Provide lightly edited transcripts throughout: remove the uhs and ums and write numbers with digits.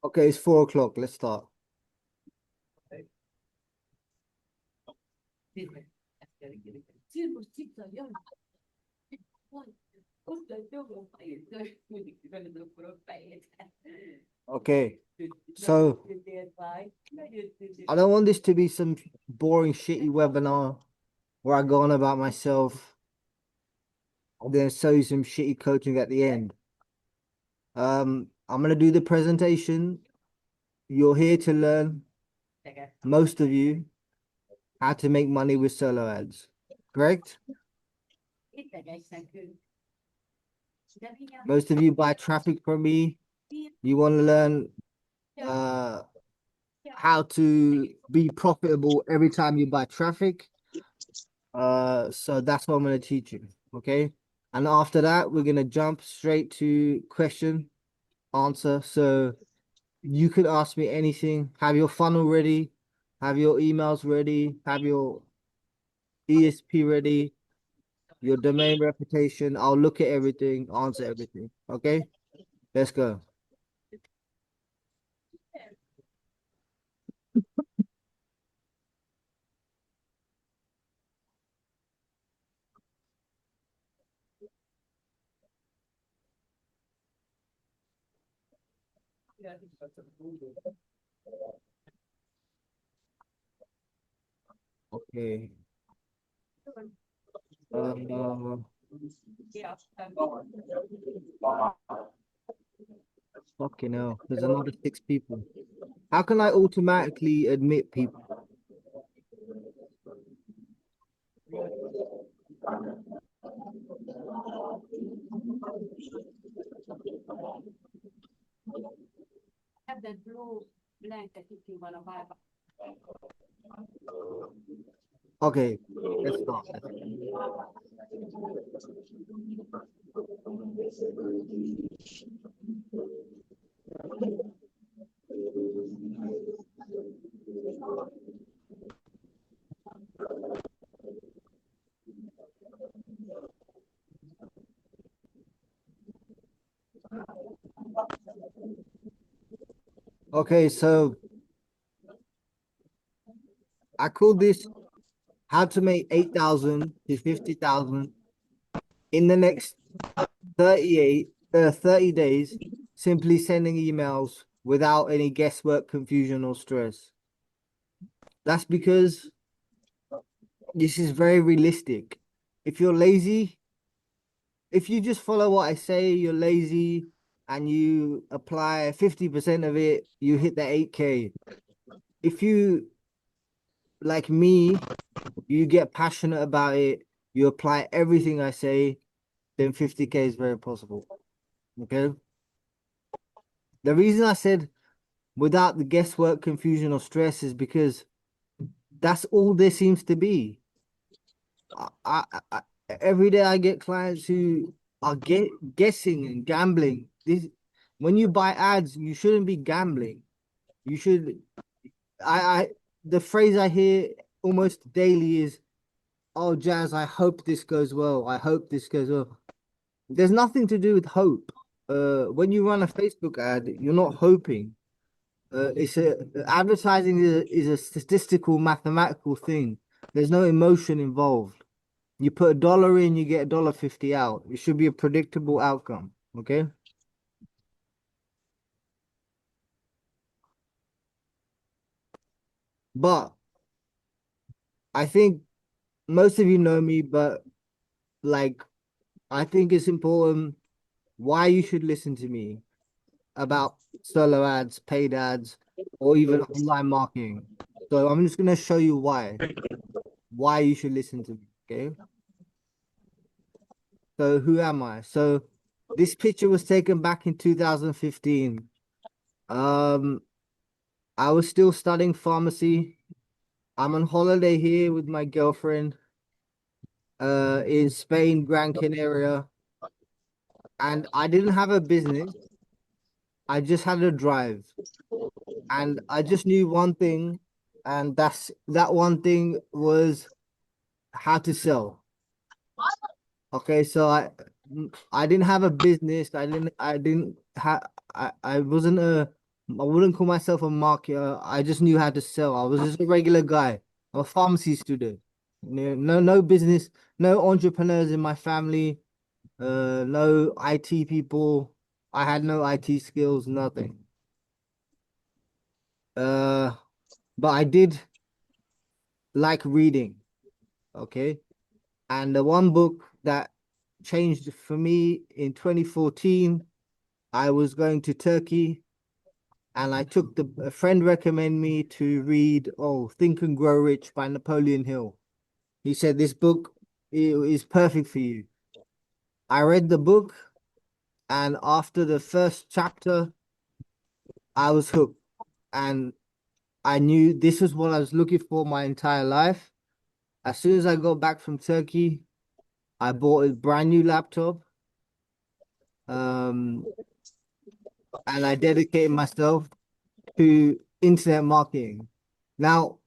Okay, it's 4 o'clock. Let's start. Okay, so I don't want this to be some boring, shitty webinar where I go on about myself and then show you some shitty coaching at the end. I'm gonna do the presentation. You're here to learn, most of you, how to make money with solo ads, correct? Most of you buy traffic from me. You want to learn how to be profitable every time you buy traffic. So that's what I'm going to teach you, okay? And after that, we're going to jump straight to question, answer. So you could ask me anything. Have your funnel ready. Have your emails ready. Have your ESP ready. Your domain reputation. I'll look at everything, answer everything, okay? Let's go. Okay. Fucking hell. There's another 6 people. How can I automatically admit people? Have that blue blanket if you want to buy. Okay, let's start. Okay, so I call this how to make 8,000 to 50,000 in the next 30 days, simply sending emails without any guesswork, confusion, or stress. That's because this is very realistic. If you're lazy, if you just follow what I say, you're lazy and you apply 50% of it, you hit the 8K. If you, like me, you get passionate about it, you apply everything I say, then 50K is very possible. Okay. The reason I said without the guesswork, confusion, or stress is because that's all there seems to be. Every day I get clients who are guessing and gambling. When you buy ads, you shouldn't be gambling. You should. The phrase I hear almost daily is, "Oh, Jazz, I hope this goes well. I hope this goes well." There's nothing to do with hope. When you run a Facebook ad, you're not hoping. Advertising is a statistical, mathematical thing. There's no emotion involved. You put $1 in, you get $1.50 out. It should be a predictable outcome. Okay. But I think most of you know me, but like, I think it's important why you should listen to me about solo ads, paid ads, or even online marketing. So I'm just going to show you why you should listen to me. Okay. So who am I? So this picture was taken back in 2015. I was still studying pharmacy. I'm on holiday here with my girlfriend in Spain, Gran Canaria. And I didn't have a business. I just had a drive. And I just knew one thing, and that one thing was how to sell. Okay, so I didn't have a business. I didn't have I wasn't I wouldn't call myself a marketer. I just knew how to sell. I was just a regular guy. I'm a pharmacy student. No business, no entrepreneurs in my family, no IT people. I had no IT skills, nothing. Uh, but I did like reading, okay? And the one book that changed for me in 2014, I was going to Turkey and I took a friend recommended me to read, Think and Grow Rich by Napoleon Hill. He said this book is perfect for you. I read the book and after the first chapter, I was hooked and I knew this was what I was looking for my entire life. As soon as I got back from Turkey, I bought a brand new laptop. Um, and I dedicated myself to internet marketing. Now,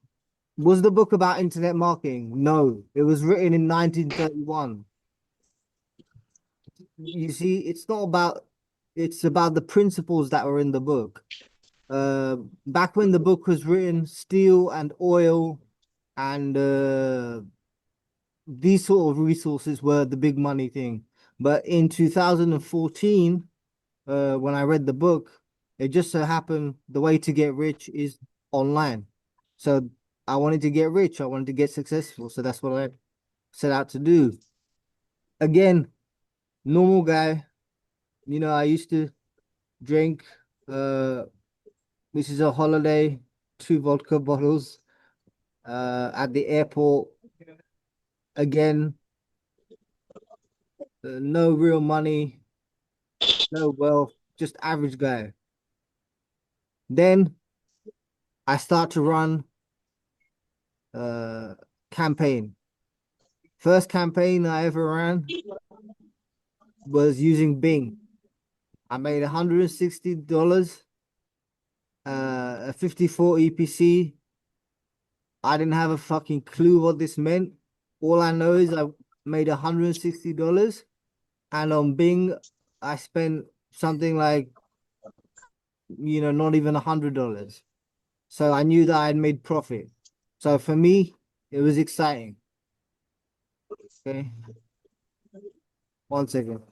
was the book about internet marketing? No, it was written in 1931. You see, it's about the principles that were in the book. Back when the book was written, steel and oil and these sort of resources were the big money thing. But in 2014, when I read the book, it just so happened the way to get rich is online. So I wanted to get rich. I wanted to get successful. So that's what I set out to do. Again, normal guy. I used to drink. Uh, this is a holiday, two vodka bottles. At the airport. Again, no real money, no wealth, just average guy. Then I start to run uh campaign. First campaign I ever ran was using Bing. I made $160, a 54 EPC. I didn't have a fucking clue what this meant. All I know is I made $160 and on Bing I spent something like, not even $100. So I knew that I had made profit. So for me, it was exciting. Okay. One second.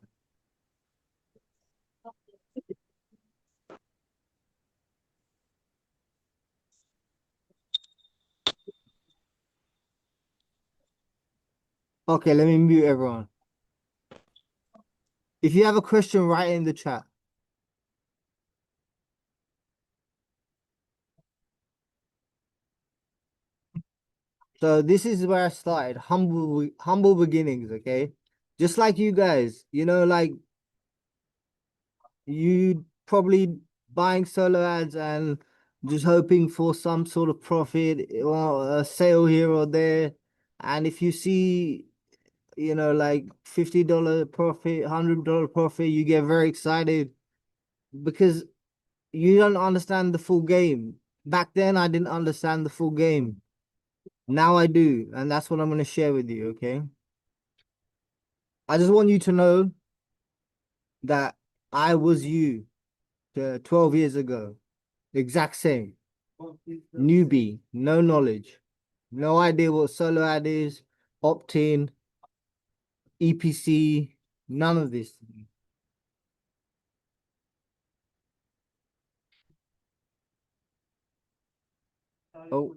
Okay, let me mute everyone. If you have a question, write it in the chat. So this is where I started. Humble beginnings, okay? Just like you guys, like you probably buying solo ads and just hoping for some sort of profit or a sale here or there. And if you see, like $50 profit, $100 profit, you get very excited because you don't understand the full game. Back then, I didn't understand the full game. Now I do, and that's what I'm going to share with you, okay? I just want you to know that I was you 12 years ago. Exact same. Newbie, no knowledge, no idea what solo ad is, opt-in, EPC, none of this. Oh,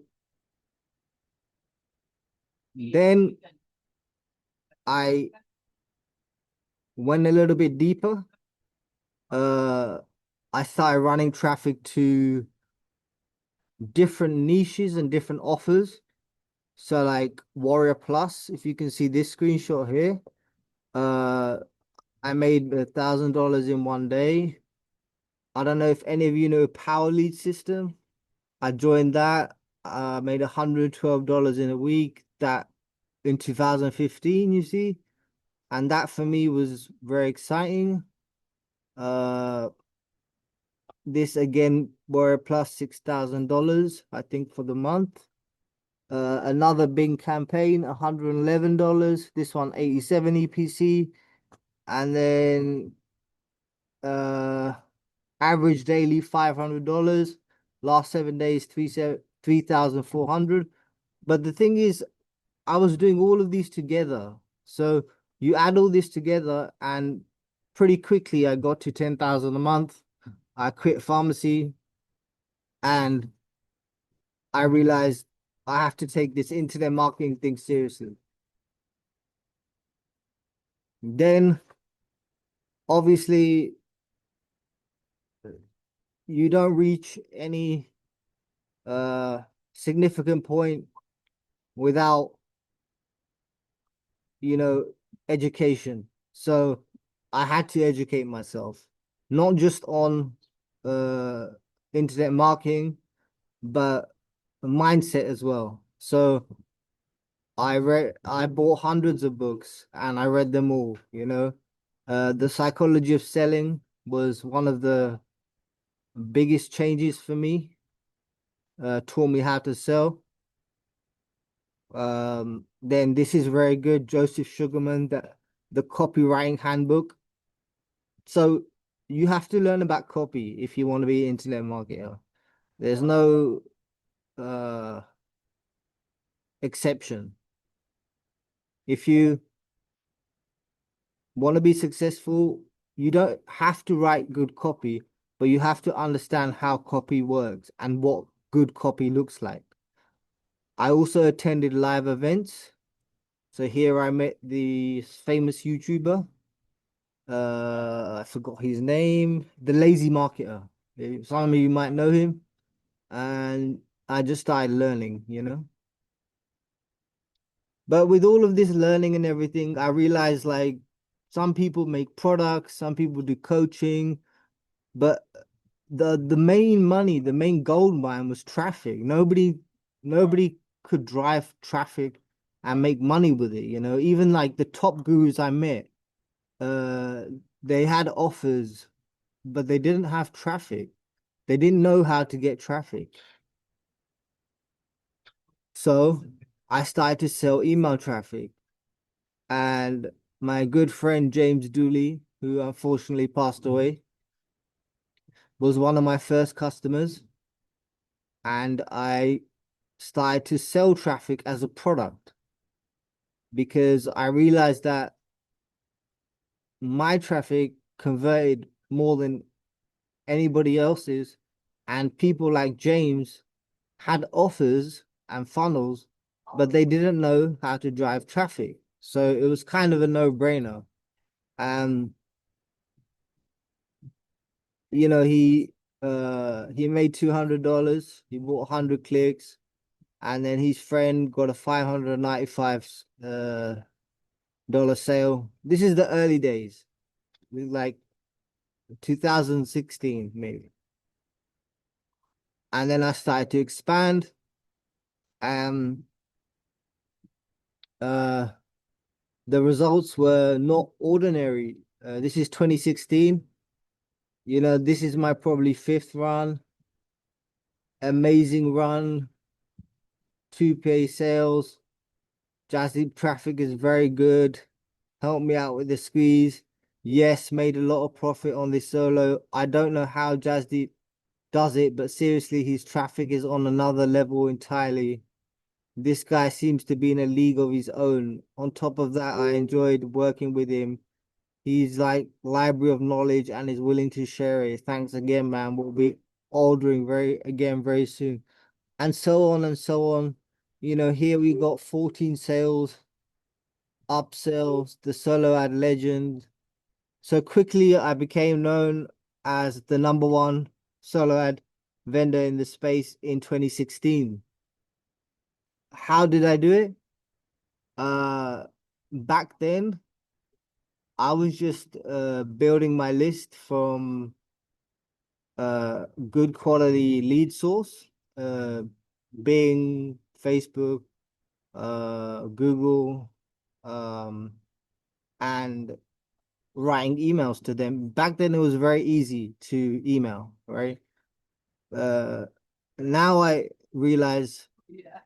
then I went a little bit deeper. I started running traffic to different niches and different offers. So like Warrior Plus, if you can see this screenshot here, uh, I made $1,000 in one day. I don't know if any of you know Power Lead System. I joined that. I made $112 in a week. That in 2015, you see, and that for me was very exciting. Uh, this again were plus $6,000, I think, for the month. Another big campaign, $111. This one 87 EPC, and then uh average daily $500. Last 7 days, 3,400. But the thing is, I was doing all of these together. So you add all this together, and pretty quickly I got to 10,000 a month. I quit pharmacy, and I realized I have to take this internet marketing thing seriously. Then obviously you don't reach any uh significant point without, you know, education. So I had to educate myself, not just on uh internet marketing, but mindset as well. So I bought hundreds of books and I read them all, you know. The psychology of selling was one of the biggest changes for me, taught me how to sell. Then this is very good, Joseph Sugarman, the copywriting handbook. So you have to learn about copy if you want to be an internet marketer. There's no uh exception. If you want to be successful, you don't have to write good copy, but you have to understand how copy works and what good copy looks like. I also attended live events. So here I met the famous YouTuber. I forgot his name, the Lazy Marketer. Some of you might know him. And I just started learning, you know. But with all of this learning and everything, I realized like some people make products, some people do coaching, but the main money, the main gold mine was traffic. Nobody could drive traffic and make money with it, you know. Even like the top gurus I met, uh, they had offers, but they didn't have traffic. They didn't know how to get traffic. So I started to sell email traffic. And my good friend James Dooley, who unfortunately passed away, was one of my first customers. And I started to sell traffic as a product because I realized that my traffic converted more than anybody else's. And people like James had offers and funnels, but they didn't know how to drive traffic. So it was kind of a no-brainer. Um, you know, he made $200. He bought 100 clicks, and then his friend got a $595 dollar sale. This is the early days, like 2016 maybe. And then I started to expand. Um uh the results were not ordinary. This is 2016. You know, this is my probably fifth run. Amazing run, 2Pay sales. Jazzy traffic is very good. Help me out with the squeeze. Yes, made a lot of profit on this solo. I don't know how Jazzy does it, but seriously, his traffic is on another level entirely. This guy seems to be in a league of his own. On top of that, I enjoyed working with him. He's like library of knowledge and is willing to share it. Thanks again, man. We'll be ordering very soon. And so on and so on. You know, here we got 14 sales, upsells, the solo ad legend. So quickly I became known as the number one solo ad vendor in the space in 2016. How did I do it? Uh, Back then I was just building my list from good quality lead source, uh, Bing, Facebook, Google, and writing emails to them. Back then, it was very easy to email, right? Uh, Now I realize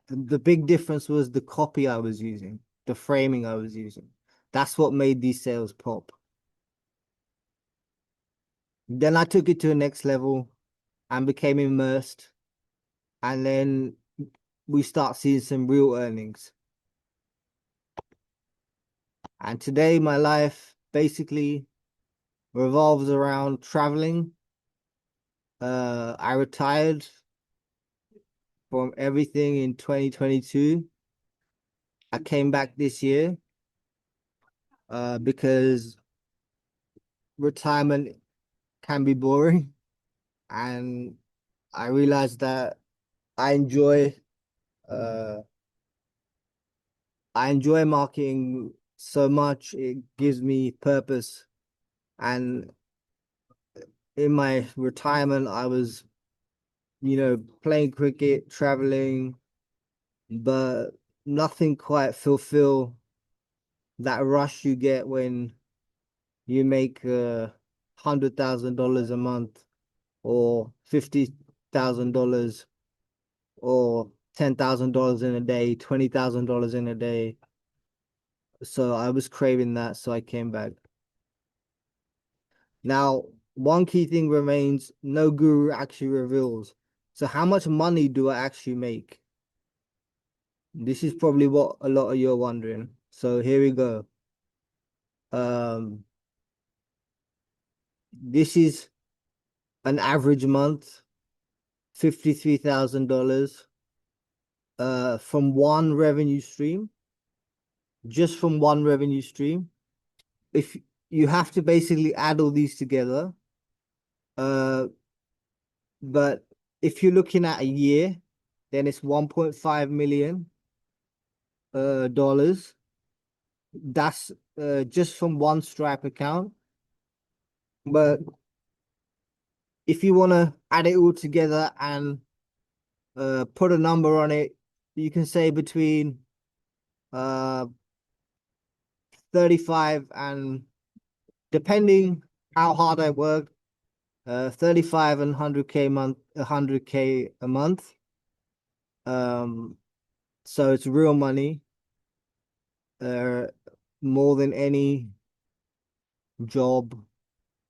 the big difference was the copy I was using, the framing I was using. That's what made these sales pop. Then I took it to the next level and became immersed. And then we start seeing some real earnings. And today my life basically revolves around traveling. I retired from everything in 2022. I came back this year because retirement can be boring, and I realized that I enjoy uh I enjoy marketing so much. It gives me purpose. And in my retirement, I was, playing cricket, traveling, but nothing quite fulfill that rush you get when you make $100,000 a month, or $50,000, or $10,000 in a day, $20,000 in a day. So I was craving that, so I came back. Now, one key thing remains: no guru actually reveals. So how much money do I actually make? This is probably what a lot of you are wondering. So here we go. Um, this is an average month, $53,000 from one revenue stream, just from one revenue stream. If you have to basically add all these together, uh, but if you're looking at a year, then it's 1.5 million dollars. That's just from one Stripe account. But if you want to add it all together and put a number on it, you can say between uh 35 and, depending how hard I work, 35 and 100K a month, 100K a month. Um, so it's real money, uh, more than any job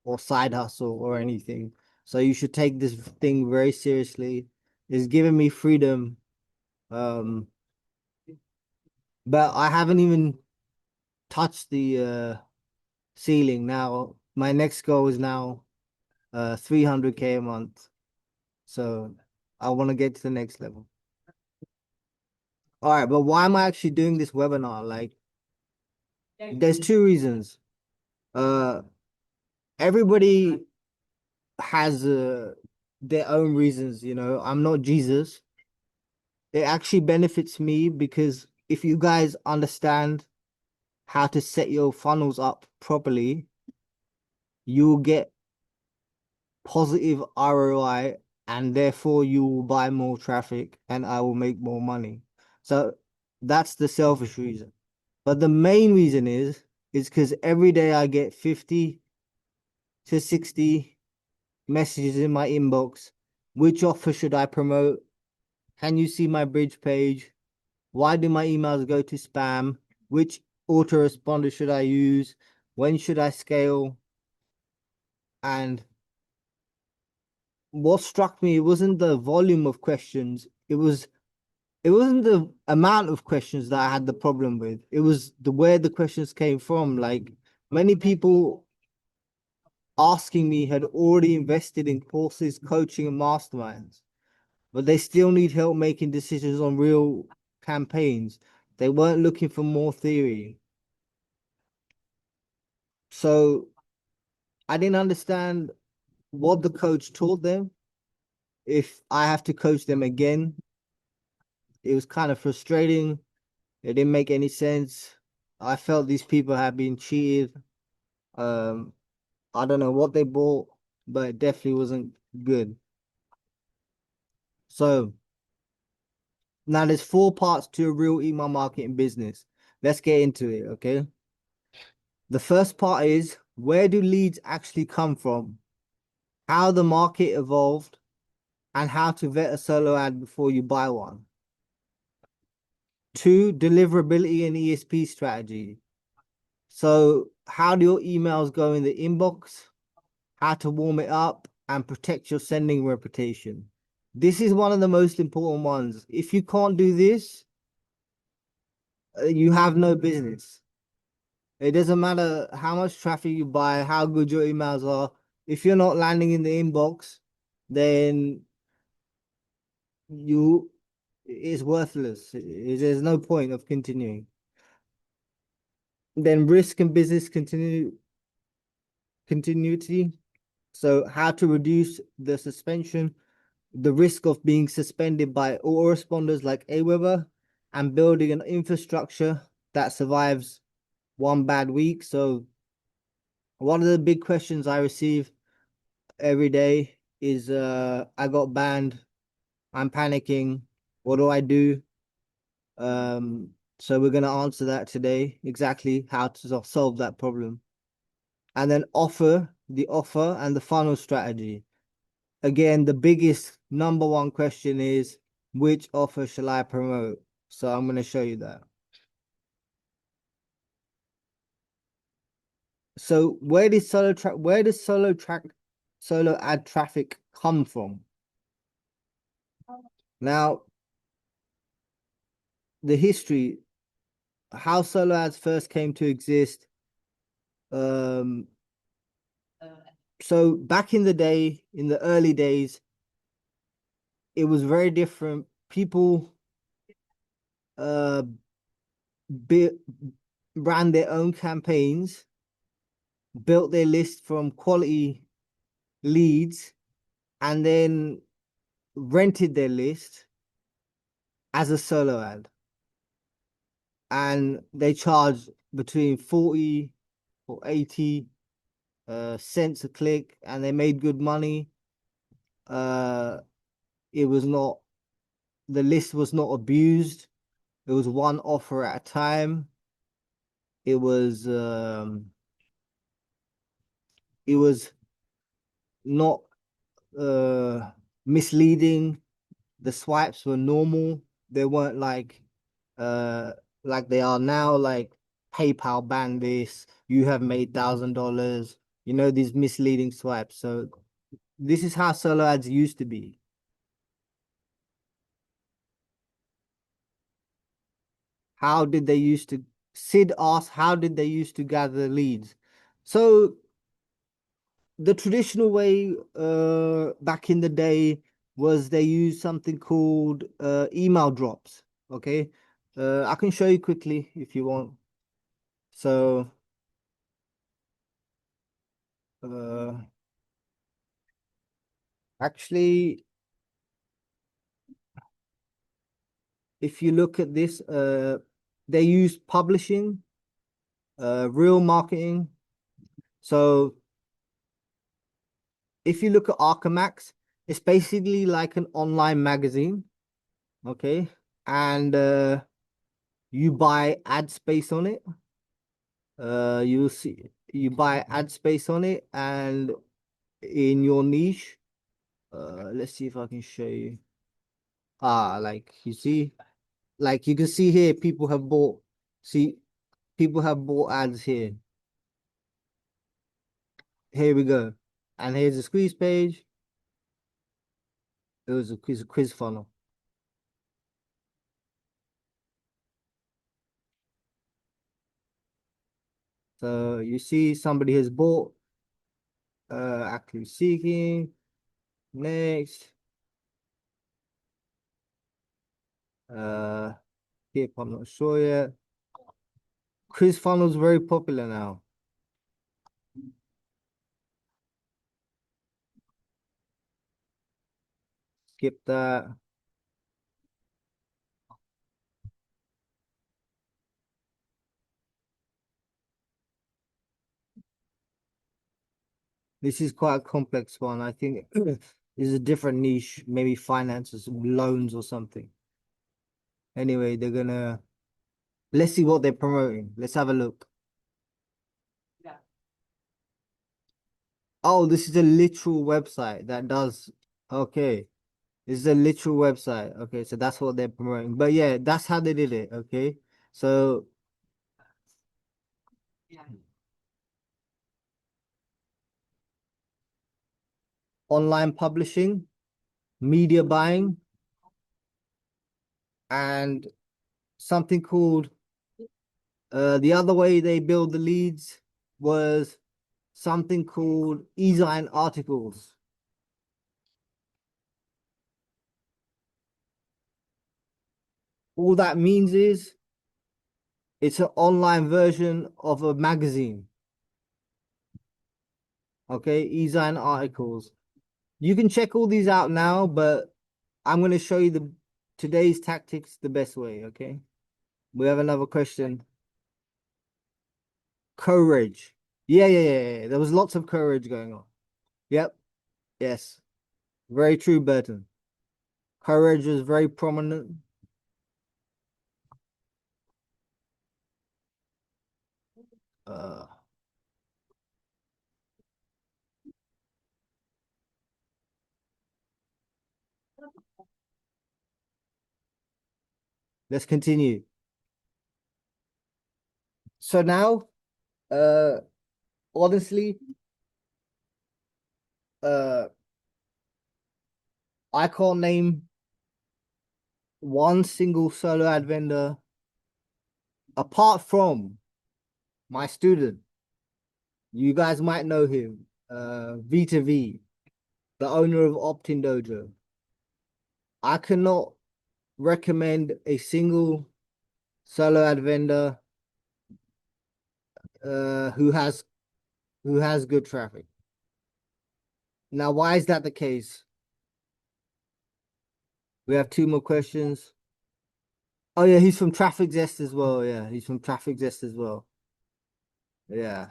or side hustle or anything. So you should take this thing very seriously. It's giving me freedom. Um, but I haven't even touched the ceiling. Now my next goal is now 300K a month. So I want to get to the next level. All right, but why am I actually doing this webinar? Like, there's two reasons. Uh, Everybody has their own reasons, I'm not Jesus. It actually benefits me because if you guys understand how to set your funnels up properly, you'll get positive ROI, and therefore you will buy more traffic and I will make more money. So that's the selfish reason. But the main reason is because every day I get 50 to 60 messages in my inbox. Which offer should I promote? Can you see my bridge page? Why do my emails go to spam? Which autoresponder should I use? When should I scale? And what struck me, it wasn't the volume of questions. It wasn't the amount of questions that I had the problem with. It was the where the questions came from. Like, many people asking me had already invested in courses, coaching, and masterminds, but they still need help making decisions on real campaigns. They weren't looking for more theory. So I didn't understand what the coach taught them. If I have to coach them again, it was kind of frustrating. It didn't make any sense. I felt these people had been cheated. Um, I don't know what they bought, but it definitely wasn't good. So now there's four parts to a real email marketing business. Let's get into it, okay? The first part is where do leads actually come from, how the market evolved, and how to vet a solo ad before you buy one. Two, deliverability and ESP strategy. So how do your emails go in the inbox, how to warm it up, and protect your sending reputation. This is one of the most important ones. If you can't do this, you have no business. It doesn't matter how much traffic you buy, how good your emails are. If you're not landing in the inbox, then you it's worthless. There's no point of continuing. Then risk and business continuity. So how to reduce the suspension, the risk of being suspended by autoresponders like Aweber, and building an infrastructure that survives one bad week. So one of the big questions I receive every day is I got banned, I'm panicking, what do I do? So we're going to answer that today, exactly how to solve that problem. And then the offer and the funnel strategy. Again, the biggest number one question is, which offer shall I promote? So I'm going to show you that. So where does solo ad traffic come from? Now, the history, how solo ads first came to exist. Um, so back in the day, in the early days, it was very different. People uh ran their own campaigns, built their list from quality leads, and then rented their list as a solo ad. And they charged between 40 or 80 cents a click, and they made good money. Uh, it was not, the list was not abused. It was one offer at a time. It was it was not misleading. The swipes were normal. They weren't uh like they are now, like PayPal banned this, you have made $1,000, these misleading swipes. So this is how solo ads used to be. How did they used to Sid asked, how did they used to gather leads? So the traditional way back in the day was they used something called email drops. Okay. I can show you quickly if you want. So uh actually, if you look at this, they use publishing, real marketing. So if you look at Archamax, it's basically like an online magazine. Okay. And you buy ad space on it. You see, you buy ad space on it, and in your niche, let's see if I can show you. Like you see, like you can see here, see, people have bought ads here. Here we go. And here's a squeeze page. It was a quiz funnel. So you see somebody has bought, actively seeking, next, uh, skip, I'm not sure yet. Quiz funnel's very popular now. Skip that. This is quite a complex one. I think is a different niche, maybe finances, loans or something. Anyway, let's see what they're promoting. Let's have a look. Yeah. Oh, this is a literal website that does. Okay. This is a literal website. Okay, so that's what they're promoting. But yeah, that's how they did it. Okay. So online publishing, media buying, and something called the other way they build the leads was something called e-sign articles. All that means is it's an online version of a magazine. Okay, e-sign articles. You can check all these out now, but I'm going to show you the today's tactics the best way. Okay, we have another question. Courage. Yeah. There was lots of courage going on. Yep. Yes. Very true, Burton. Courage was very prominent. Uh, let's continue. So now, uh, honestly, uh, I can't name one single solo ad vendor apart from my student. You guys might know him, V2V, the owner of Opt-in Dojo. I cannot recommend a single solo ad vendor who has good traffic. Now, why is that the case? We have two more questions. Oh yeah, he's from Traffic Zest as well. Yeah, he's from Traffic Zest as well. Yeah.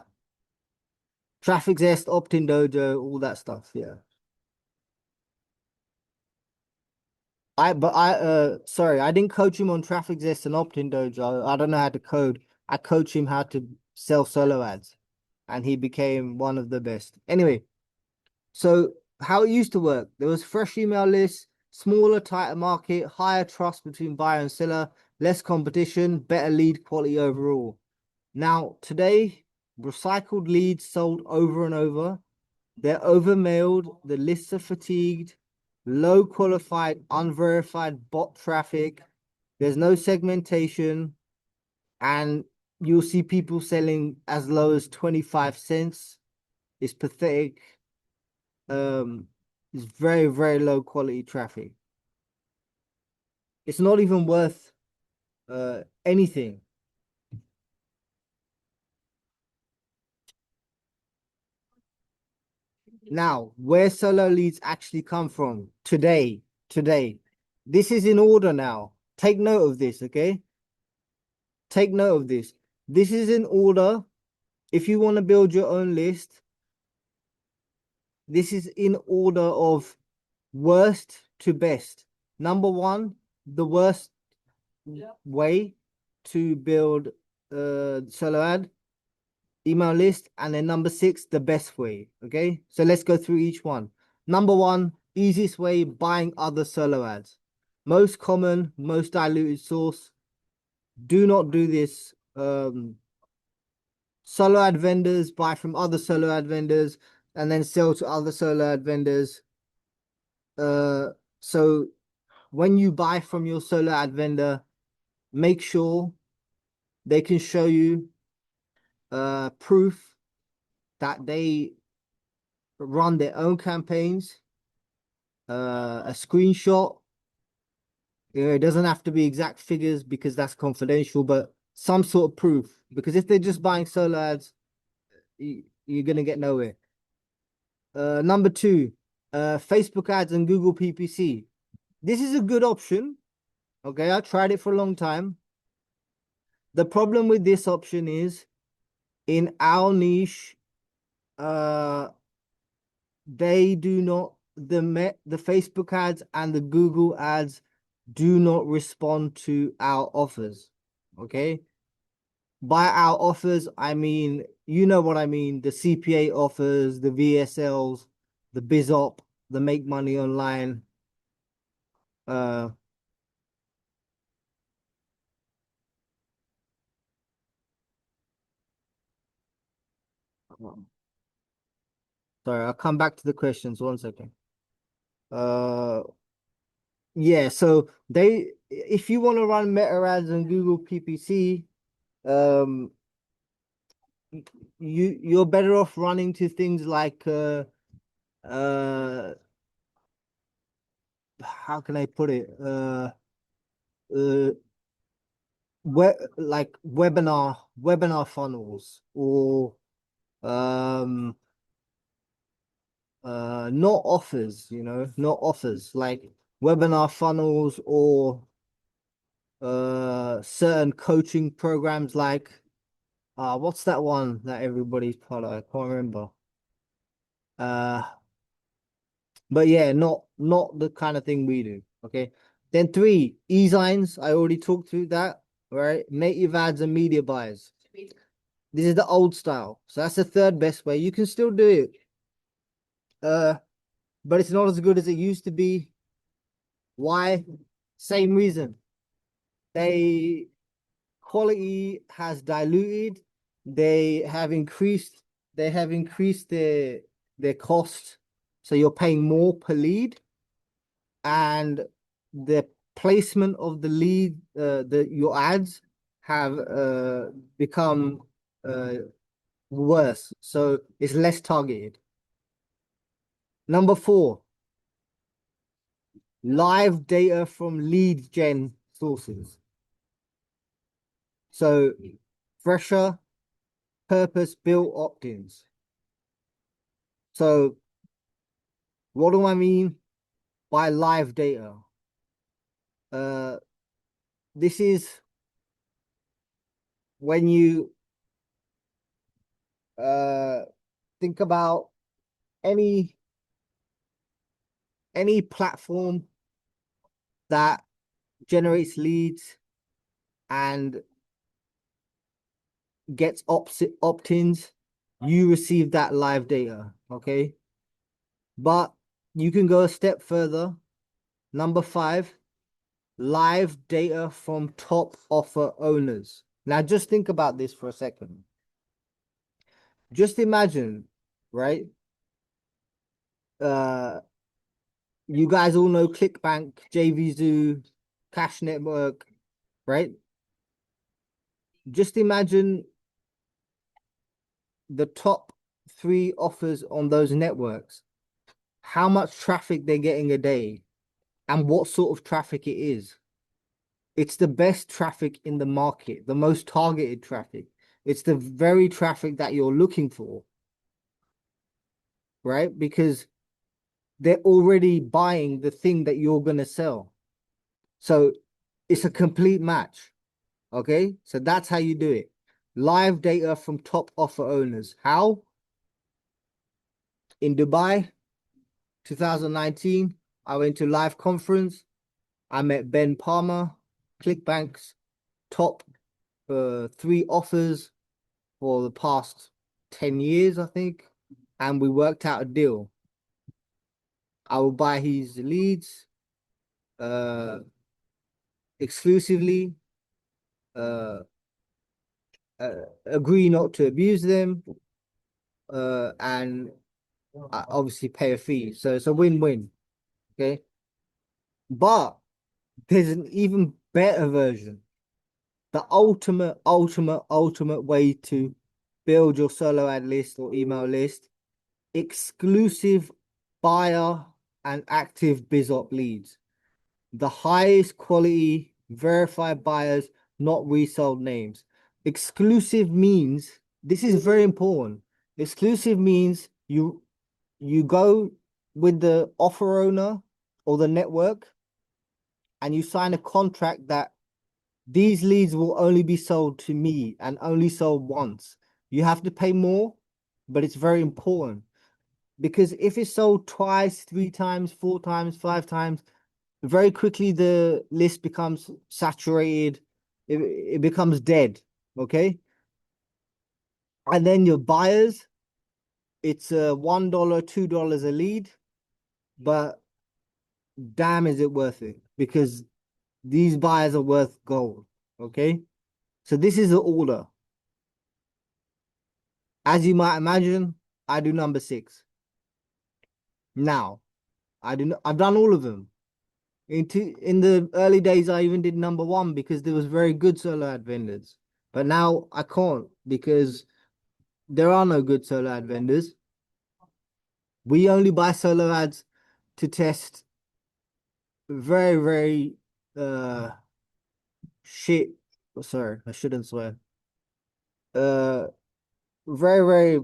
Traffic Zest, Opt-in Dojo, all that stuff. Yeah. Sorry, I didn't coach him on Traffic Zest and Opt-in Dojo. I don't know how to code. I coach him how to sell solo ads, and he became one of the best. Anyway, so how it used to work, there was fresh email lists, smaller, tighter market, higher trust between buyer and seller, less competition, better lead quality overall. Now, today, recycled leads sold over and over. They're overmailed, the lists are fatigued, low qualified, unverified bot traffic. There's no segmentation, and you'll see people selling as low as 25 cents. It's pathetic. It's very, very low quality traffic. It's not even worth anything. Now, where solo leads actually come from today, this is in order now. Take note of this, okay? Take note of this. This is in order. If you want to build your own list, this is in order of worst to best. Number one, the worst way to build a solo ad email list, and then number six, the best way. Okay, so let's go through each one. Number one, easiest way, buying other solo ads. Most common, most diluted source. Do not do this. Solo ad vendors buy from other solo ad vendors and then sell to other solo ad vendors. So when you buy from your solo ad vendor, make sure they can show you proof that they run their own campaigns, a screenshot. It doesn't have to be exact figures because that's confidential, but some sort of proof. Because if they're just buying solo ads, you're gonna get nowhere. Number two, Facebook ads and Google PPC. This is a good option. Okay, I tried it for a long time. The problem with this option is in our niche, they do not the Facebook ads and the Google ads do not respond to our offers. Okay. Buyout offers, I mean, you know what I mean, the CPA offers, the VSLs, the BizOp, the make money online. Uh, sorry, I'll come back to the questions 1 second. Uh, yeah, so if you want to run Meta ads and Google PPC, um, you're better off running to things like uh, how can I put it? Uh, like webinar funnels or um not offers, not offers like webinar funnels or certain coaching programs like what's that one that everybody's part of? I can't remember. Uh but yeah, not the kind of thing we do. Okay. Then three, e-signs. I already talked through that, right? Native ads and media buyers. This is the old style. So that's the third best way. You can still do it. But it's not as good as it used to be. Why? Same reason. They quality has diluted. They have increased, their cost. So you're paying more per lead, and the placement of the lead, your ads have become uh worse. So it's less targeted. Number four, live data from lead gen sources. So fresher, purpose-built opt-ins. So what do I mean by live data? Uh, this is when you uh think about any platform that generates leads and gets opt-ins, you receive that live data, okay? But you can go a step further. Number five, live data from top offer owners. Now just think about this for a second. Just imagine, right? Uh, you guys all know ClickBank, JVZoo, Cash Network, right? Just imagine the top three offers on those networks, how much traffic they're getting a day, and what sort of traffic it is. It's the best traffic in the market, the most targeted traffic. It's the very traffic that you're looking for, right? Because they're already buying the thing that you're going to sell. So it's a complete match. Okay. So that's how you do it. Live data from top offer owners. How? In Dubai, 2019, I went to live conference. I met Ben Palmer, ClickBank's top three offers for the past 10 years, I think. And we worked out a deal. I will buy his leads uh exclusively, uh, agree not to abuse them, and I obviously pay a fee. So it's a win-win. Okay. But there's an even better version. The ultimate way to build your solo ad list or email list, exclusive buyer and active BizOp leads. The highest quality verified buyers, not resold names. Exclusive means, this is very important. Exclusive means you go with the offer owner or the network and you sign a contract that these leads will only be sold to me and only sold once. You have to pay more, but it's very important because if it's sold twice, three times, four times, five times, very quickly the list becomes saturated. It becomes dead. Okay. And then your buyers, it's $1, $2 a lead, but damn, is it worth it? Because these buyers are worth gold. Okay. So this is the order. As you might imagine, I do number 6. Now, I've done all of them. In the early days, I even did number 1 because there was very good solo ad vendors. But now I can't because there are no good solo ad vendors. We only buy solo ads to test very, very shit. Sorry, I shouldn't swear. Uh, very, very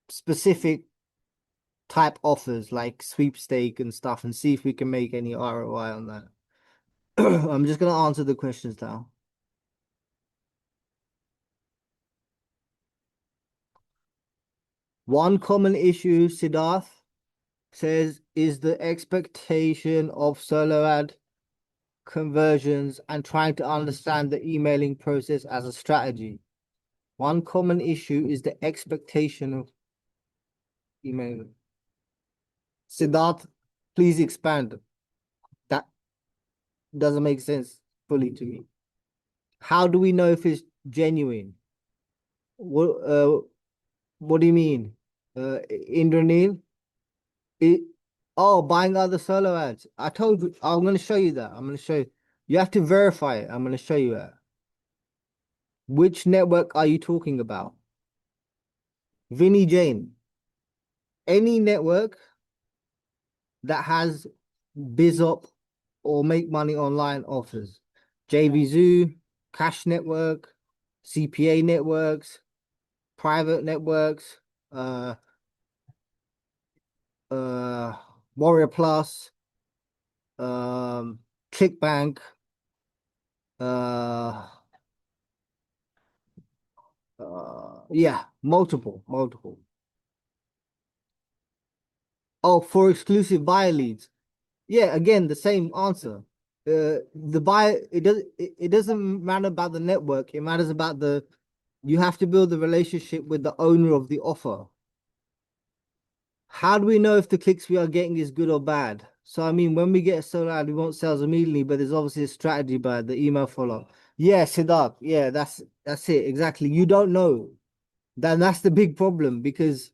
specific type offers like sweepstake and stuff and see if we can make any ROI on that. I'm just gonna answer the questions now. One common issue, Siddharth says, is the expectation of solo ad conversions and trying to understand the emailing process as a strategy. One common issue is the expectation of emailing. Siddharth, please expand. That doesn't make sense fully to me. How do we know if it's genuine? What do you mean? Indranil? It, oh, buying other solo ads. I told you, I'm going to show you that. I'm going to show you. You have to verify it. I'm going to show you that. Which network are you talking about? Vinny Jane. Any network that has BizOp or make money online offers. JVZoo, Cash Network, CPA networks, private networks, uh, uh, Warrior Plus, ClickBank, uh, yeah, multiple. Oh, for exclusive buyer leads. Yeah, again, the same answer. The buyer, it doesn't matter about the network. It matters about you have to build the relationship with the owner of the offer. How do we know if the clicks we are getting is good or bad? So, I mean, when we get a solo ad, we want sales immediately, but there's obviously a strategy by the email follow-up. Yeah, Siddharth. Yeah, that's it. Exactly. You don't know. That's the big problem because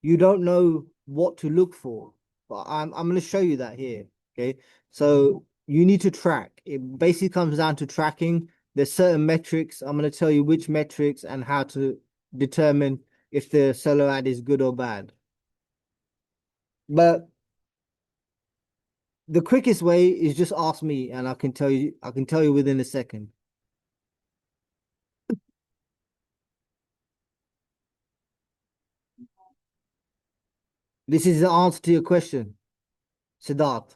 you don't know what to look for. But I'm going to show you that here. Okay. So you need to track. It basically comes down to tracking. There's certain metrics. I'm going to tell you which metrics and how to determine if the solo ad is good or bad. But the quickest way is just ask me and I can tell you within a second. This is the answer to your question, Siddharth.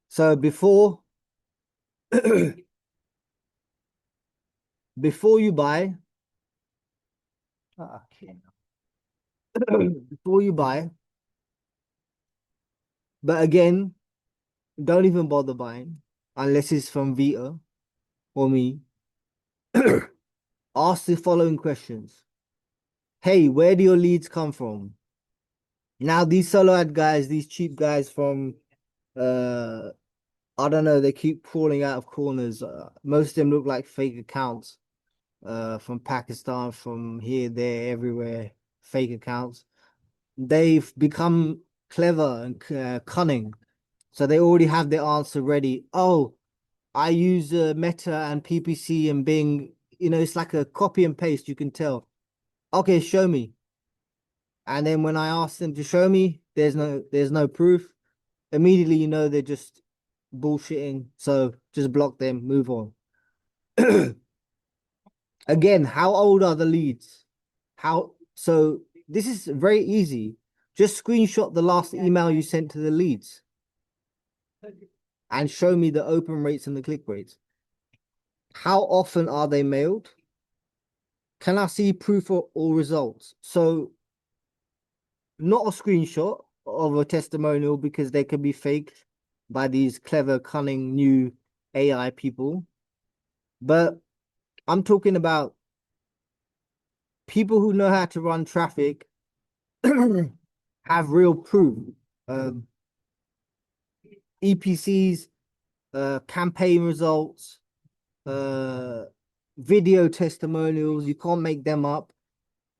So before you buy, okay. Before you buy, but again, don't even bother buying unless it's from Vita or me. Ask the following questions. Hey, where do your leads come from? Now, these solo ad guys, these cheap guys from uh I don't know, they keep crawling out of corners. Most of them look like fake accounts from Pakistan, from here, there, everywhere, fake accounts. They've become clever and cunning. So they already have their answer ready. Oh, I use Meta and PPC and Bing. You know, it's like a copy and paste. You can tell. Okay, show me. And then when I ask them to show me, there's no proof. Immediately, you know they're just bullshitting. So just block them. Move on. Again, how old are the leads? So this is very easy. Just screenshot the last email you sent to the leads and show me the open rates and the click rates. How often are they mailed? Can I see proof or results? So not a screenshot of a testimonial because they can be faked by these clever, cunning new AI people. But I'm talking about People who know how to run traffic have real proof. Um, EPCs, campaign results, uh, video testimonials. You can't make them up.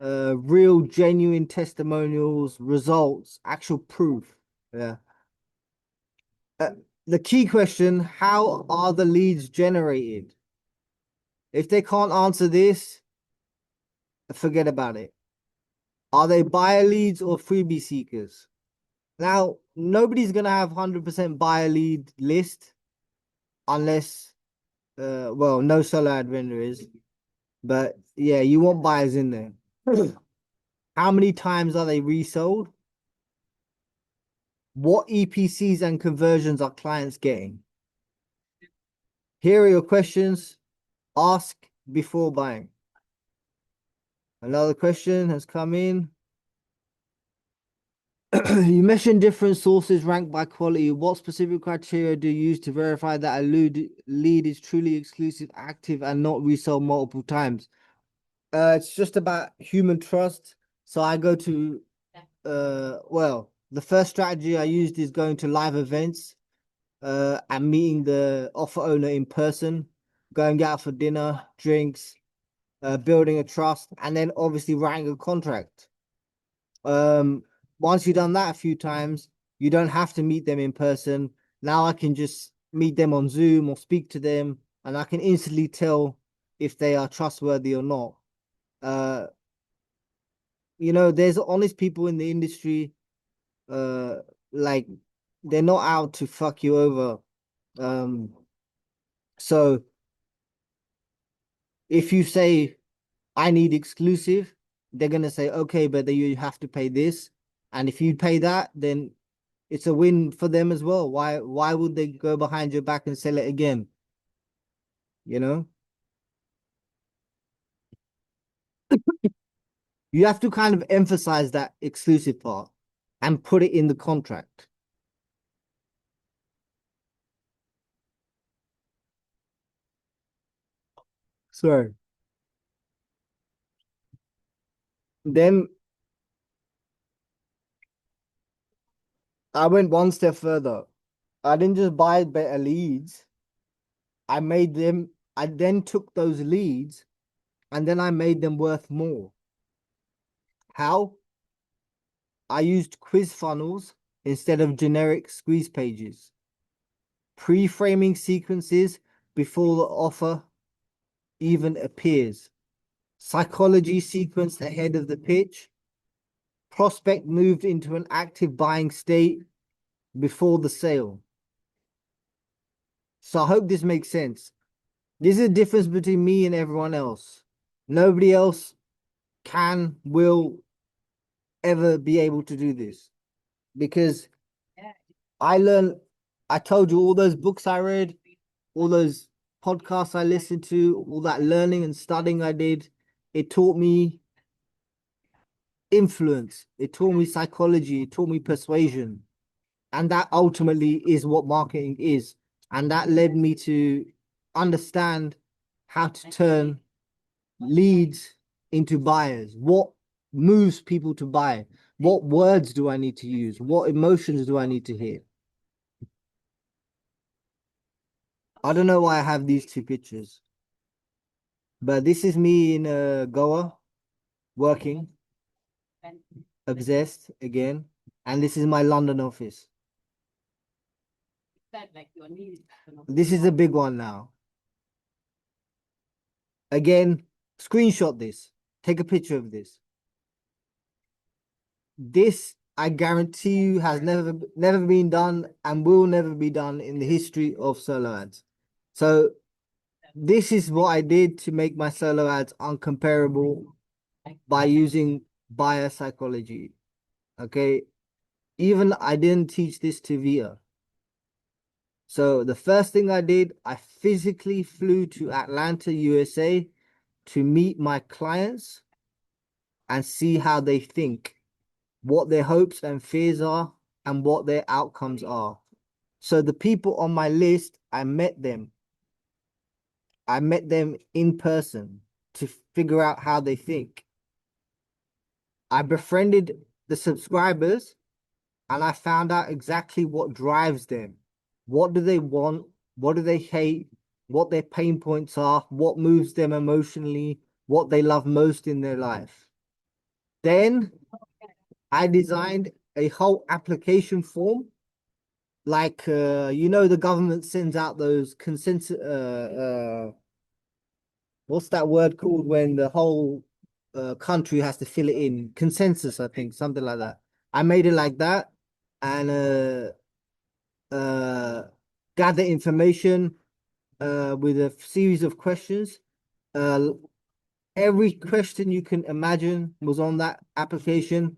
Real, genuine testimonials, results, actual proof. Yeah. Uh, the key question: how are the leads generated? If they can't answer this, forget about it. Are they buyer leads or freebie seekers? Now, nobody's gonna have 100% buyer lead list unless, well, no solo ad vendor is. But yeah, you want buyers in there. How many times are they resold? What EPCs and conversions are clients getting? Here are your questions. Ask before buying. Another question has come in. You mentioned different sources ranked by quality. What specific criteria do you use to verify that a lead is truly exclusive, active, and not resold multiple times? It's just about human trust. So I go to, well, the first strategy I used is going to live events, and meeting the offer owner in person, going out for dinner, drinks, building a trust, and then obviously writing a contract. Once you've done that a few times, you don't have to meet them in person. Now I can just meet them on Zoom or speak to them, and I can instantly tell if they are trustworthy or not. Uh, there's honest people in the industry. Uh, like they're not out to fuck you over. Um, so if you say I need exclusive, they're gonna say, okay, but then you have to pay this. And if you pay that, then it's a win for them as well. Why would they go behind your back and sell it again? You know? You have to kind of emphasize that exclusive part and put it in the contract. So then I went one step further. I didn't just buy better leads. I then took those leads and then I made them worth more. How? I used quiz funnels instead of generic squeeze pages, pre-framing sequences before the offer even appears, psychology sequence ahead of the pitch, prospect moved into an active buying state before the sale. So I hope this makes sense. This is the difference between me and everyone else. Nobody else will ever be able to do this because I learned, I told you all those books I read, all those podcasts I listened to, all that learning and studying I did, it taught me influence, it taught me psychology, it taught me persuasion. And that ultimately is what marketing is. And that led me to understand how to turn leads into buyers. What moves people to buy? What words do I need to use? What emotions do I need to hear? I don't know why I have these two pictures, but this is me in Goa working, obsessed again. And this is my London office. This is a big one now. Again, screenshot this. Take a picture of this. This, I guarantee you, has never been done and will never be done in the history of solo ads. So this is what I did to make my solo ads uncomparable by using buyer psychology. Okay. Even I didn't teach this to Via. So the first thing I did, I physically flew to Atlanta, USA to meet my clients and see how they think, what their hopes and fears are, and what their outcomes are. So the people on my list, I met them. I met them in person to figure out how they think. I befriended the subscribers and I found out exactly what drives them. What do they want? What do they hate? What their pain points are? What moves them emotionally? What they love most in their life. Then I designed a whole application form. Like the government sends out those consensus what's that word called when the whole country has to fill it in? Consensus, I think, something like that. I made it like that and uh gather information with a series of questions. Uh every question you can imagine was on that application,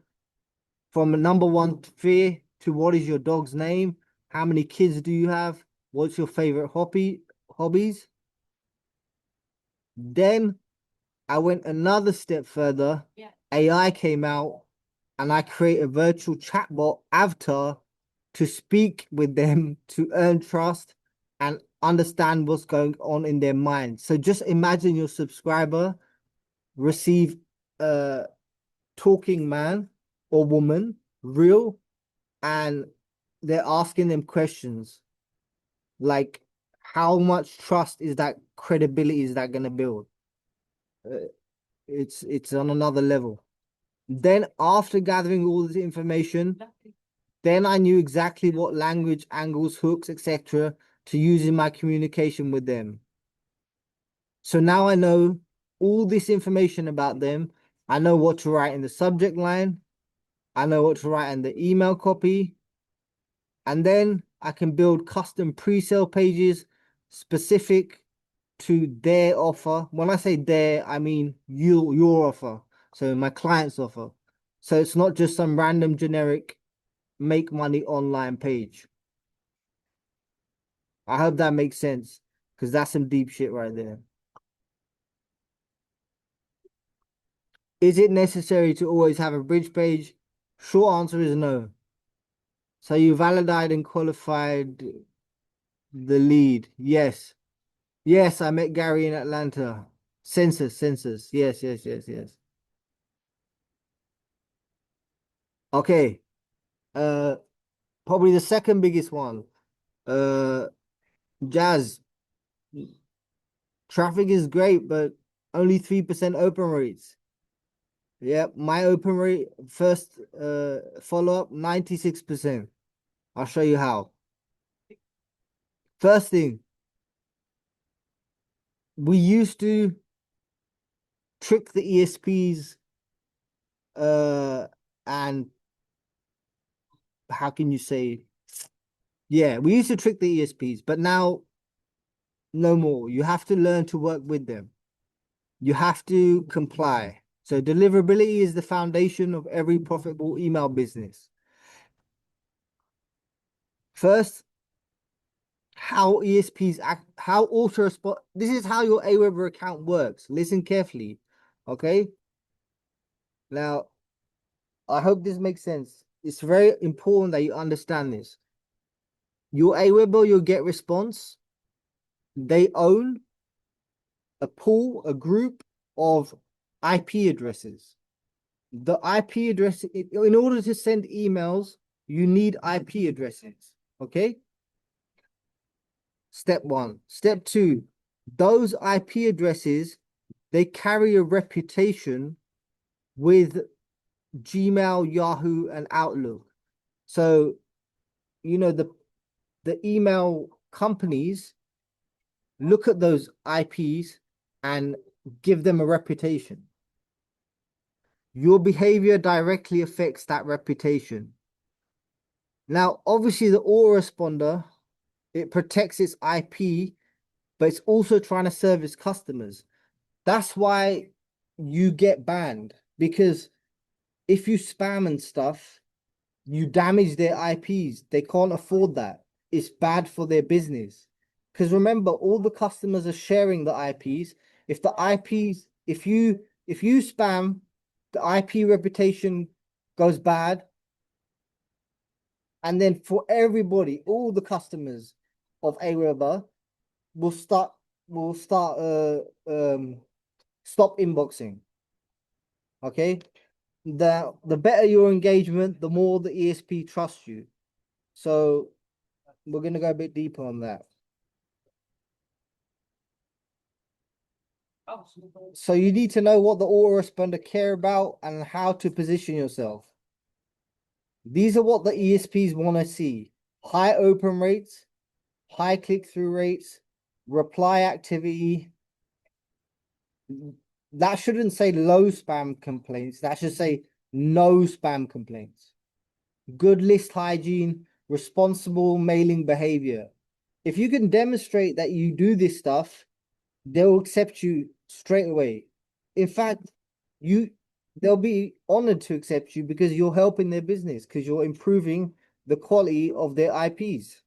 from a number one fear to what is your dog's name, how many kids do you have, what's your favorite hobbies. Then I went another step further. Yeah. AI came out and I create a virtual chatbot avatar to speak with them to earn trust and understand what's going on in their mind. So just imagine your subscriber receive a talking man or woman, real, and they're asking them questions like, how much trust is that, credibility is that going to build? Uh, it's on another level. Then after gathering all this information, then I knew exactly what language, angles, hooks, etc. to use in my communication with them. So now I know all this information about them. I know what to write in the subject line. I know what to write in the email copy. And then I can build custom pre-sale pages specific to their offer. When I say their, I mean your offer. So my client's offer. So it's not just some random generic make money online page. I hope that makes sense because that's some deep shit right there. Is it necessary to always have a bridge page? Short answer is no. So you validated and qualified the lead. Yes. Yes, I met Gary in Atlanta. Census. Yes. Okay. Uh, Probably the second biggest one. Uh, Jazz. Traffic is great, but only 3% open rates. Yeah, my open rate first follow up 96%. I'll show you how. First thing, we used to trick the ESPs and how can you say, yeah, we used to trick the ESPs, but now no more. You have to learn to work with them. You have to comply. So deliverability is the foundation of every profitable email business. First, how ESPs act, how auto this is how your Aweber account works. Listen carefully. Okay. Now, I hope this makes sense. It's very important that you understand this. Your Aweber, your get response, they own a pool, a group of IP addresses. The IP address, in order to send emails, you need IP addresses. Okay. Step one. Step two, those IP addresses, they carry a reputation with Gmail, Yahoo, and Outlook. So, the email companies look at those IPs and give them a reputation. Your behavior directly affects that reputation. Now, obviously, the autoresponder, it protects its IP, but it's also trying to serve its customers. That's why you get banned, because if you spam and stuff, you damage their IPs. They can't afford that. It's bad for their business. Because remember, all the customers are sharing the IPs. If the IPs, if you spam, the IP reputation goes bad. And then for everybody, all the customers of Aweber will start stop inboxing. Okay. the better your engagement, the more the ESP trusts you. So we're gonna go a bit deeper on that. So you need to know what the autoresponder care about and how to position yourself. These are what the ESPs want to see. High open rates, high click-through rates, reply activity. That shouldn't say low spam complaints. That should say no spam complaints. Good list hygiene, responsible mailing behavior. If you can demonstrate that you do this stuff, they'll accept you straight away. In fact, you they'll be honored to accept you because you're helping their business, because you're improving the quality of their IPs,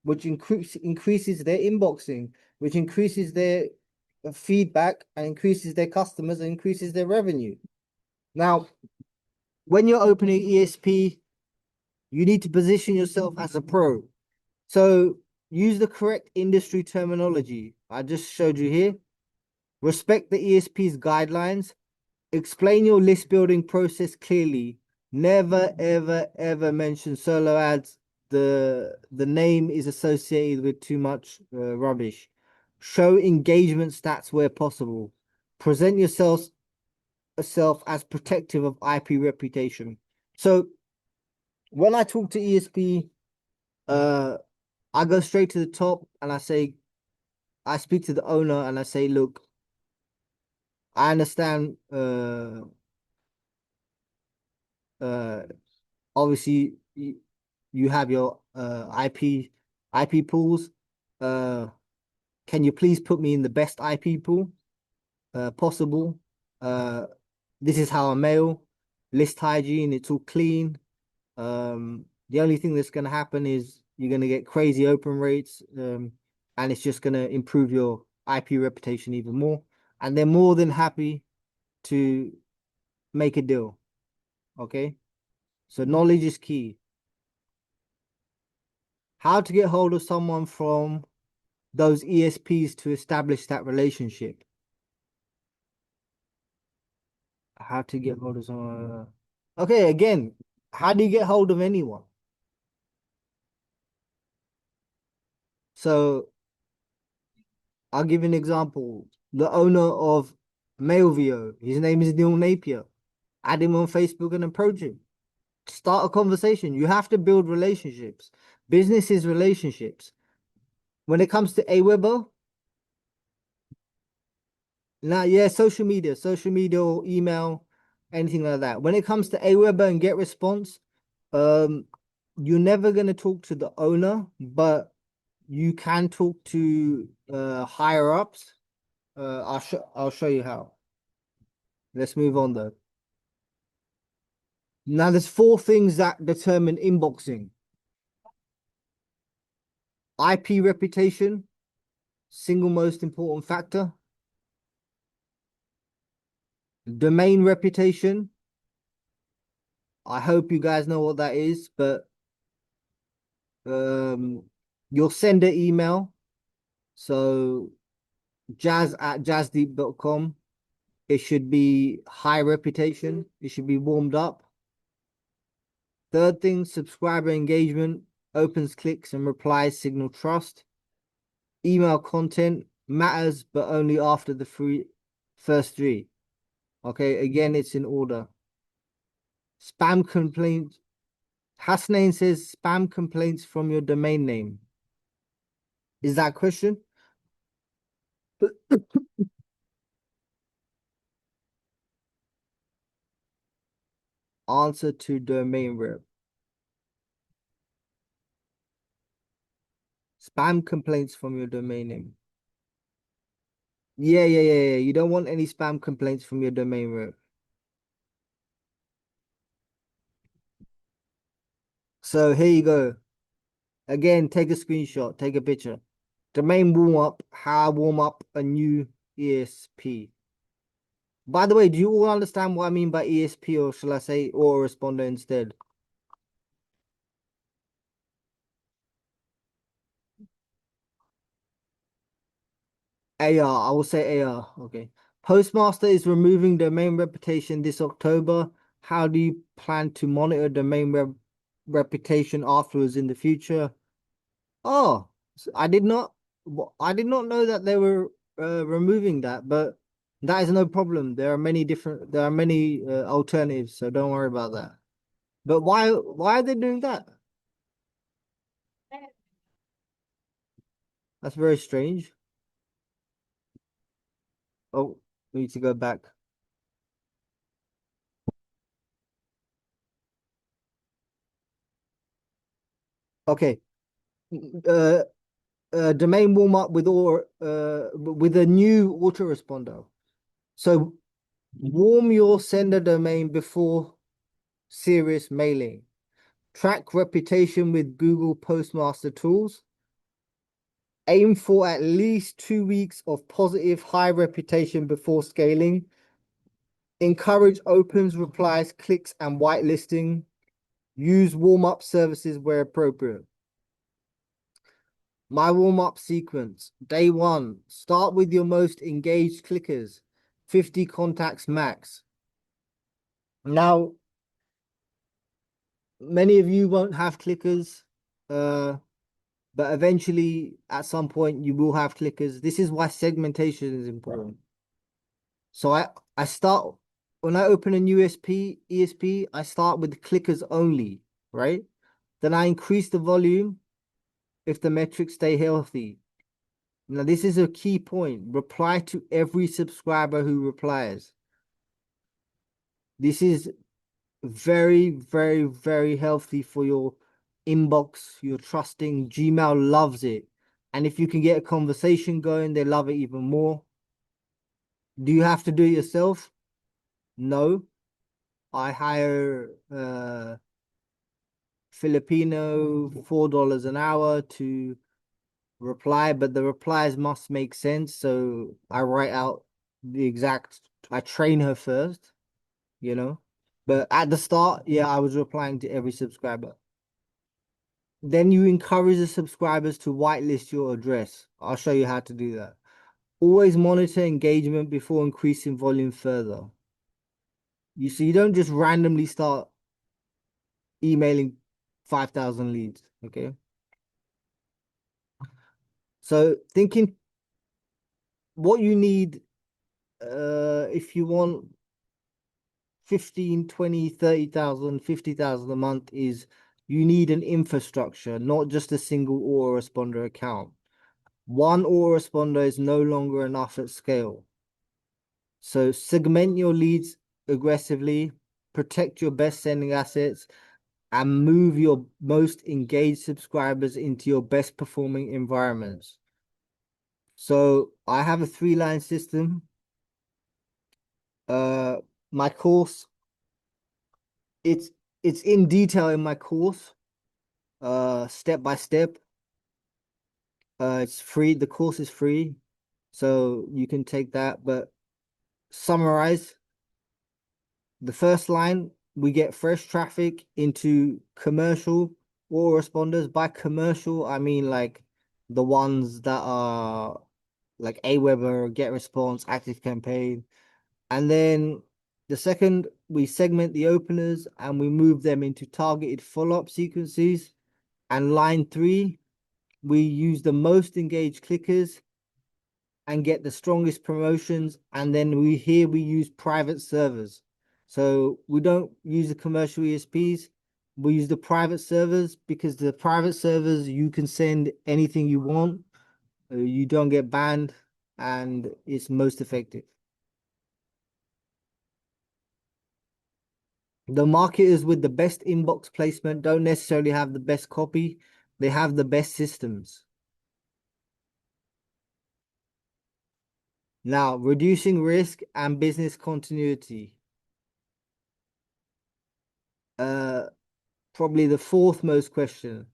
which increases their inboxing, which increases their feedback and increases their customers and increases their revenue. Now, when you're opening ESP, you need to position yourself as a pro. So use the correct industry terminology. I just showed you here. Respect the ESP's guidelines. Explain your list building process clearly. Never, ever, ever mention solo ads. The name is associated with too much rubbish. Show engagement stats where possible. Present yourself as protective of IP reputation. So when I talk to ESP, I go straight to the top and I speak to the owner and I say, look, I understand uh obviously you have your IP pools. Uh can you please put me in the best IP pool possible? Uh this is how I mail, list hygiene, it's all clean. The only thing that's gonna happen is you're gonna get crazy open rates, and it's just gonna improve your IP reputation even more. And they're more than happy to make a deal. Okay. So knowledge is key. How to get hold of someone from those ESPs to establish that relationship. How to get hold of someone. Okay, again, how do you get hold of anyone? So I'll give you an example. The owner of Mailvio, his name is Neil Napier. Add him on Facebook and approach him. Start a conversation. You have to build relationships. Business is relationships. When it comes to Aweber, now, yeah, social media or email, anything like that. When it comes to Aweber and get response, um, you're never gonna talk to the owner, but you can talk to higher ups. I'll show you how. Let's move on though. Now, there's four things that determine inboxing: IP reputation, single most important factor; domain reputation. I hope you guys know what that is, but you'll send an email. So jazz@jazzdeep.com. It should be high reputation. It should be warmed up. Third thing, subscriber engagement, opens, clicks, and replies signal trust. Email content matters, but only after the first three. Okay, again, it's in order. Spam complaints. Hasnain says spam complaints from your domain name. Is that a question? Answer to domain rep. Spam complaints from your domain name. Yeah. You don't want any spam complaints from your domain rep. So here you go. Again, take a screenshot, take a picture. Domain warm up, how I warm up a new ESP. By the way, do you all understand what I mean by ESP, or shall I say autoresponder instead? AR, I will say AR. Okay. Postmaster is removing domain reputation this October. How do you plan to monitor domain reputation afterwards in the future? Oh, I did not know that they were removing that, but that is no problem. There are many alternatives, so don't worry about that. But why are they doing that? That's very strange. Oh, we need to go back. Okay. Uh, domain warm up with a new autoresponder. So warm your sender domain before serious mailing. Track reputation with Google Postmaster tools. Aim for at least 2 weeks of positive high reputation before scaling. Encourage opens, replies, clicks, and whitelisting. Use warm-up services where appropriate. My warm-up sequence. Day 1, start with your most engaged clickers, 50 contacts max. Now, many of you won't have clickers, but eventually at some point you will have clickers. This is why segmentation is important. So I start when I open a new ESP, I start with clickers only, right? Then I increase the volume if the metrics stay healthy. Now, this is a key point. Reply to every subscriber who replies. This is very, very, very healthy for your inbox, your trusting. Gmail loves it. And if you can get a conversation going, they love it even more. Do you have to do it yourself? No. I hire Filipino $4 an hour to reply, but the replies must make sense. So I write out I train her first, you know. But at the start, yeah, I was replying to every subscriber. Then you encourage the subscribers to whitelist your address. I'll show you how to do that. Always monitor engagement before increasing volume further. You don't just randomly start emailing 5,000 leads, okay? So thinking what you need if you want 15, 20, 30,000, 50,000 a month is you need an infrastructure, not just a single autoresponder account. One autoresponder is no longer enough at scale. So segment your leads aggressively, protect your best sending assets, and move your most engaged subscribers into your best performing environments. So I have a 3-line system. My course, it's it's in detail in my course, step by step. It's free. The course is free, so you can take that. But summarize the first line, we get fresh traffic into commercial autoresponders. By commercial, I mean like the ones that are like Aweber, GetResponse, ActiveCampaign. And then the second, we segment the openers and we move them into targeted follow-up sequences. And line 3, we use the most engaged clickers and get the strongest promotions. And then we use private servers. So we don't use the commercial ESPs. We use the private servers because the private servers, you can send anything you want. You don't get banned and it's most effective. The marketers with the best inbox placement don't necessarily have the best copy. They have the best systems. Now, reducing risk and business continuity. Uh, Probably the fourth most question.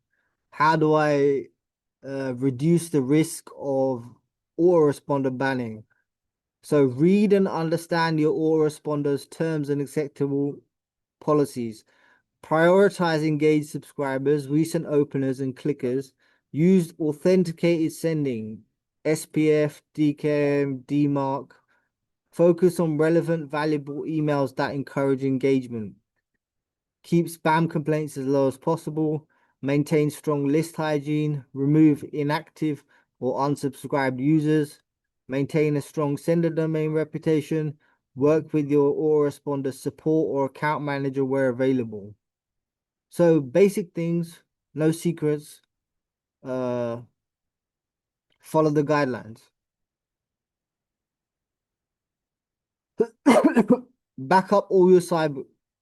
How do I reduce the risk of autoresponder banning? So read and understand your autoresponders terms and acceptable policies. Prioritize engaged subscribers, recent openers, and clickers. Use authenticated sending, SPF, DKIM, DMARC. Focus on relevant, valuable emails that encourage engagement. Keep spam complaints as low as possible. Maintain strong list hygiene. Remove inactive or unsubscribed users. Maintain a strong sender domain reputation. Work with your autoresponder support or account manager where available. So basic things, no secrets. Uh, Follow the guidelines. Back up all your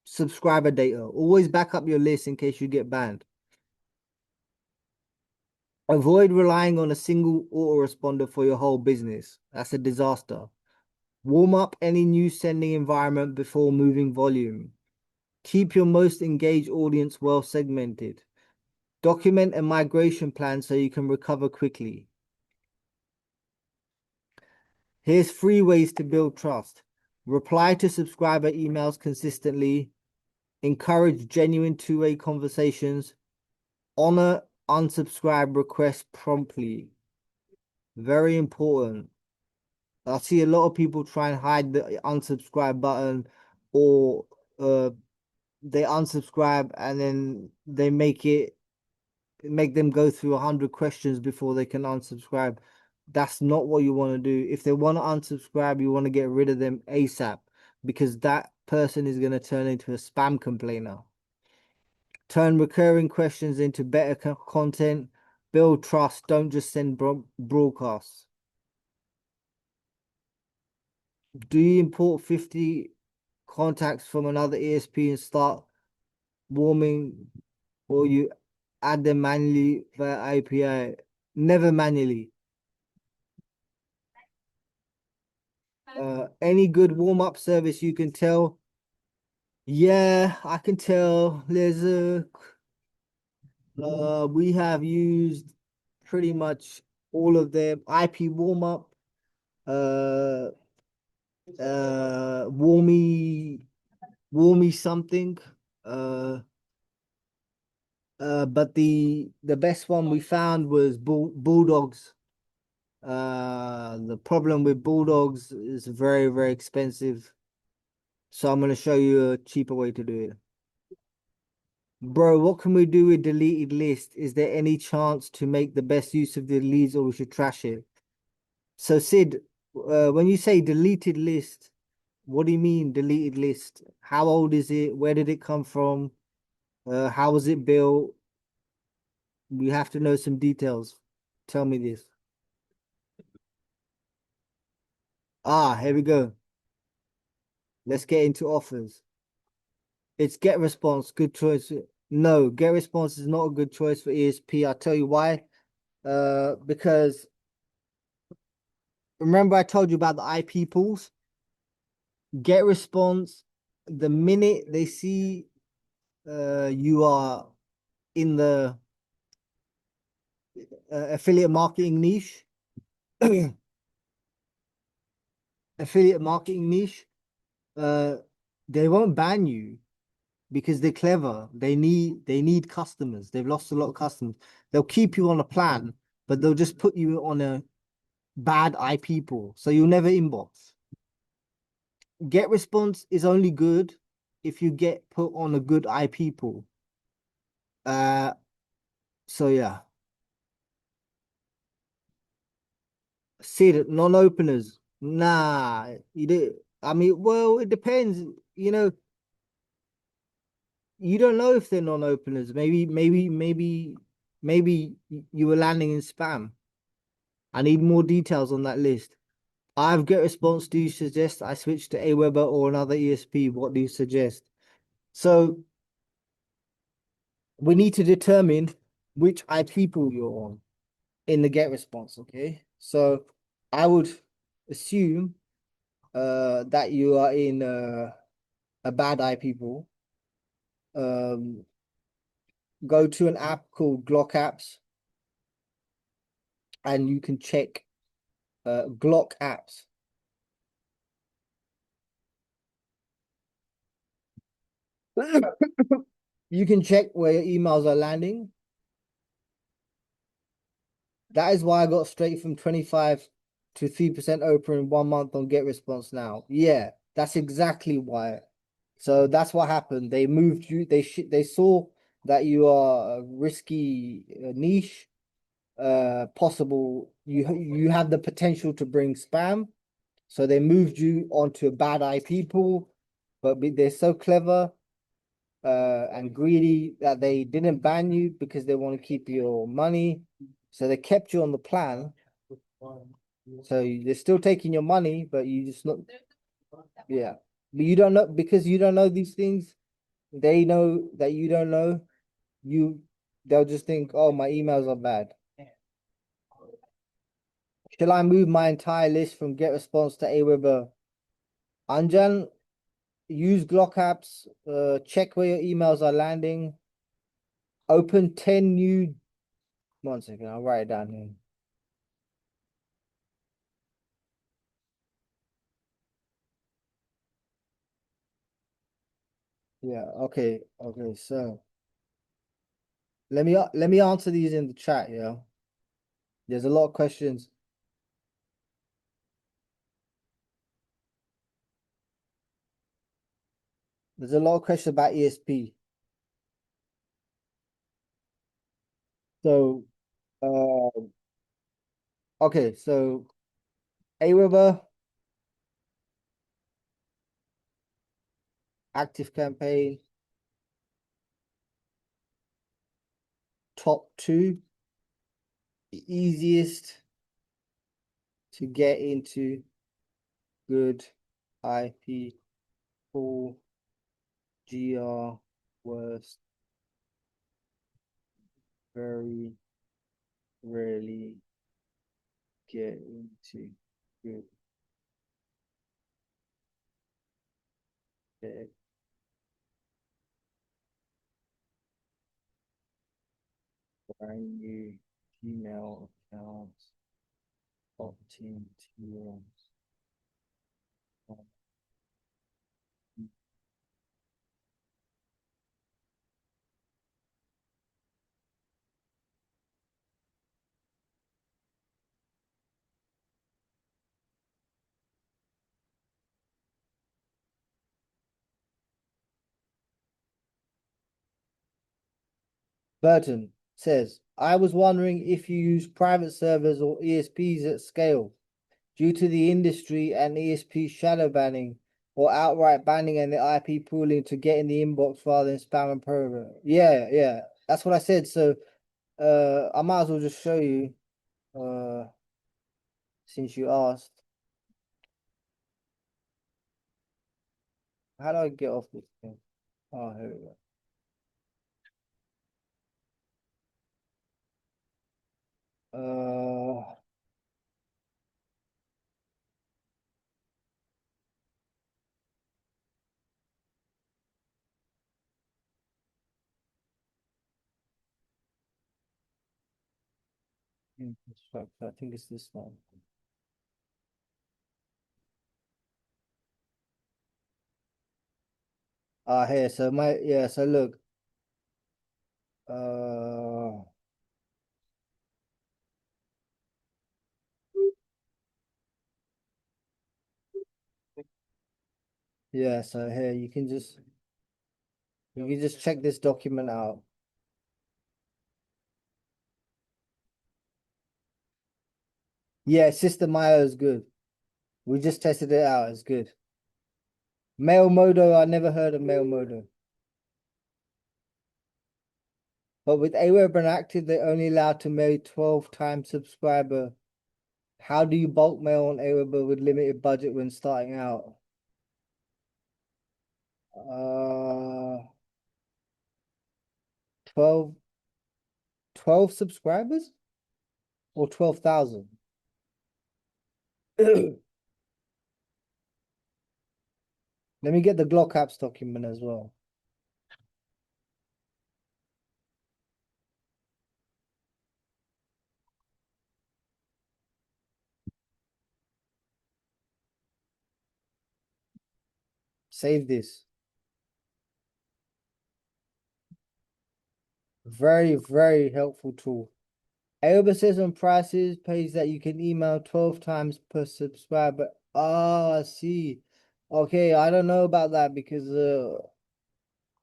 subscriber data. Always back up your list in case you get banned. Avoid relying on a single autoresponder for your whole business. That's a disaster. Warm up any new sending environment before moving volume. Keep your most engaged audience well segmented. Document a migration plan so you can recover quickly. Here's 3 ways to build trust. Reply to subscriber emails consistently. Encourage genuine two-way conversations. Honor unsubscribe requests promptly. Very important. I see a lot of people try and hide the unsubscribe button, or they unsubscribe and then they make them go through 100 questions before they can unsubscribe. That's not what you want to do. If they want to unsubscribe, you want to get rid of them ASAP, because that person is going to turn into a spam complainer. Turn recurring questions into better content. Build trust. Don't just send broadcasts. Do you import 50 contacts from another ESP and start warming, or you add them manually via API? Never manually. Any good warm-up service you can tell? Yeah, I can tell. We have used pretty much all of them. IP warm-up, uh, warmy, warmy something. Uh, but the best one we found was Bulldogs. The problem with Bulldogs is very, very expensive. So I'm gonna show you a cheaper way to do it. Bro, what can we do with deleted list? Is there any chance to make the best use of the leads, or we should trash it? So Sid, when you say deleted list, what do you mean deleted list? How old is it? Where did it come from? How was it built? We have to know some details. Tell me this. Here we go. Let's get into offers. It's get response, good choice. No, get response is not a good choice for ESP. I'll tell you why. Because remember I told you about the IP pools? Get response, the minute they see you are in the affiliate marketing niche, affiliate marketing niche, uh, they won't ban you because they're clever. They need customers. They've lost a lot of customers. They'll keep you on a plan, but they'll just put you on a bad IP pool, so you'll never inbox. Get response is only good if you get put on a good IP pool. Uh, so yeah. Sid, non-openers. Nah, you do. I mean, well, it depends. You know, you don't know if they're non-openers. Maybe you were landing in spam. I need more details on that list. I've get response. Do you suggest I switch to Aweber or another ESP? What do you suggest? So we need to determine which IP pool you're on in the get response. Okay. So I would assume that you are in a bad IP pool. Um, go to an app called Glock Apps, and you can check Glock Apps. You can check where your emails are landing. That is why I got straight from 25 to 3% open in 1 month on get response now. Yeah, that's exactly why. So that's what happened. They moved you. They saw that you are a risky niche. Possible. You have the potential to bring spam. So they moved you onto a bad IP pool, but they're so clever and greedy that they didn't ban you because they want to keep your money. So they kept you on the plan. So they're still taking your money, but you just not, yeah. But you don't know because you don't know these things. They know that you don't know. You, they'll just think, oh, my emails are bad. Shall I move my entire list from get response to Aweber? Anjan, use Glock apps. Check where your emails are landing. Open 10 new. 1 second, I'll write it down here. Yeah, okay, okay. So let me answer these in the chat, yeah. There's a lot of questions. There's a lot of questions about ESP. So okay, so Aweber, active campaign, top two, the easiest to get into good IP pool, GR, worst, very rarely get into good tech. Brand new Gmail accounts, opt-in to Burton says, I was wondering if you use private servers or ESPs at scale due to the industry and ESP shadow banning or outright banning and the IP pooling to get in the inbox rather than spam and program. Yeah, yeah. That's what I said. So I might as well just show you since you asked. How do I get off this thing? Oh, here we go. I think it's this one. Here. So yeah. So look. Uh, yeah. So here you can just check this document out. Yeah, System IO is good. We just tested it out. It's good. Mail Modo, I never heard of Mail Modo. But with Aweber active, they're only allowed to mail 12 times subscriber. How do you bulk mail on Aweber with limited budget when starting out? 12, 12 subscribers or 12,000? Let me get the Glock apps document as well. Save this. Very, very helpful tool. Aoba says on prices page that you can email 12 times per subscriber. Oh, I see. Okay, I don't know about that because my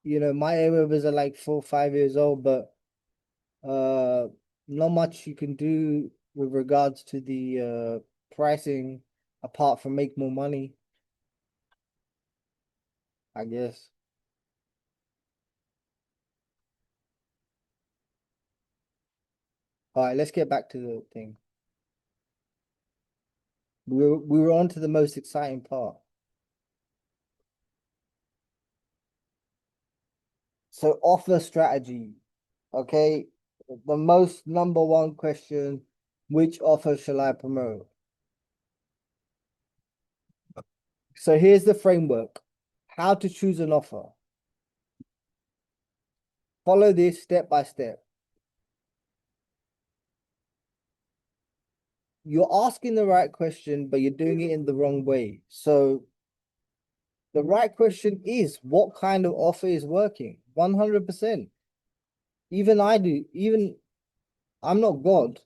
Aobas are like 4, 5 years old, but uh not much you can do with regards to the pricing apart from make more money, I guess. All right, let's get back to the thing. We were on to the most exciting part. So offer strategy. Okay. The most number one question, which offer shall I promote? So here's the framework. How to choose an offer. Follow this step by step. You're asking the right question, but you're doing it in the wrong way. So the right question is what kind of offer is working? 100%. Even I do, even I'm not God.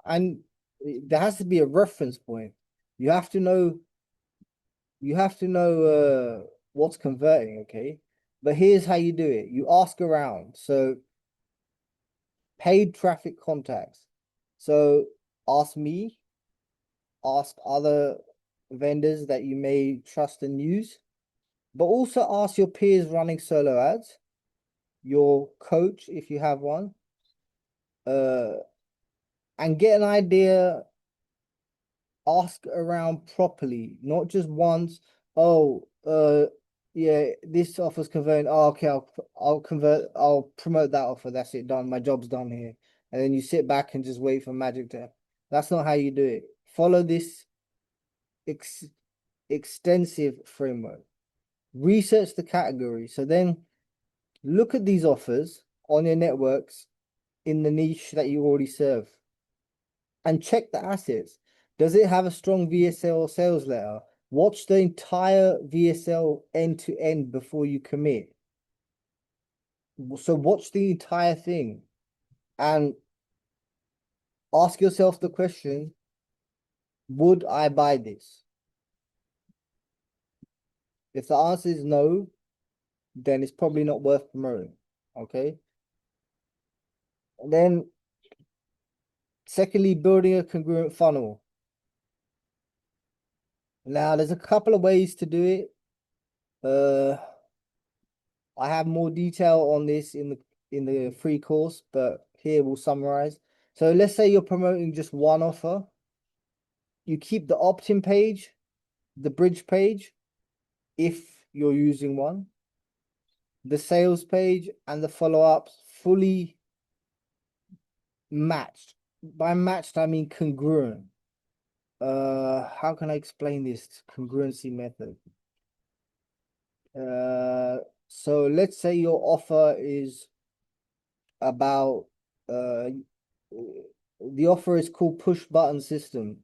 And there has to be a reference point. You have to know, you have to know what's converting, okay? But here's how you do it. You ask around. So paid traffic contacts. So ask me, ask other vendors that you may trust and use, but also ask your peers running solo ads, your coach if you have one, uh, and get an idea. Ask around properly, not just once. Oh, yeah, this offer's converting. Oh, okay, I'll convert. I'll promote that offer. That's it, done. My job's done here. And then you sit back and just wait for magic to. That's not how you do it. Follow this ex extensive framework. Research the category. So then look at these offers on your networks in the niche that you already serve and check the assets. Does it have a strong VSL sales letter? Watch the entire VSL end to end before you commit. So watch the entire thing and ask yourself the question, would I buy this? If the answer is no, then it's probably not worth promoting. Okay. And then secondly, building a congruent funnel. Now there's a couple of ways to do it. I have more detail on this in the free course, but here we'll summarize. So let's say you're promoting just one offer. You keep the opt-in page, the bridge page, if you're using one, the sales page and the follow-ups fully matched. By matched, I mean congruent. How can I explain this congruency method? So let's say your offer is about the offer is called push button system,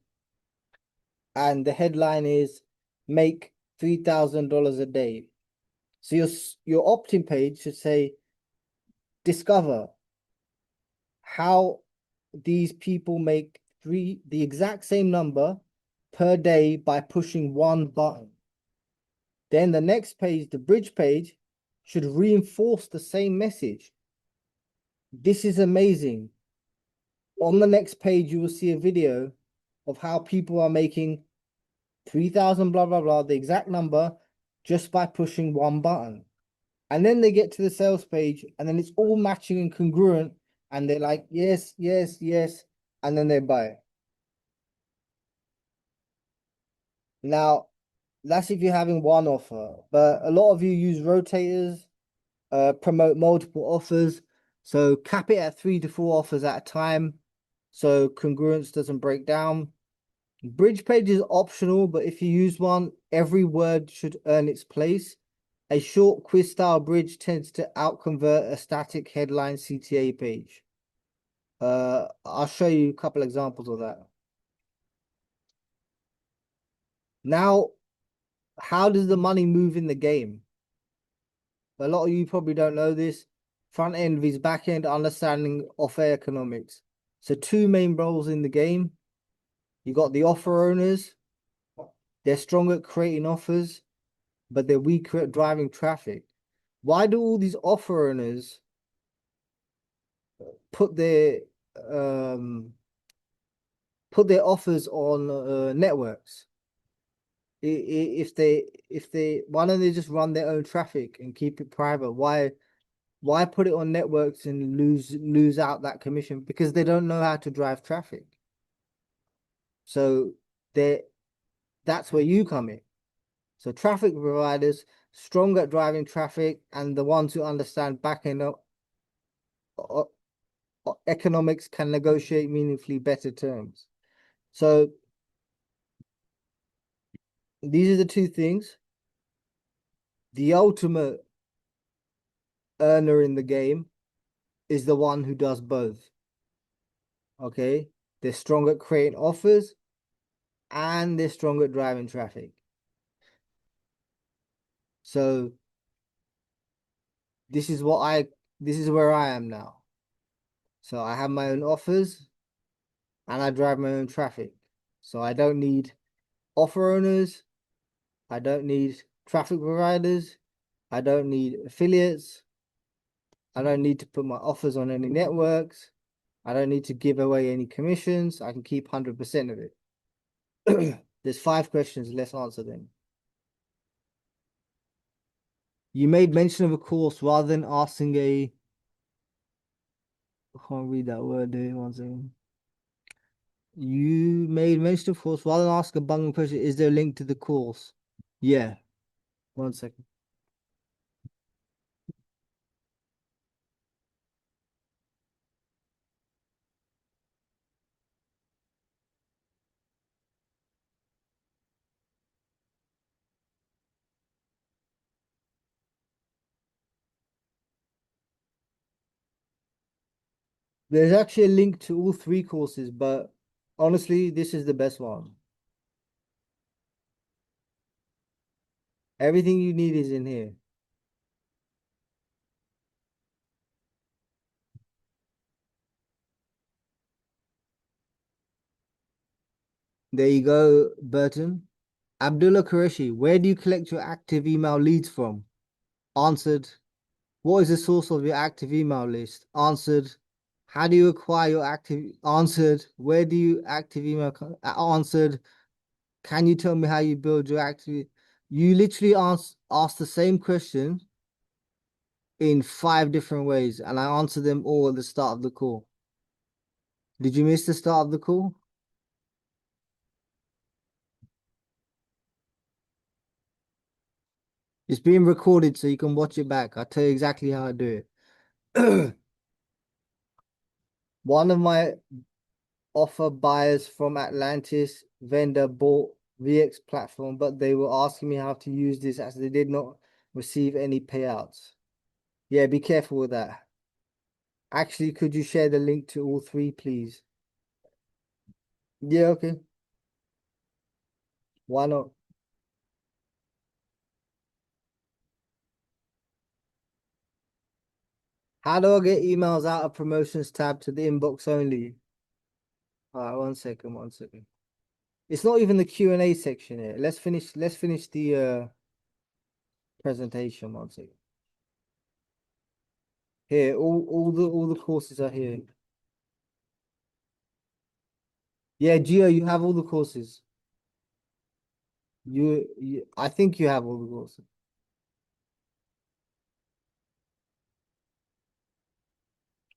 and the headline is make $3,000 a day. So your opt-in page should say discover how these people make the exact same number per day by pushing one button. Then the next page, the bridge page, should reinforce the same message. This is amazing. On the next page, you will see a video of how people are making 3,000 blah, blah, blah, the exact number just by pushing one button. And then they get to the sales page and then it's all matching and congruent. And they're like, yes, yes, yes. And then they buy. Now, that's if you're having one offer, but a lot of you use rotators, promote multiple offers. So cap it at 3 to 4 offers at a time. So congruence doesn't break down. Bridge page is optional, but if you use one, every word should earn its place. A short quiz style bridge tends to outconvert a static headline CTA page. I'll show you a couple examples of that. Now, how does the money move in the game? A lot of you probably don't know this. Front end vs back end understanding of economics. So two main roles in the game. You got the offer owners. They're strong at creating offers, but they're weaker at driving traffic. Why do all these offer owners put their um put their offers on networks? If they why don't they just run their own traffic and keep it private? Why put it on networks and lose out that commission? Because they don't know how to drive traffic. So they that's where you come in. So traffic providers strong at driving traffic and the ones who understand back-end economics can negotiate meaningfully better terms. So these are the two things. The ultimate earner in the game is the one who does both. Okay. They're strong at creating offers and they're strong at driving traffic. So this is this is where I am now. So I have my own offers and I drive my own traffic. So I don't need offer owners. I don't need traffic providers. I don't need affiliates. I don't need to put my offers on any networks. I don't need to give away any commissions. I can keep 100% of it. There's 5 questions. Let's answer them. You made mention of a course rather than asking I can't read that word there. One second. You made mention of course rather than ask a bungling question. Is there a link to the course? Yeah. 1 second. There's actually a link to all 3 courses, but honestly, this is the best one. Everything you need is in here. There you go, Burton. Abdullah Qureshi, where do you collect your active email leads from? Answered. What is the source of your active email list? Answered. How do you acquire your active? Answered. Where do you active email? Answered. Can you tell me how you build your active? You literally ask the same question in 5 different ways, and I answered them all at the start of the call. Did you miss the start of the call? It's being recorded so you can watch it back. I'll tell you exactly how I do it. One of my offer buyers from Atlantis vendor bought VX platform, but they were asking me how to use this as they did not receive any payouts. Yeah, be careful with that. Actually, could you share the link to all 3, please? Yeah, okay. Why not? How do I get emails out of promotions tab to the inbox only? All right, 1 second, 1 second. It's not even the Q&A section here. Let's finish the presentation 1 second. Here, all the courses are here. Yeah, Gio, you have all the courses. I think you have all the courses.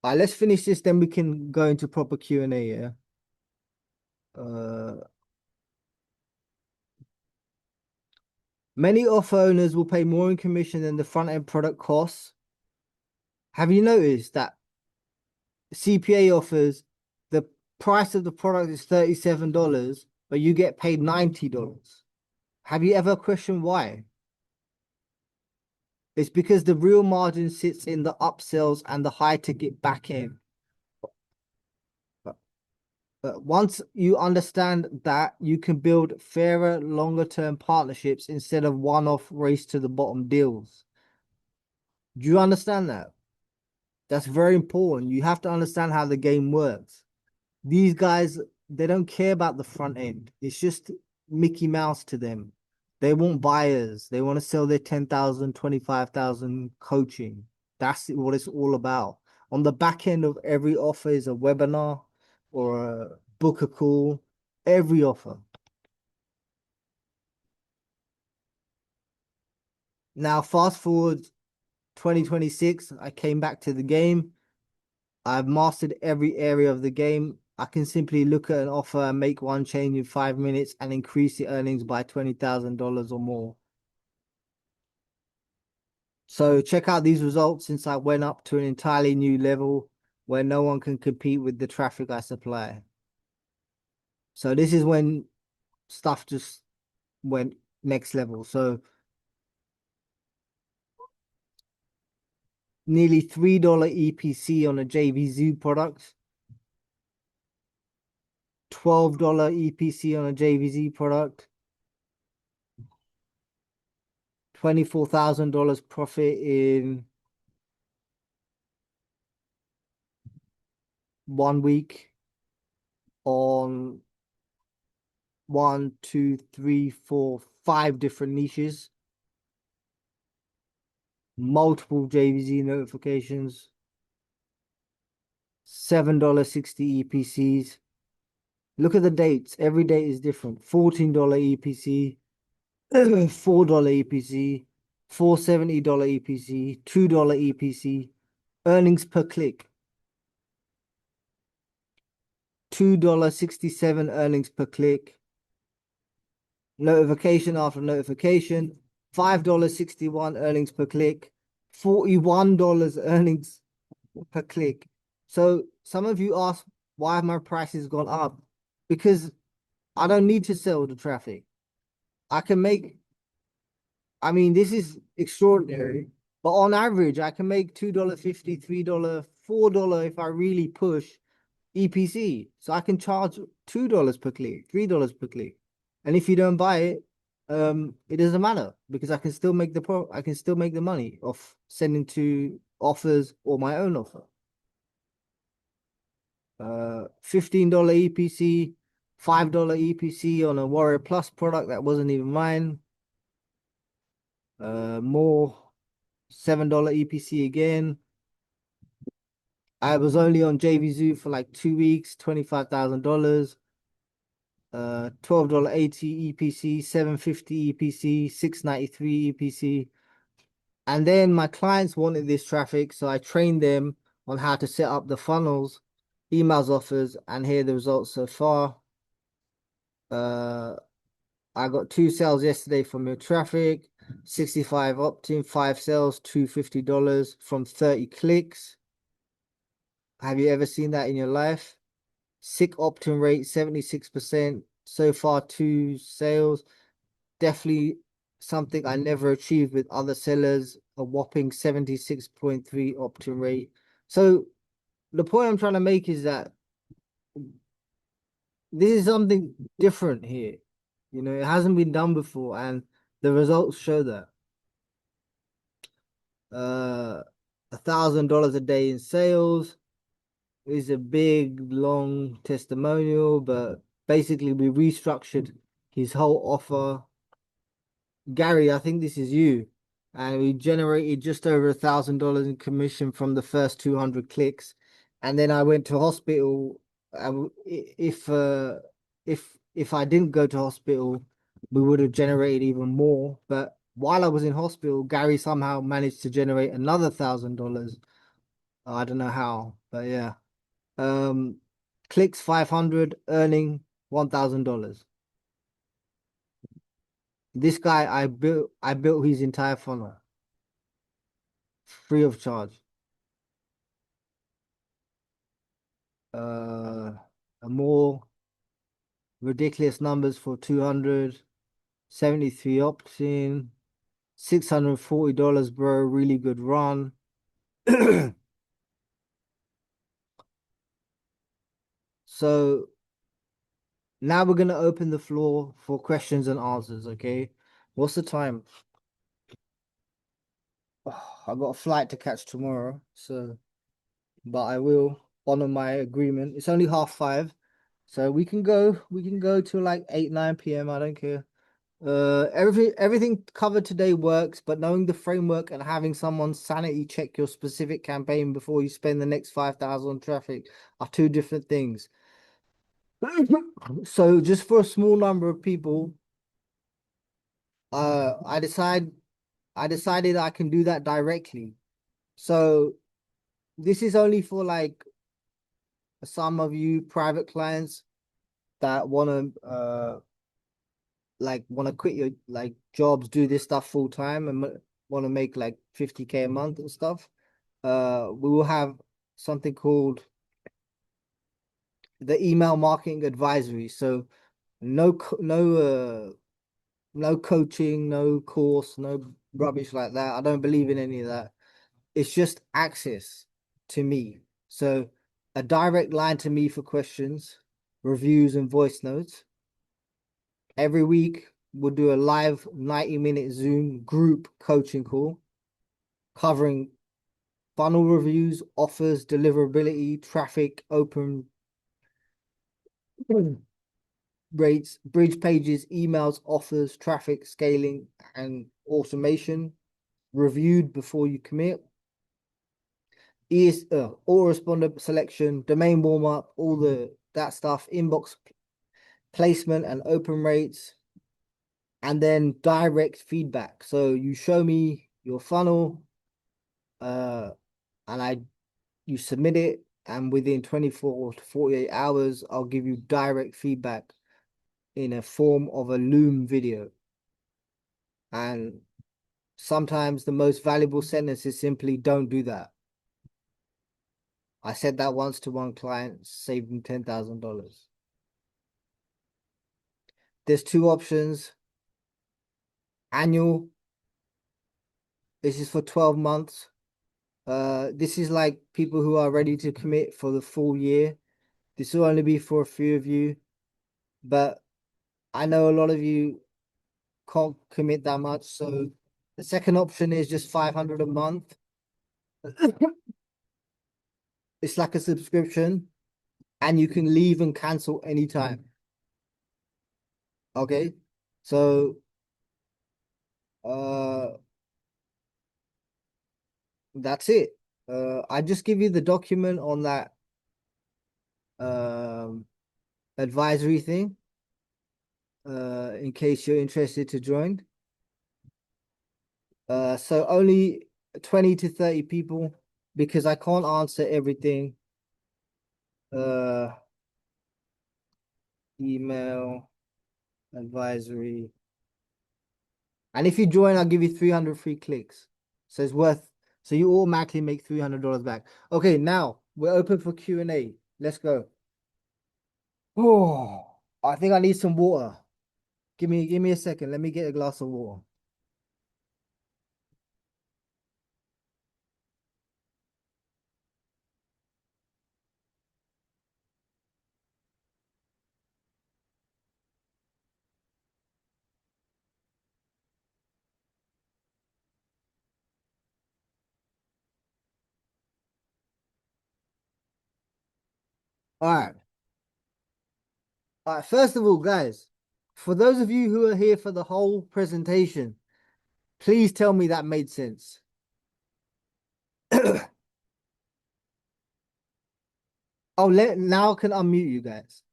All right, let's finish this, then we can go into proper Q&A, yeah? Uh, Many offer owners will pay more in commission than the front-end product costs. Have you noticed that CPA offers the price of the product is $37, but you get paid $90? Have you ever questioned why? It's because the real margin sits in the upsells and the high ticket back end. But once you understand that, you can build fairer, longer term partnerships instead of one-off race to the bottom deals. Do you understand that? That's very important. You have to understand how the game works. These guys, they don't care about the front end. It's just Mickey Mouse to them. They want buyers. They want to sell their 10,000, 25,000 coaching. That's what it's all about. On the back end of every offer is a webinar or a book a call. Every offer. Now, fast forward 2026, I came back to the game. I've mastered every area of the game. I can simply look at an offer and make one change in 5 minutes and increase the earnings by $20,000 or more. So check out these results since I went up to an entirely new level where no one can compete with the traffic I supply. So this is when stuff just went next level. So nearly $3 EPC on a JVZoo product, $12 EPC on a JVZ product, $24,000 profit in 1 week on one, two, three, four, 5 different niches, multiple JVZ notifications, $7.60 EPCs. Look at the dates. Every date is different. $14 EPC, $4 EPC, $470 EPC, $2 EPC. Earnings per click, $2.67 earnings per click. Notification after notification, $5.61 earnings per click, $41 earnings per click. So some of you ask why have my prices gone up? Because I don't need to sell the traffic. I can make, I mean, this is extraordinary, but on average, I can make $2.50, $3, $4 if I really push EPC. So I can charge $2 per click, $3 per click. And if you don't buy it, it doesn't matter because I can still make I can still make the money of sending to offers or my own offer. $15 EPC, $5 EPC on a Warrior Plus product that wasn't even mine. More $7 EPC again. I was only on JVZoo for like 2 weeks, $25,000. $12.80 EPC, $7.50 EPC, $6.93 EPC. And then my clients wanted this traffic, so I trained them on how to set up the funnels, emails, offers, and here are the results so far. I got 2 sales yesterday from your traffic, 65 opt-in, 5 sales, $250 from 30 clicks. Have you ever seen that in your life? Sick opt-in rate, 76%. So far, 2 sales. Definitely something I never achieved with other sellers, a whopping 76.3 opt-in rate. So the point I'm trying to make is that this is something different here. You know, it hasn't been done before, and the results show that. $1,000 a day in sales is a big, long testimonial, but basically we restructured his whole offer. Gary, I think this is you. And we generated just over $1,000 in commission from the first 200 clicks. And then I went to hospital. If I didn't go to hospital, we would have generated even more. But while I was in hospital, Gary somehow managed to generate another $1,000. I don't know how, but yeah. Um, Clicks 500, earning $1,000. This guy, I built his entire funnel free of charge. Uh, more ridiculous numbers for 273 opt-in, $640, bro. Really good run. So now we're gonna open the floor for questions and answers. Okay, what's the time? Oh, I got a flight to catch tomorrow, so but I will. honor my agreement. It's only 5:30, so we can go to like 8, 9 p.m. I don't care. Everything covered today works, but knowing the framework and having someone sanity check your specific campaign before you spend the next 5,000 on traffic are two different things. So just for a small number of people, uh, I decide I decided I can do that directly. So this is only for like some of you private clients that want to quit your like jobs, do this stuff full time, and want to make like 50K a month and stuff. We will have something called the email marketing advisory. So no coaching, no course, no rubbish like that. I don't believe in any of that. It's just access to me. So a direct line to me for questions, reviews, and voice notes. Every week, we'll do a live 90-minute Zoom group coaching call covering funnel reviews, offers, deliverability, traffic, open rates, bridge pages, emails, offers, traffic, scaling, and automation reviewed before you commit. Autoresponder selection, domain warm up, all that stuff, inbox placement and open rates, and then direct feedback. So you show me your funnel, uh, and you submit it, and within 24 to 48 hours, I'll give you direct feedback in a form of a Loom video. And sometimes the most valuable sentence is simply don't do that. I said that once to one client, saved him $10,000. There's two options. Annual, this is for 12 months. This is like people who are ready to commit for the full year. This will only be for a few of you, but I know a lot of you can't commit that much. So the second option is just 500 a month. It's like a subscription, and you can leave and cancel anytime. Okay. So uh that's it. I just give you the document on that um advisory thing, in case you're interested to join. So only 20 to 30 people because I can't answer everything. Uh, email advisory. And if you join, I'll give you 300 free clicks. So it's worth, so you automatically make $300 back. Okay, now we're open for Q&A. Let's go. Oh, I think I need some water. Give me a second. Let me get a glass of water. All right. All right. First of all, guys, for those of you who are here for the whole presentation, please tell me that made sense. Oh, now I can unmute you guys.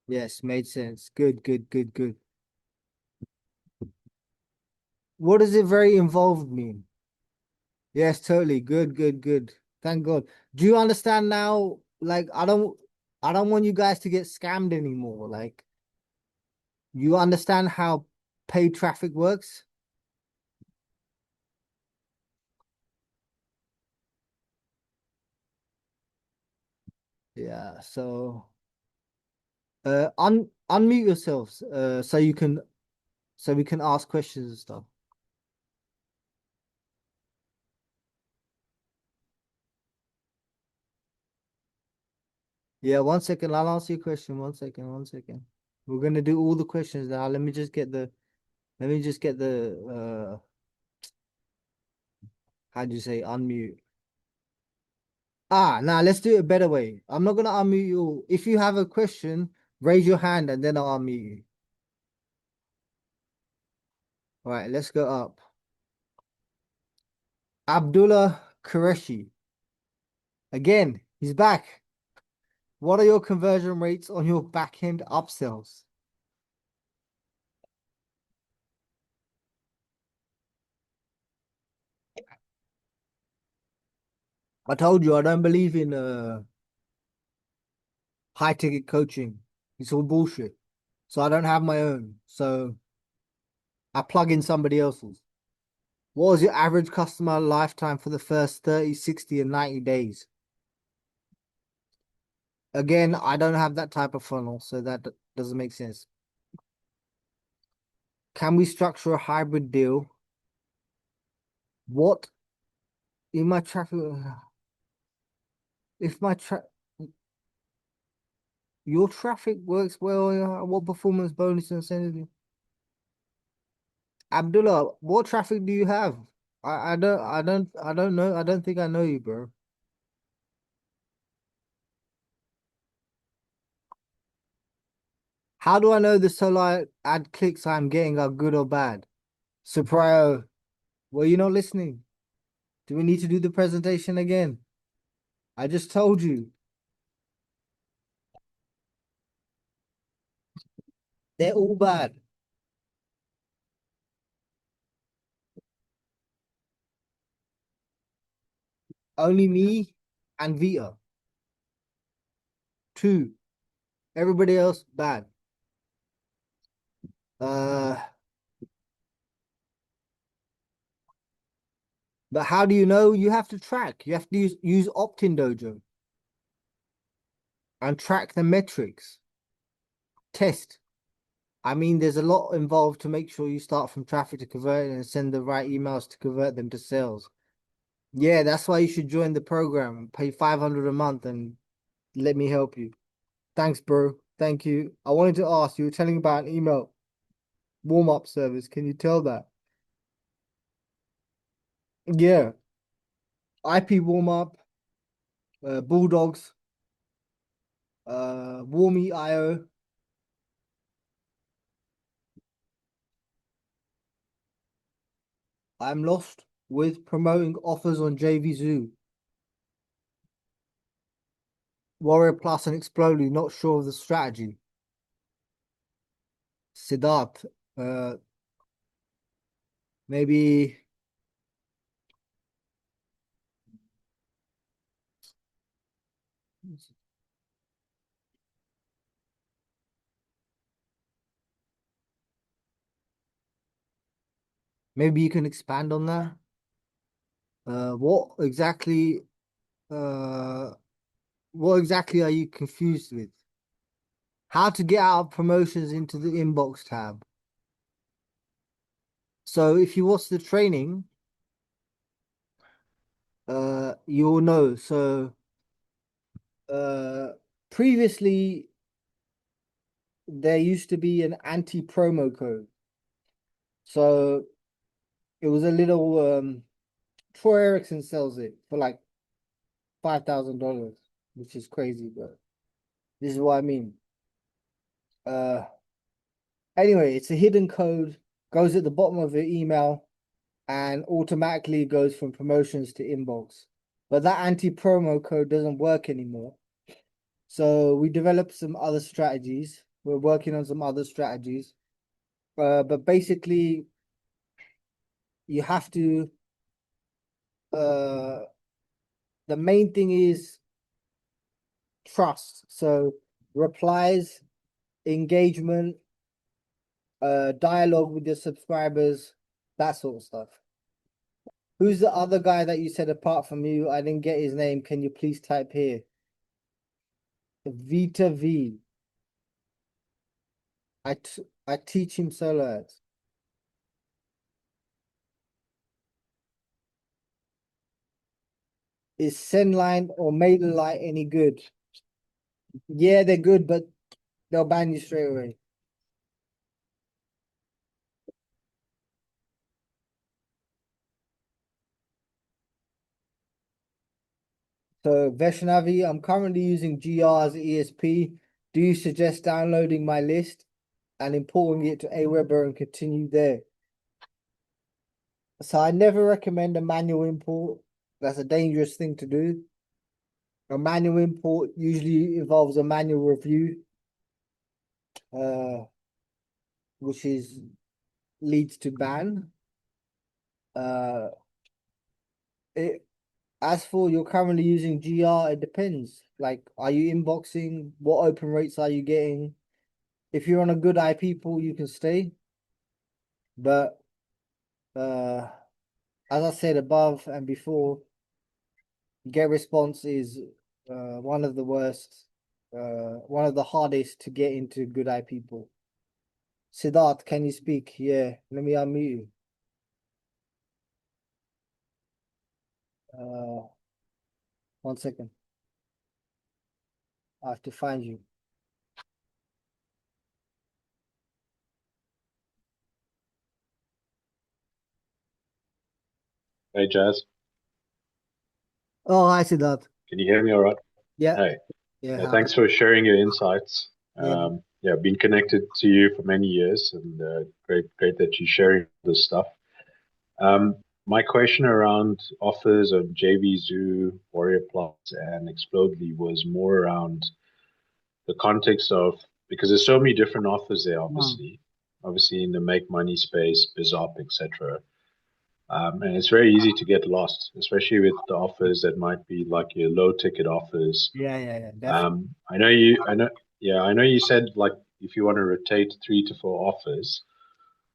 Yes, made sense. Good, good, good, good. What does it very involved mean? Yes, totally. Good, good, good. Thank God. Do you understand now? Like, I don't want you guys to get scammed anymore. Like, you understand how paid traffic works? Yeah. So, unmute yourselves, so we can ask questions and stuff. Yeah, 1 second. I'll answer your question. 1 second, 1 second. We're gonna do all the questions now. Let me just get the Let me just get the how do you say unmute? Ah, now let's do it a better way. I'm not gonna unmute you. If you have a question, raise your hand and then I'll unmute you. All right, let's go up. Abdullah Qureshi. Again, he's back. What are your conversion rates on your back-end upsells? I told you I don't believe in high ticket coaching. It's all bullshit. So I don't have my own. So I plug in somebody else's. What was your average customer lifetime for the first 30, 60, and 90 days? Again, I don't have that type of funnel, so that doesn't make sense. Can we structure a hybrid deal? What in my traffic? If my your traffic works well, what performance bonus incentive? Abdullah, what traffic do you have? I don't know. I don't think I know you, bro. How do I know the solar ad clicks I'm getting are good or bad? Suprio, well, you're not listening. Do we need to do the presentation again? I just told you. They're all bad. Only me and Vita. Two. Everybody else bad. Uh, but how do you know? You have to track. You have to use Opt-in Dojo and track the metrics. Test. I mean, there's a lot involved to make sure you start from traffic to convert and send the right emails to convert them to sales. Yeah, that's why you should join the program. Pay 500 a month and let me help you. Thanks, bro. Thank you. I wanted to ask, you were telling about an email warm-up service. Can you tell that? Yeah. IP warm-up, Bulldogs, Warmy.io. I'm lost with promoting offers on JVZoo. Warrior Plus and Exploding, not sure of the strategy. Siddharth, maybe maybe you can expand on that. What exactly uh what exactly are you confused with? How to get out of promotions into the inbox tab. So if you watch the training, you'll know. So uh previously there used to be an anti-promo code. So it was a little Troy Erickson sells it for like $5,000, which is crazy, but this is what I mean. Uh anyway, it's a hidden code, goes at the bottom of the email and automatically goes from promotions to inbox. But that anti-promo code doesn't work anymore. So we developed some other strategies. We're working on some other strategies. But basically you have to uh the main thing is trust. So replies, engagement, dialogue with your subscribers, that sort of stuff. Who's the other guy that you said apart from you? I didn't get his name. Can you please type here? Vita V. I teach him solo ads. Is Sendline or Maidenlight any good? Yeah, they're good, but they'll ban you straight away. So Vaishnavi, I'm currently using GR as ESP. Do you suggest downloading my list and importing it to Aweber and continue there? So I never recommend a manual import. That's a dangerous thing to do. A manual import usually involves a manual review, uh, which is leads to ban. Uh, it, as for you're currently using GR, it depends. Like, are you inboxing? What open rates are you getting? If you're on a good IP pool, you can stay. But uh, as I said above and before, get response is one of the worst, one of the hardest to get into good IP pool. Siddharth, can you speak? Yeah, let me unmute you. Uh, 1 second. I have to find you. Hey, Jazz. Oh, hi, Siddharth. Can you hear me all right? Yeah, Hey, yeah, yeah, how? thanks for sharing your insights. Yeah. Yeah, I've been connected to you for many years, and great that you're sharing this stuff. My question around offers of JV Zoo, Warrior Plus, and Explodely was more around the context of because there's so many different offers there, Mm. obviously in the make money space, BizOp, etc. And it's very easy to get lost, especially with the offers that might be like your low ticket offers. Yeah, definitely. I know you said like if you want to rotate 3 to 4 offers,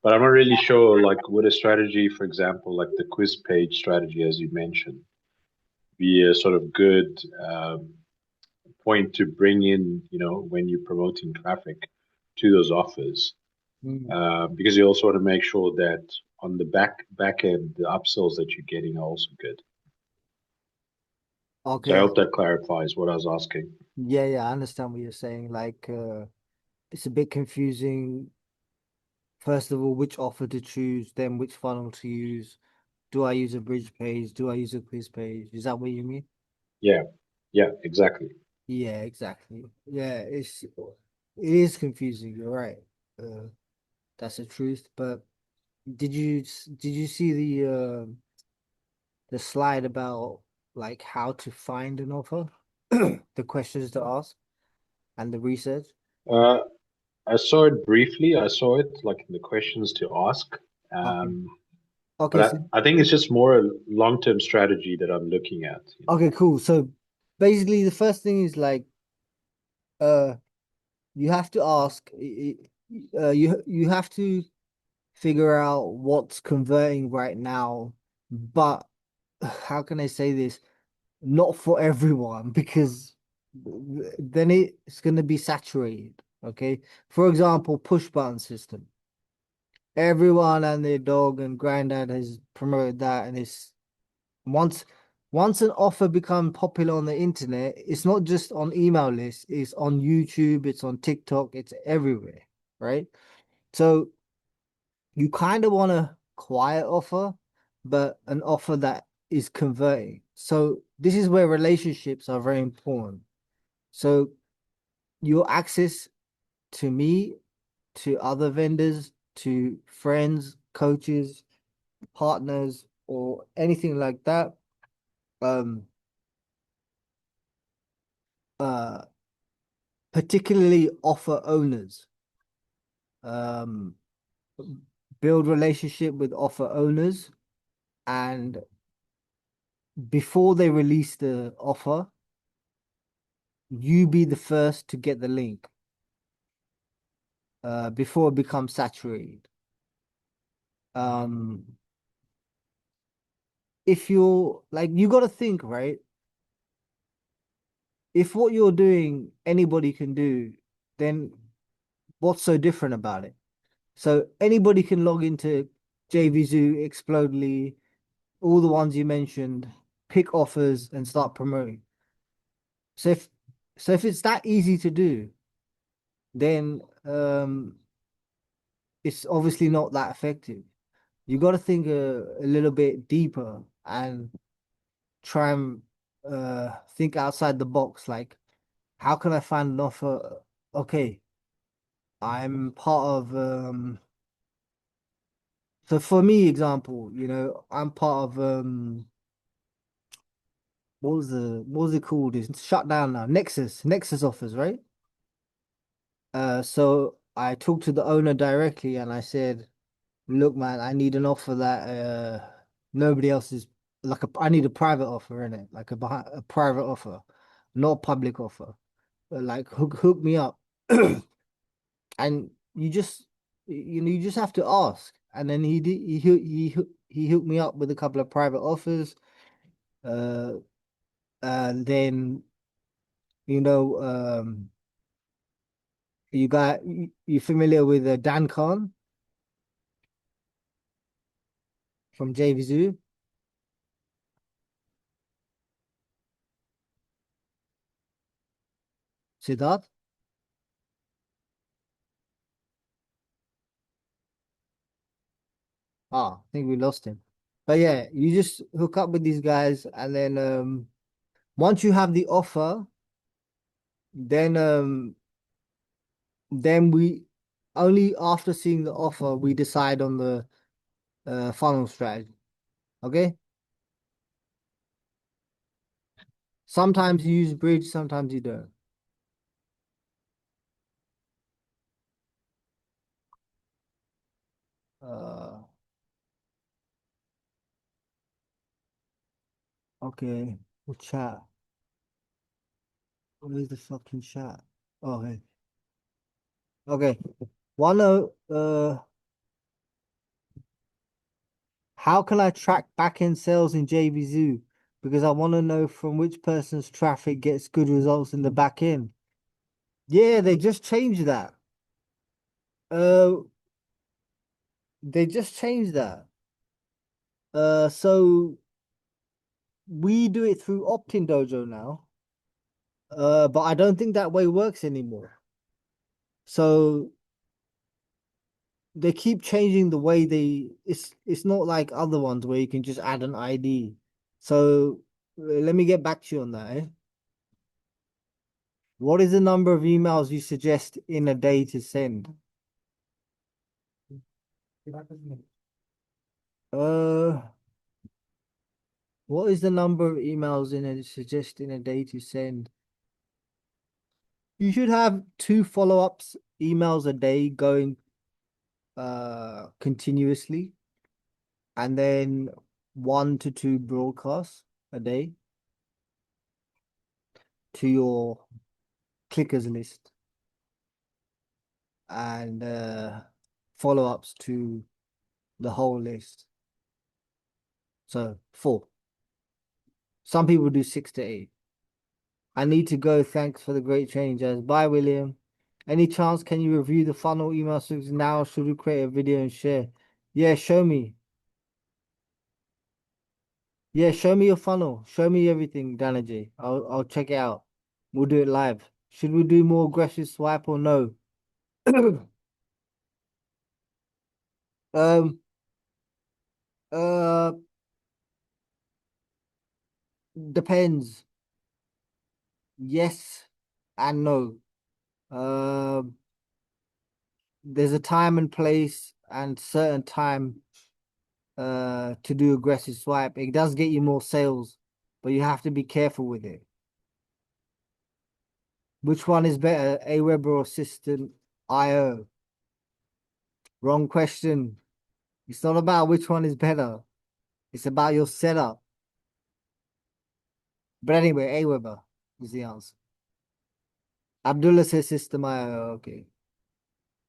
but I'm not really sure like would a strategy, for example, like the quiz page strategy, as you mentioned, be a sort of good point to bring in, when you're promoting traffic to those offers, Mm. because you also want to make sure that on the back end, the upsells that you're getting are also good. So I Okay. hope that clarifies what I was asking. Yeah, I understand what you're saying. Like, it's a bit confusing. First of all, which offer to choose, then which funnel to use. Do I use a bridge page? Do I use a quiz page? Is that what you mean? Yeah, yeah, exactly. Yeah, exactly. Yeah, it is confusing. You're right. That's the truth. But did you see the slide about like how to find an offer, the questions to ask, and the research? Uh, I saw it briefly. I saw it like in the questions to ask. Okay. Um, Okay. but So I think it's just more a long-term strategy that I'm looking at. okay, cool. So basically, the first thing is like uh you have to ask you have to figure out what's converting right now, but how can I say this? Not for everyone because then it's going to be saturated. Okay. For example, push button system. Everyone and their dog and granddad has promoted that, and it's once once an offer become popular on the internet, it's not just on email lists, it's on YouTube, it's on TikTok, it's everywhere, right? So you kind of want a quiet offer, but an offer that is converting. So this is where relationships are very important. So your access to me, to other vendors, to friends, coaches, partners, or anything like that, um, uh, particularly offer owners, um, build relationship with offer owners, and before they release the offer, you be the first to get the link, before it becomes saturated. Um, if you're like, you got to think, right? If what you're doing anybody can do, then what's so different about it? So anybody can log into JVZoo, Explodely, all the ones you mentioned, pick offers and start promoting. So if if it's that easy to do, then it's obviously not that effective. You got to think a little bit deeper and try and think outside the box. Like, how can I find an offer? Okay, I'm part of so for me, example, I'm part of what was it called? It's shut down now. Nexus offers, right? So I talked to the owner directly and I said, look, man, I need an offer that nobody else is like I need a private offer in it, like a private offer, not a public offer. Like hook me up. And you just have to ask. And then he did he hooked me up with a couple of private offers. Uh and then you know you familiar with Dan Khan from JVZoo? Siddharth? Ah, I think we lost him. But yeah, you just hook up with these guys and then once you have the offer, then we only after seeing the offer we decide on the funnel strategy. Okay? Sometimes you use bridge, sometimes you don't. Uh okay. We'll chat. Where's the fucking chat? Oh hey. Okay. Wanna how can I track back-end sales in JVZoo? Because I want to know from which person's traffic gets good results in the back end. Yeah, they just changed that. Uh, they just changed that. So we do it through Opt-in Dojo now. But I don't think that way works anymore. So they keep changing the way it's not like other ones where you can just add an ID. So let me get back to you on that, eh? What is the number of emails you suggest in a day to send? Uh, what is the number of emails in a suggest in a day to send? You should have two follow-ups emails a day going continuously, and then 1 to 2 broadcasts a day to your clickers list, and follow-ups to the whole list. So 4. Some people do 6 to 8. I need to go. Thanks for the great changes. Bye, William. Any chance can you review the funnel email series now? Should we create a video and share? Yeah, show me. Yeah, show me your funnel. Show me everything, Danaji. I'll check it out. We'll do it live. Should we do more aggressive swipe or no? Um uh Depends. Yes and no. Um there's a time and place and certain time to do aggressive swipe. It does get you more sales, but you have to be careful with it. Which one is better, Aweber or System IO? Wrong question. It's not about which one is better. It's about your setup. But anyway, Aweber is the answer. Abdullah says System IO. Okay.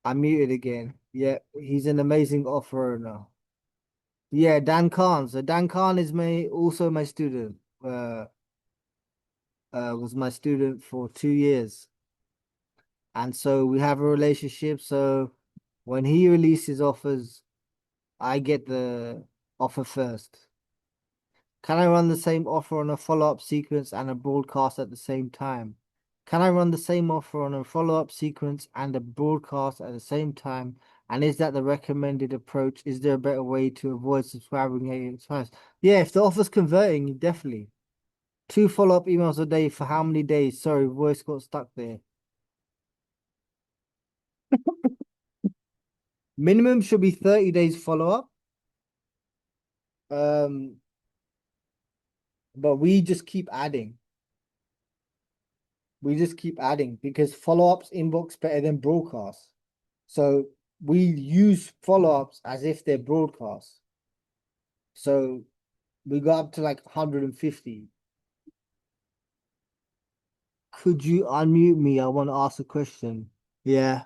I'm muted again. Yeah, he's an amazing offerer now. Yeah, Dan Khan. So Dan Khan is also my student. Was my student for 2 years. And so we have a relationship. So when he releases offers, I get the offer first. Can I run the same offer on a follow-up sequence and a broadcast at the same time? Can I run the same offer on a follow-up sequence and a broadcast at the same time? And is that the recommended approach? Is there a better way to avoid subscribing twice? Yeah, if the offer's converting, definitely. 2 follow-up emails a day for how many days? Sorry, voice got stuck there. Minimum should be 30 days follow-up. But we just keep adding. We just keep adding because follow-ups inbox better than broadcasts. So we use follow-ups as if they're broadcasts. So we got up to like 150. Could you unmute me? I want to ask a question. Yeah.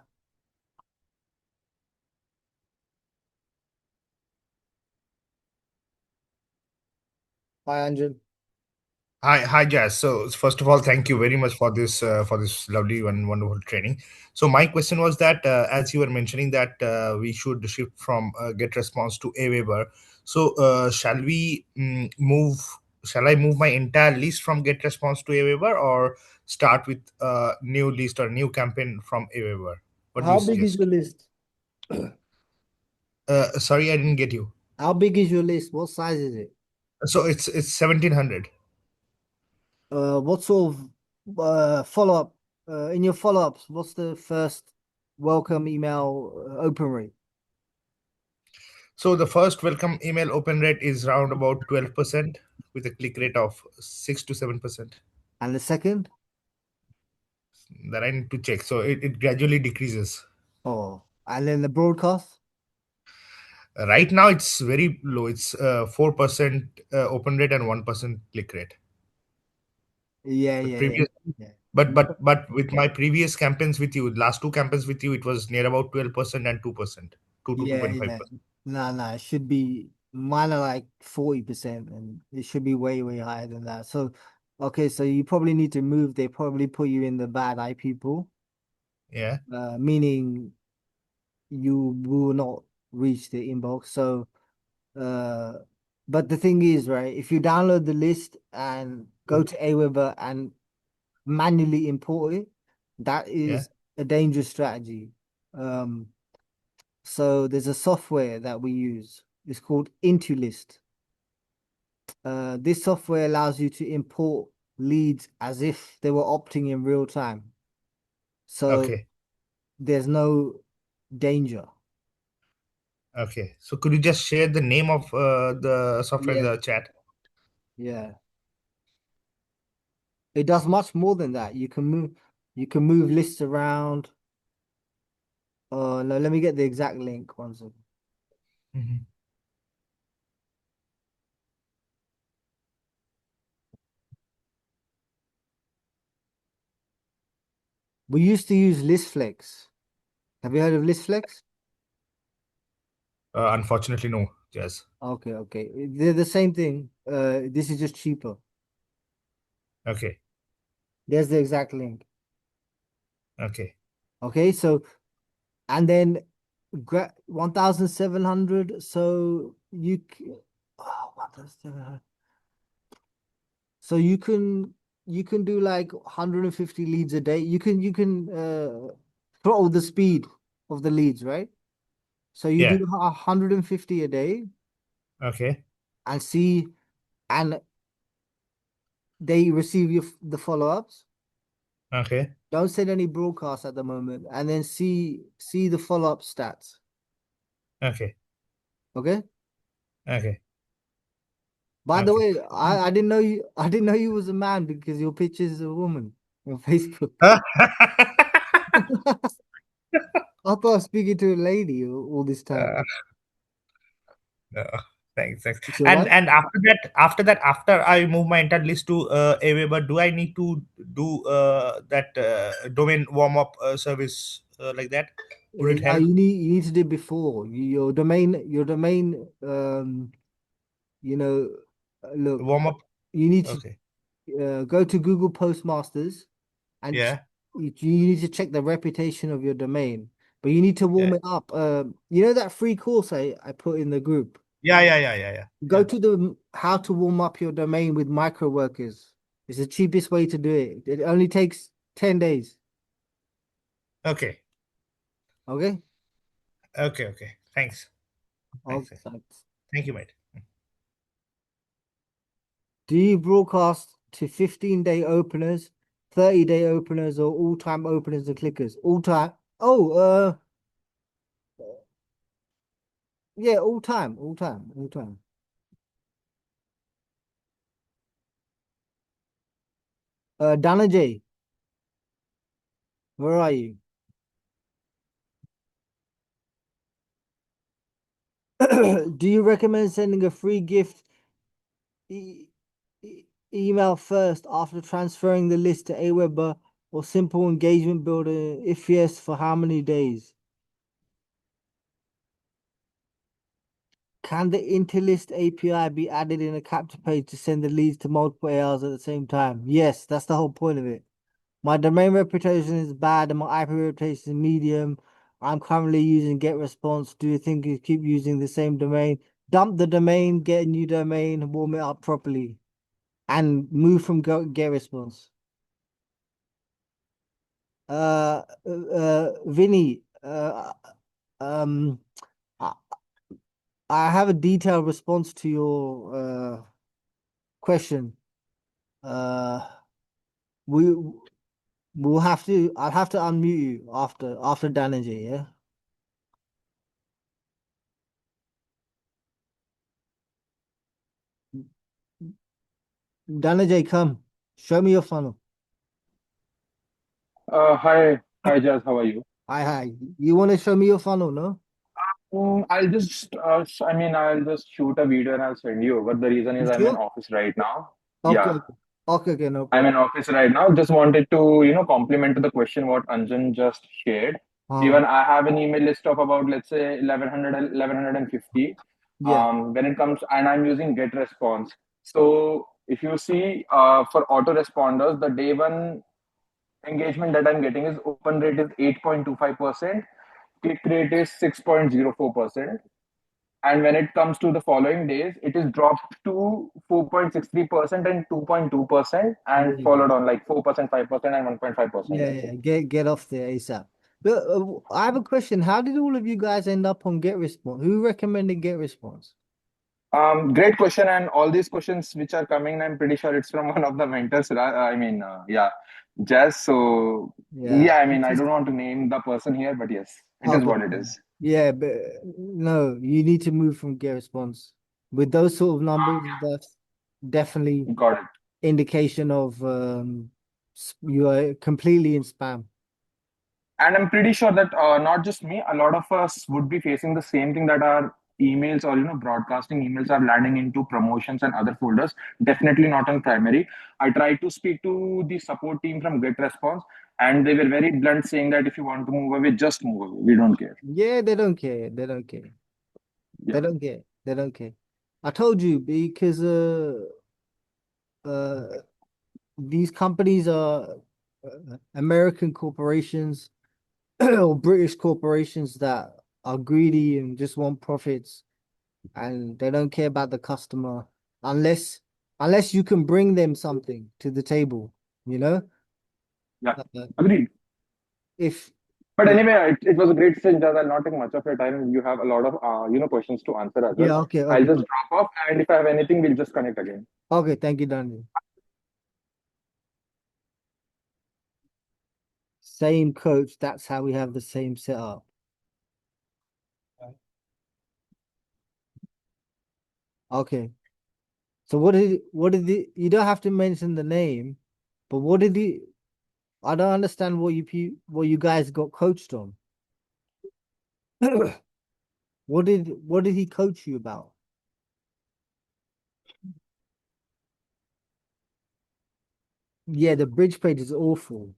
Hi, Anjan. Hi, Jazz. So first of all, thank you very much for this lovely and wonderful training. So my question was that as you were mentioning that we should shift from get response to Aweber. So shall we move? Shall I move my entire list from get response to Aweber, or start with new list or new campaign from Aweber? What do you How big is suggest? your list? Sorry, I didn't get you. How big is your list? What size is it? So it's 1700. What sort of follow-up in your follow-ups? What's the first welcome email open rate? So the first welcome email open rate is around about 12% with a click rate of 6 to 7%. And the second? That I need to check. So it gradually decreases. Oh, and then the broadcast? Right now it's very low. It's 4% open rate and 1% click rate. Yeah, But yeah, yeah, previous, yeah. but with my previous campaigns with you, last two campaigns with you, it was near about 12% and 2%, 2 to Yeah, yeah. 2.5%. No, it should be mine are like 40% and it should be way, way higher than that. So, okay, so you probably need to move. They probably put you in the bad eye people, Yeah. meaning you will not reach the inbox. So, uh, but the thing is, right, if you download the list and go to Aweber and manually import it, that Yeah. is a dangerous strategy. Um, So there's a software that we use. It's called Intulist. This software allows you to import leads as if they were opting in real time. So Okay. there's no danger. Okay. So could you just share the name of the software in Yeah. the chat? Yeah. It does much more than that. You can move lists around. No, let me get the exact link. One second. Mhm. We used to use ListFlex. Have you heard of ListFlex? Unfortunately, no. Yes. Okay, okay. They're the same thing. This is just cheaper. Okay. There's the exact link. Okay. Okay, so and then 1,700. So oh, 1,700. So you can do like 150 leads a day. You can throttle the speed of the leads, right? So you Yeah. do 150 a day Okay. and see, and they receive the follow-ups. Okay. Don't send any broadcasts at the moment, and then see the follow-up stats. Okay. Okay. Okay. By the Okay. way, I didn't know you. I didn't know you was a man because your picture is a woman on Facebook. Huh? I thought I was speaking to a lady all this time. Uh, no, thanks. It's your wife? And after I move my entire list to Aweber, do I need to do that domain warm up service like that? Would it No, help you need to do it before your domain. You know, look, warm up? you need to Okay. go to Google Postmasters and Yeah. you need to check the reputation of your domain. But you need to Yeah. warm it up. You know that free course I put in the group. Go Yeah. to the how to warm up your domain with micro workers. It's the cheapest way to do it. It only takes 10 days. Okay. Okay? Okay. Thanks. Thanks. Okay. Thank you, mate. Do you broadcast to 15-day openers, 30-day openers, or all-time openers and clickers? All time. Oh, yeah, all time, all time, all time. Dana J, where are you? Do you recommend sending a free gift e email first after transferring the list to Aweber or simple engagement builder? If yes, for how many days? Can the interlist API be added in a capture page to send the leads to multiple ARs at the same time? Yes, that's the whole point of it. My domain reputation is bad and my IP reputation is medium. I'm currently using GetResponse. Do you think you keep using the same domain? Dump the domain, get a new domain, warm it up properly, and move from GetResponse. Vinny, um, I, I have a detailed response to your question. Uh, we we'll have to. I'll have to unmute you after Danaji, yeah. Danaji, come. Show me your funnel. Hi, Jazz. How are you? Hi. You want to show me your funnel, no? I'll just, I'll just shoot a video and I'll send you over. The reason You is I'm in sure? office right now. Okay. Yeah, Okay, no I'm in problem. office right now. Just wanted to, compliment to the question what Anjan just shared. Uh, Even I have an email list of about, let's say, 1150. yeah. When it comes, and I'm using Get Response. So if you see, for autoresponders, the day one engagement that I'm getting is open rate is 8.25%, click rate is 6.04%. And when it comes to the following days, it is dropped to 4.63% and 2.2%, and Yeah. followed on like 4%, 5%, and 1.5%. Yeah, That's yeah. it. Get off there ASAP. But I have a question. How did all of you guys end up on GetResponse? Who recommended GetResponse? Great question. And all these questions which are coming, I'm pretty sure it's from one of the mentors. Yeah, Jazz. So, Yeah. yeah, I don't want to name the person here, but yes, it is Okay. what it is. Yeah, but no, you need to move from GetResponse. With those sort of numbers, that's definitely Got it. indication of you are completely in spam. And I'm pretty sure that not just me, a lot of us would be facing the same thing, that our emails or broadcasting emails are landing into promotions and other folders. Definitely not on primary. I tried to speak to the support team from GetResponse, and they were very blunt, saying that if you want to move away, just move away. We don't care. Yeah, they don't care. They don't care. They Yeah, don't care. They don't care. I told you because uh these companies are American corporations or British corporations that are greedy and just want profits and they don't care about the customer unless unless you can bring them something to the table, you know? yeah, Uh, agreed. if But yeah, anyway, it was a great session, Jazz. I'll not take much of your time. You have a lot of questions to answer as well. yeah, I'll okay. just drop off, and if I have anything, we'll just connect again. Okay, thank you, Daniel. Same coach, that's how we have the same setup. Okay. So you don't have to mention the name, but what did he I don't understand what you guys got coached on. What did he coach you about? Yeah, the bridge page is awful.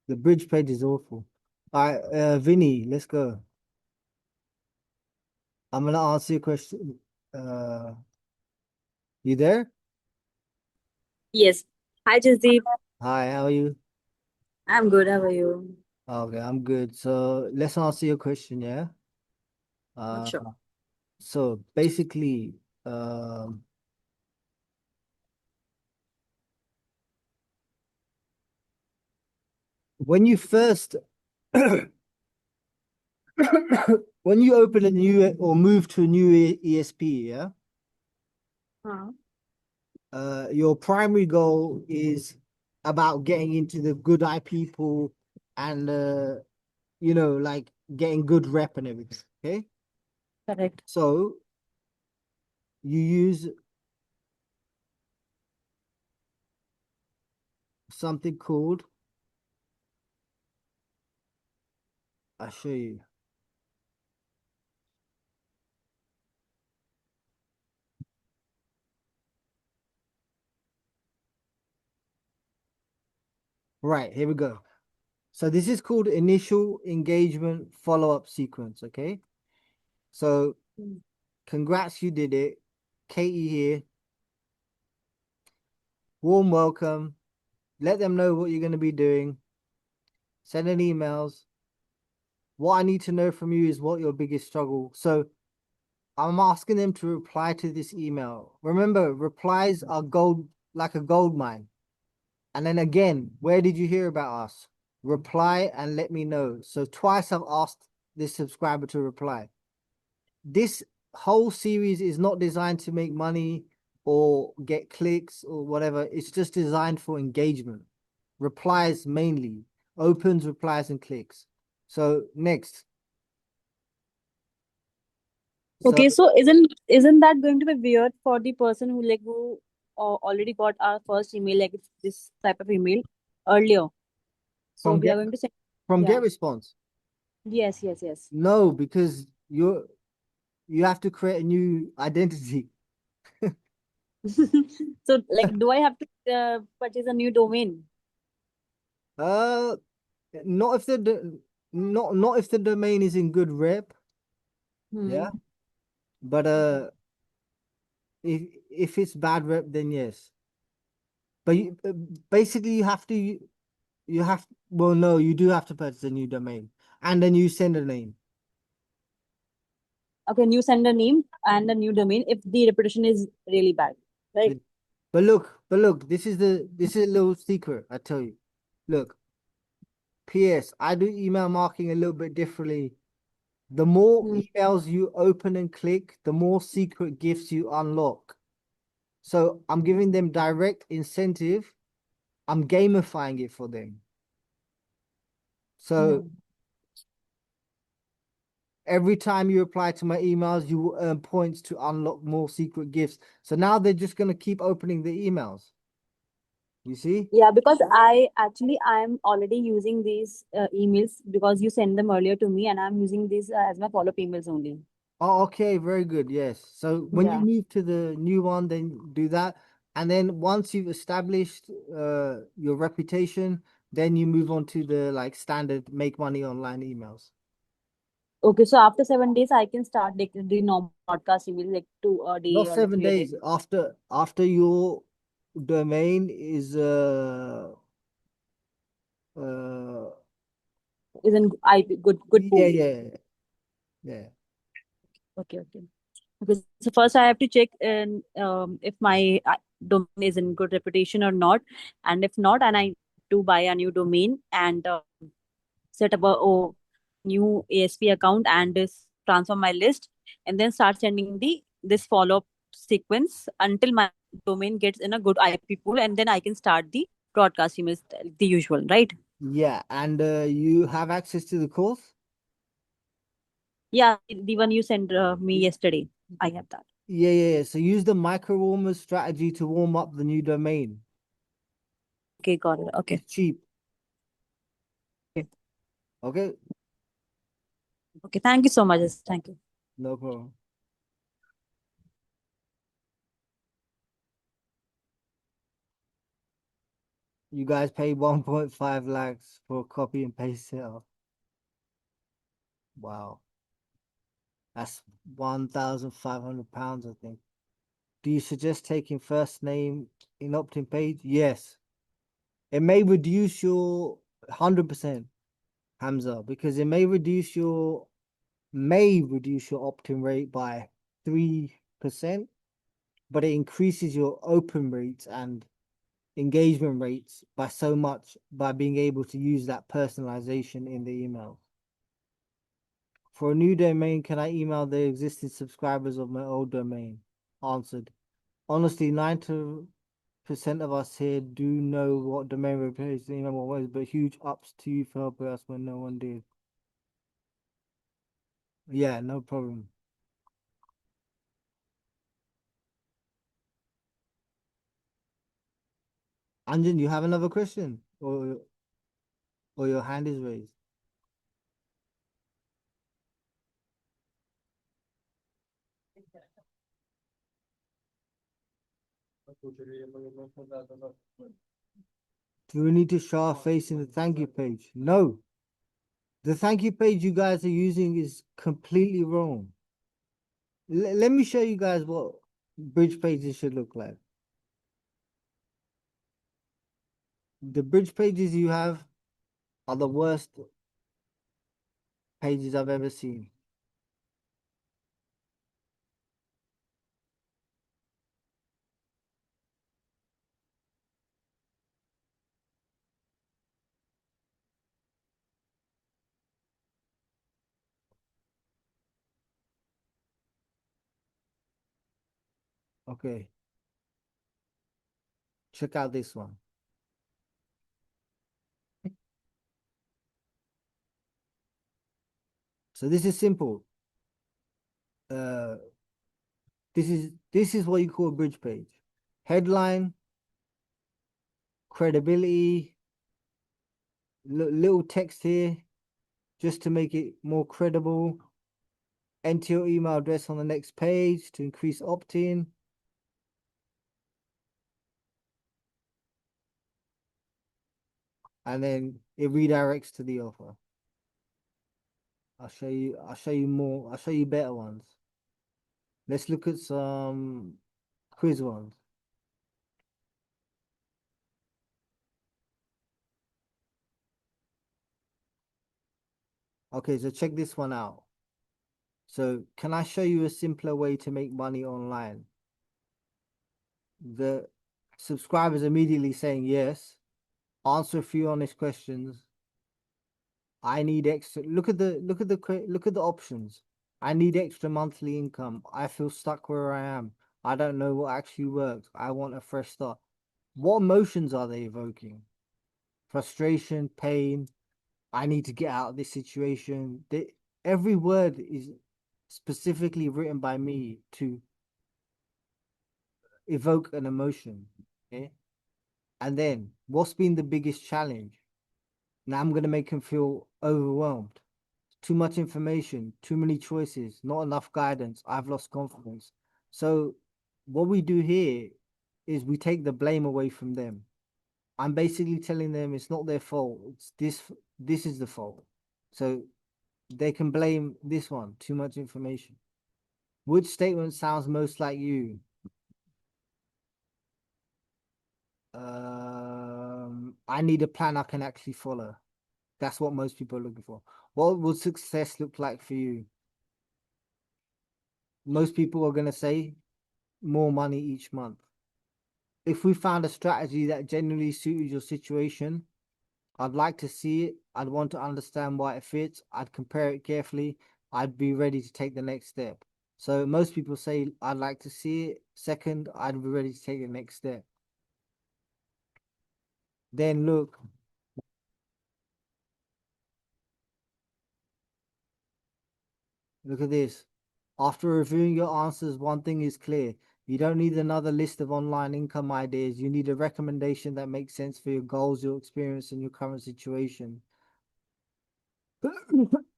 The bridge page is awful. All right, Vinny, let's go. I'm gonna answer your question. You there? Yes. Hi, Jasdeep. Hi, how are you? I'm good. How are you? Okay, I'm good. So let's answer your question, yeah? Uh, Sure. so basically, um, when you first when you open a new or move to a new ESP, yeah, your primary goal is about getting into the good eye people and like getting good rep and everything. Okay, Correct. so you use something called, I'll show you. Right, here we go. So this is called initial engagement follow-up sequence, okay? So congrats, you did it. Katie here. Warm welcome. Let them know what you're going to be doing. Send in emails. What I need to know from you is what your biggest struggle. So I'm asking them to reply to this email. Remember, replies are gold, like a gold mine. And then again, where did you hear about us? Reply and let me know. So twice I've asked this subscriber to reply. This whole series is not designed to make money or get clicks or whatever. It's just designed for engagement. Replies mainly. Opens, replies, and clicks. So next. Okay, So so isn't that going to be weird for the person who already got our first email, like it's this type of email earlier? So from we are get going to send, from yeah. get response. Yes, yes, yes. No, because you have to create a new identity. So like, do I have to purchase a new domain? Uh, not if not if the domain is in good rep. Yeah, Hmm. but if it's bad rep, then yes. But basically, you have well, no, you do have to purchase a new domain and a new sender name. Okay, new sender name and a new domain if the reputation is really bad, right? But look, this is a little secret. I tell you. Look, P.S. I do email marketing a little bit differently. The more Hmm. emails you open and click, the more secret gifts you unlock. So I'm giving them direct incentive. I'm gamifying it for them. So Hmm. every time you reply to my emails, you will earn points to unlock more secret gifts. So now they're just going to keep opening the emails. You see? Yeah, because I'm already using these emails because you sent them earlier to me, and I'm using these as my follow-up emails only. Oh, okay, very good. Yes. So when you Yeah. move to the new one, then do that. And then once you've established your reputation, then you move on to the like standard make money online emails. Okay, so after 7 days, I can start like the normal broadcast email like 2 a day Not or like 3 a day. 7 days after your domain is uh Isn't I good yeah, boom? yeah, yeah. Okay, okay. Okay, so first I have to check if my domain is in good reputation or not, and if not, and I need to buy a new domain and set up a new ASP account and transfer my list, and then start sending the this follow up sequence until my domain gets in a good IP pool, and then I can start the broadcast emails, the usual, right? Yeah, and you have access to the course? Yeah, the one you sent me yesterday, I have that. Yeah, yeah, yeah. So use the micro warmers strategy to warm up the new domain. Okay, got it. Okay. It's cheap. Okay. Okay, Okay. Thank you so much. Thank you. no problem. You guys pay 1.5 lakhs for a copy and paste sale. Wow. That's £1,500, I think. Do you suggest taking first name in opt-in page? Yes. It may reduce your 100%, Hamza, because it may reduce your opt-in rate by 3%, but it increases your open rates and engagement rates by so much by being able to use that personalization in the email. For a new domain, can I email the existing subscribers of my old domain? Answered. Honestly, 90% of us here do know what domain replacement email was, but huge ups to you for helping us when no one did. Yeah, no problem. Anjan, you have another question? Or your hand is raised? Do we need to show our face in the thank you page? No. The thank you page you guys are using is completely wrong. Let me show you guys what bridge pages should look like. The bridge pages you have are the worst pages I've ever seen. Okay. Check out this one. So this is simple. Uh, this is what you call a bridge page. Headline, credibility, little text here, just to make it more credible. Enter your email address on the next page to increase opt-in. And then it redirects to the offer. I'll show you more. I'll show you better ones. Let's look at some quiz ones. Okay, so check this one out. So can I show you a simpler way to make money online? The subscribers immediately saying yes. Answer a few honest questions. I need extra. Look at the options. I need extra monthly income. I feel stuck where I am. I don't know what actually works. I want a fresh start. What emotions are they evoking? Frustration, pain. I need to get out of this situation. Every word is specifically written by me to evoke an emotion. Okay. And then what's been the biggest challenge? Now I'm gonna make him feel overwhelmed. Too much information, too many choices, not enough guidance. I've lost confidence. So what we do here is we take the blame away from them. I'm basically telling them it's not their fault. It's this is the fault. So they can blame this one, too much information. Which statement sounds most like you? I need a plan I can actually follow. That's what most people are looking for. What would success look like for you? Most people are going to say more money each month. If we found a strategy that genuinely suited your situation, I'd like to see it. I'd want to understand why it fits. I'd compare it carefully. I'd be ready to take the next step. So most people say, I'd like to see it. Second, I'd be ready to take the next step. Then look at this. After reviewing your answers, one thing is clear. You don't need another list of online income ideas. You need a recommendation that makes sense for your goals, your experience, and your current situation,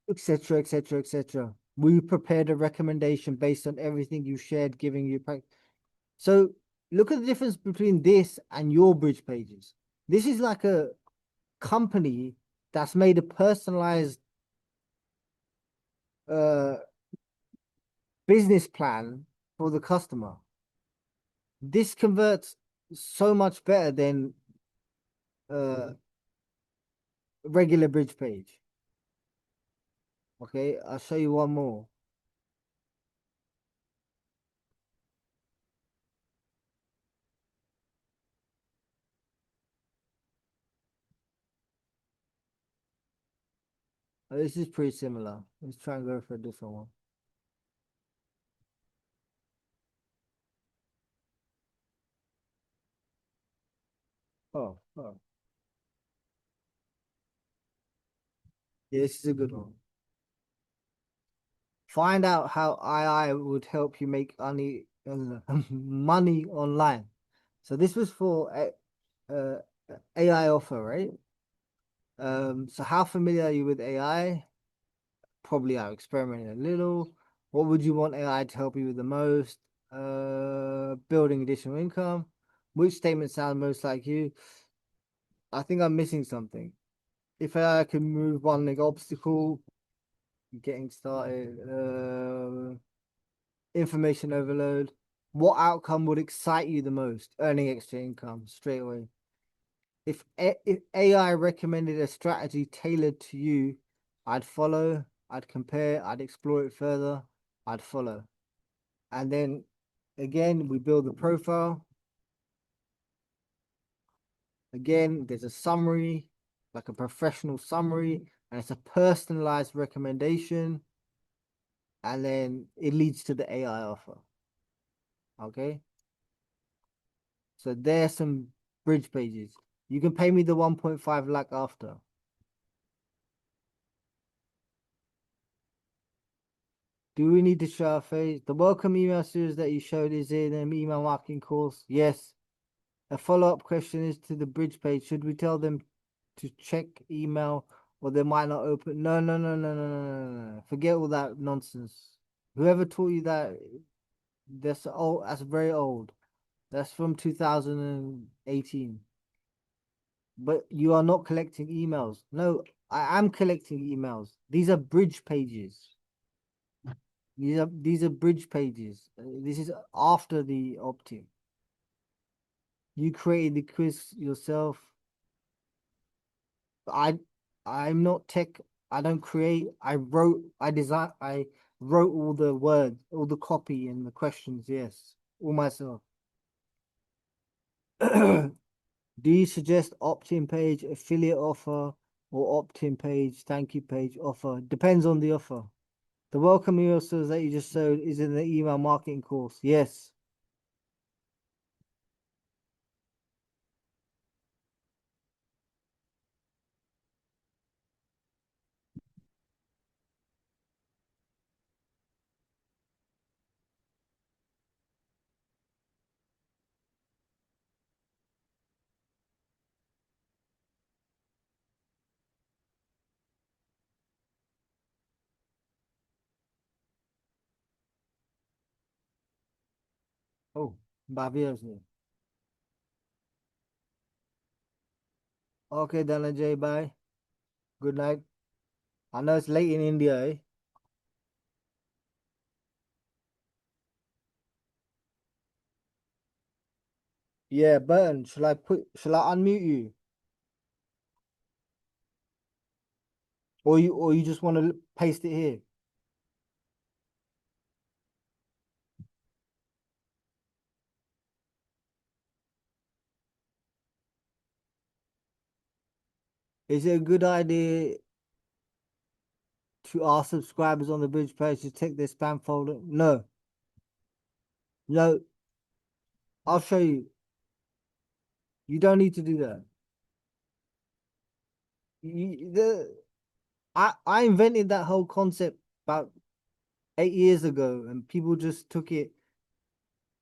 etc., etc., etc. We prepared a recommendation based on everything you shared, giving you. So look at the difference between this and your bridge pages. This is like a company that's made a personalized uh business plan for the customer. This converts so much better than regular bridge page. Okay, I'll show you one more. This is pretty similar. Let's try and go for a different one. Oh. Yeah, this is a good one. Find out how AI would help you make money online. So this was for uh, AI offer, right? So how familiar are you with AI? Probably I've experimented a little. What would you want AI to help you with the most? Building additional income. Which statement sounds most like you? I think I'm missing something. If AI can move one big obstacle, getting started, information overload. What outcome would excite you the most? Earning extra income straight away. If AI recommended a strategy tailored to you, I'd follow, I'd compare, I'd explore it further, I'd follow. And then again, we build the profile. Again, there's a summary, like a professional summary, and it's a personalized recommendation. And then it leads to the AI offer. Okay. So there's some bridge pages. You can pay me the 1.5 lakh after. Do we need to show our face? The welcome email series that you showed is in an email marketing course. Yes. A follow-up question is to the bridge page. Should we tell them to check email or they might not open? No. Forget all that nonsense. Whoever taught you that, that's old. That's very old. That's from 2018. But you are not collecting emails. No, I am collecting emails. These are bridge pages. These are bridge pages. This is after the opt-in. You created the quiz yourself. I'm not tech. I don't create. I wrote all the words, all the copy and the questions. Yes, all myself. Do you suggest opt-in page, affiliate offer, or opt-in page, thank you page, offer? Depends on the offer. The welcome email service that you just showed is in the email marketing course. Yes. Oh, Bhavya's here. Okay, Dhananjay, bye. Good night. I know it's late in India, eh? Yeah, Burton, shall I unmute you? Or you just want to paste it here? Is it a good idea to ask subscribers on the bridge page to check their spam folder? No. No, I'll show you. You don't need to do that. I invented that whole concept about 8 years ago and people just took it,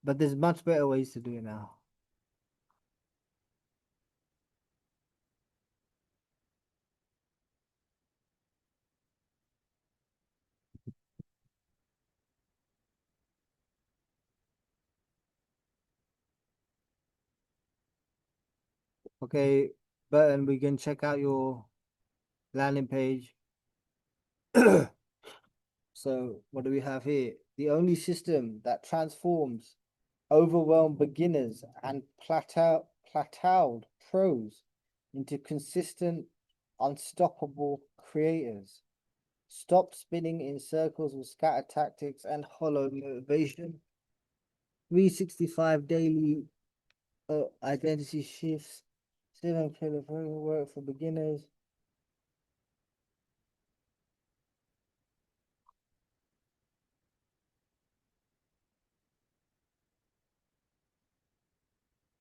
but there's much better ways to do it now. Okay, Burton, we can check out your landing page. So what do we have here? The only system that transforms overwhelmed beginners and plateaued pros into consistent, unstoppable creators. Stop spinning in circles with scatter tactics and hollow motivation. 365 daily identity shifts. 7 pillar program work for beginners.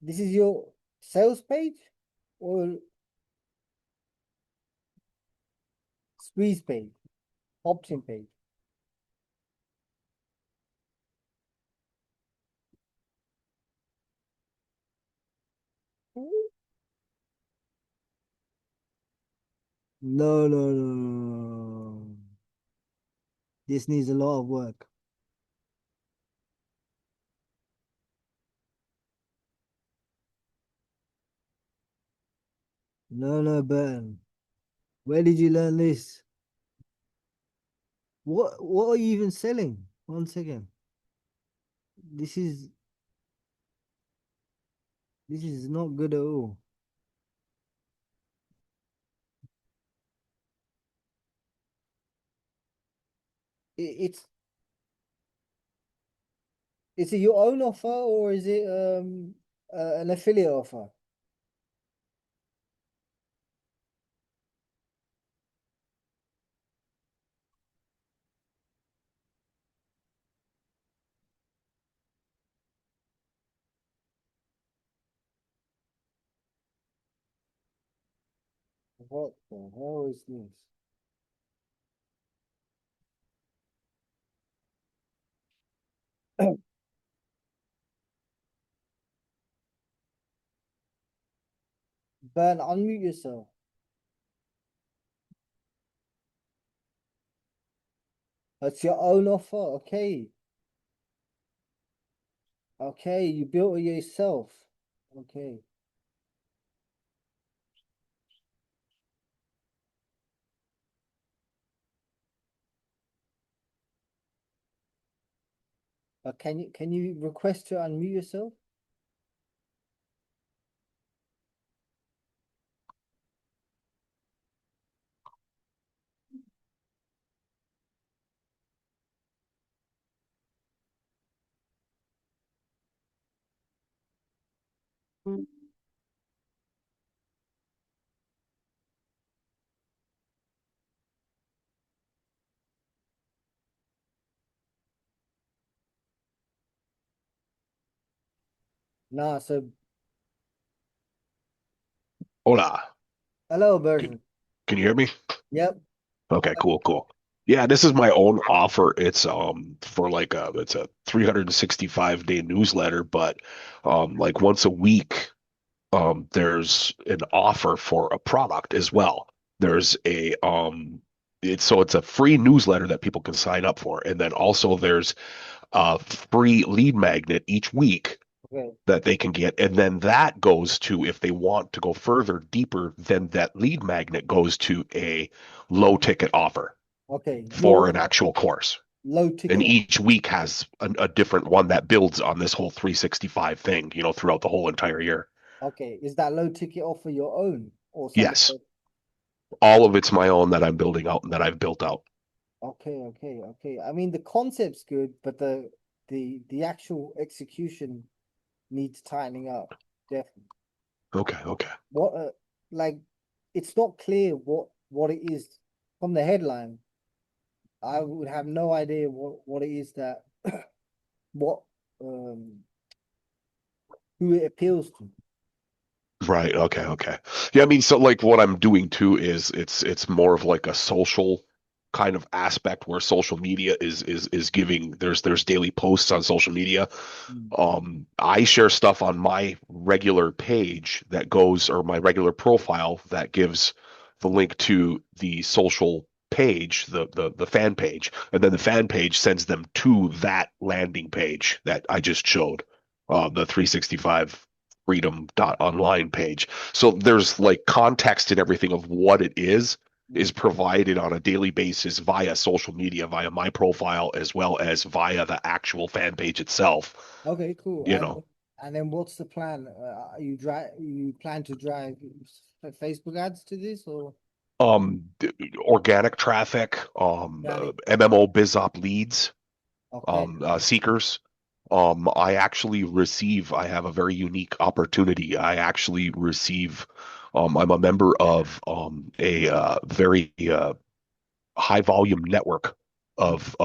This is your sales page or squeeze page, option page? No, no, no, no, no. This needs a lot of work. No, no, Burton. Where did you learn this? What are you even selling? One second. This is not good at all. It's is it your own offer or is it an affiliate offer? What the hell is this? Ben, unmute yourself. That's your own offer. Okay. Okay, you built it yourself. Okay. Can you request to unmute yourself? Nah, so Hola. hello, Can, Burton. can you hear me? Yep. Okay, cool, cool. Yeah, this is my own offer. It's for like it's a 365-day newsletter, but like once a week there's an offer for a product as well. There's a it's a free newsletter that people can sign up for, and then also there's a free lead magnet each week Okay. that they can get. And then that goes to, if they want to go further, deeper, then that lead magnet goes to a low ticket offer Okay. for Your an actual course. low And ticket. each week has a different one that builds on this whole 365 thing, throughout the whole entire year. Okay. Is that low ticket offer your own or somebody Yes, else? all of it's my own that I'm building out and that I've built out. Okay, okay, okay. I mean, the concept's good, but the actual execution needs tightening up. Definitely. Okay, okay. What like it's not clear what it is from the headline. I would have no idea what it is that what um who it appeals to. Right. Okay. Okay. Yeah. I mean, so like what I'm doing too is it's more of like a social kind of aspect where social media is giving there's daily posts on social media. Mm. I share stuff on my regular page that goes or my regular profile that gives the link to the social page, the fan page, and then the fan page sends them to that landing page that I just showed, the 365 freedom dot online page. So there's like context and everything of what it is Mm. provided on a daily basis via social media, via my profile, as well as via the actual fan page itself. Okay, cool. You know, And then what's the plan? You plan to drive Facebook ads to this or um, organic traffic, organic? MMO BizOp leads, Okay. seekers. I have a very unique opportunity. I actually receive, I'm a member of a very high volume network of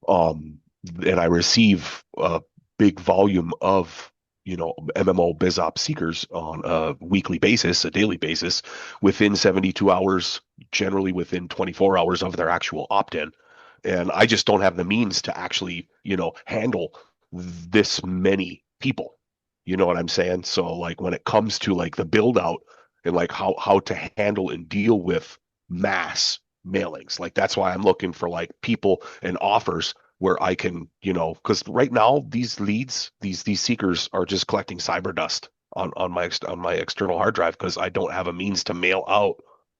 um, and I receive a big volume of MMO BizOps seekers on a weekly basis, a daily basis, within 72 hours, generally within 24 hours of their actual opt-in. And I just don't have the means to actually, handle this many people. You know what I'm saying? So like when it comes to like the build out and like how to handle and deal with mass mailings, like that's why I'm looking for like people and offers where I can, because right now these leads, these seekers are just collecting cyber dust on my external hard drive because I don't have a means to mail out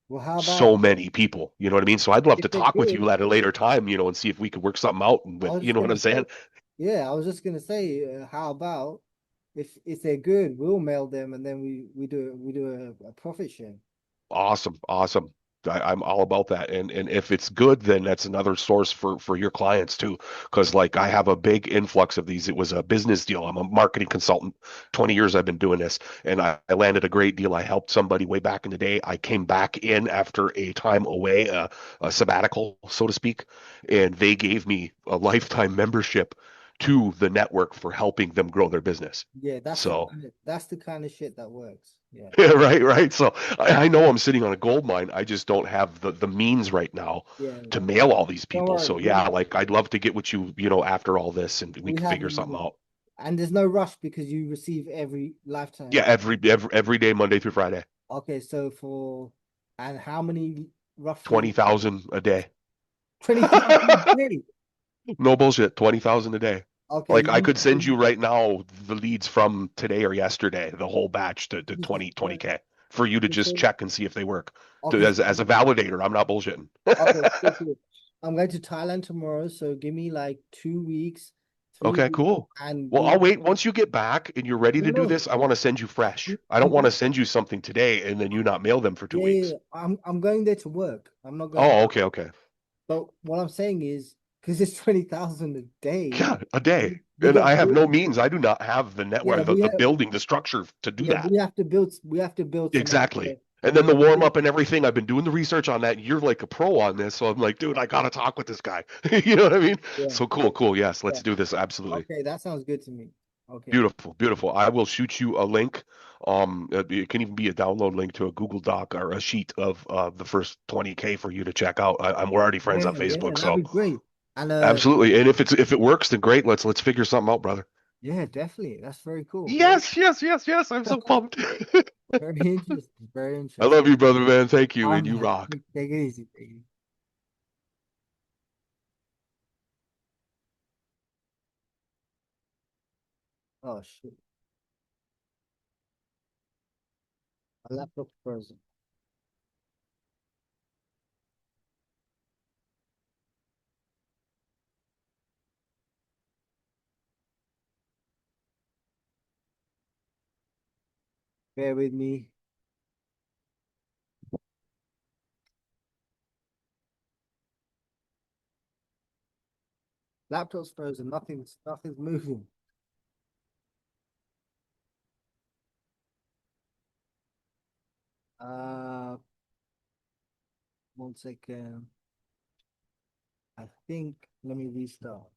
Well, how so about many people. You know what I mean? So I'd love to if they're talk with good? you at a later time, and see if we could work something out I with, was you just know what gonna I'm saying? say, yeah, I was just gonna say, how about if they're good, we'll mail them and then we do a profit share. Awesome, awesome. I'm all about that. And if it's good, then that's another source for your clients too. Because like I have a big influx of these. It was a business deal. I'm a marketing consultant. 20 years I've been doing this, and I landed a great deal. I helped somebody way back in the day. I came back in after a time away, a sabbatical, so to speak, and they gave me a lifetime membership to the network for helping them grow their business. Yeah, So that's the kind of shit that works. Yeah, yeah, right, right. So I know I'm sitting on a gold mine. I just don't have the means right now yeah. to mail all these Don't people. worry, So yeah, like I'd love to get with you, after all this and we we can have figure the something money, out. and there's no rush because you receive every Yeah, lifetime. every day, Monday through Friday. Okay, so and how many roughly 20,000 a day. 20,000 a day? No bullshit, 20,000 a day. Okay, Like I could send you right now the leads from today or yesterday, the whole batch to Jesus 20K for you to just Christ. check and see if they work. Okay, As a validator, I'm not bullshitting. okay, cool, cool. I'm going to Thailand tomorrow, so give me like 2 weeks, three Okay, weeks, cool. and Well, I'll wait. Once you get back and you're ready no, to do no, this, I want to send you fresh. I don't I'm want to going, send you something today and then you not mail them for two yeah, yeah, weeks. yeah. I'm going there to work. I'm not going. Oh, okay, okay. But what I'm saying is, because it's 20,000 a day, Yeah, a day. we And got I have built. no means. I do not have the Yeah, network, the building, the structure to do that. we have to build some Exactly. extra. And then the warm up and everything, I've been doing the research on that. You're like a pro on this. So I'm like, dude, I gotta talk with this guy. You know what I mean? Yeah, So cool, cool. Yes, yeah. let's do this. Absolutely. Okay, that sounds good to me. Okay. Beautiful, beautiful. I will shoot you a link. It can even be a download link to a Google Doc or a sheet of the first 20K for you to check out. We're already friends Yeah, on yeah, Facebook, that'd so be great. And absolutely. And if it works, then great. Let's figure something out, brother. yeah, definitely. That's very cool. Yes, yes, yes, yes. I'm so pumped. Very interesting. Very I love interesting. you, brother, man. Thank you, All and you right. rock. Take it easy. Take it easy. Oh shit. My laptop frozen. Bear with me. Laptop's frozen. Nothing's moving. Uh, 1 second. I think. Let me restart.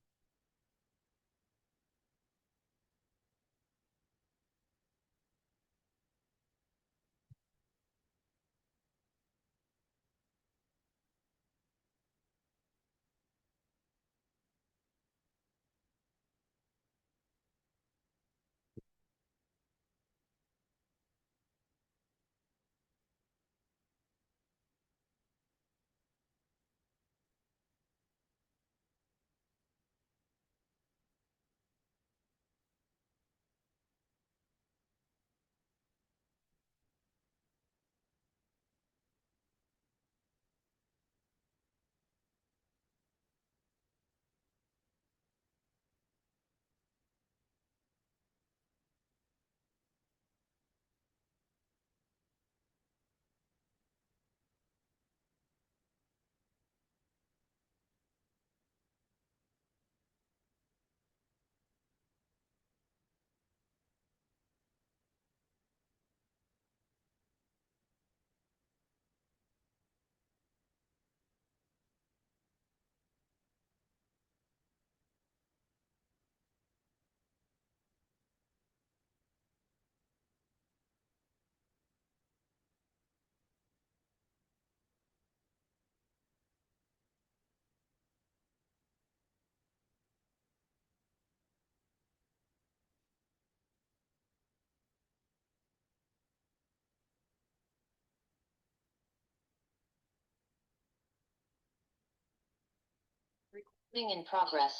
In progress.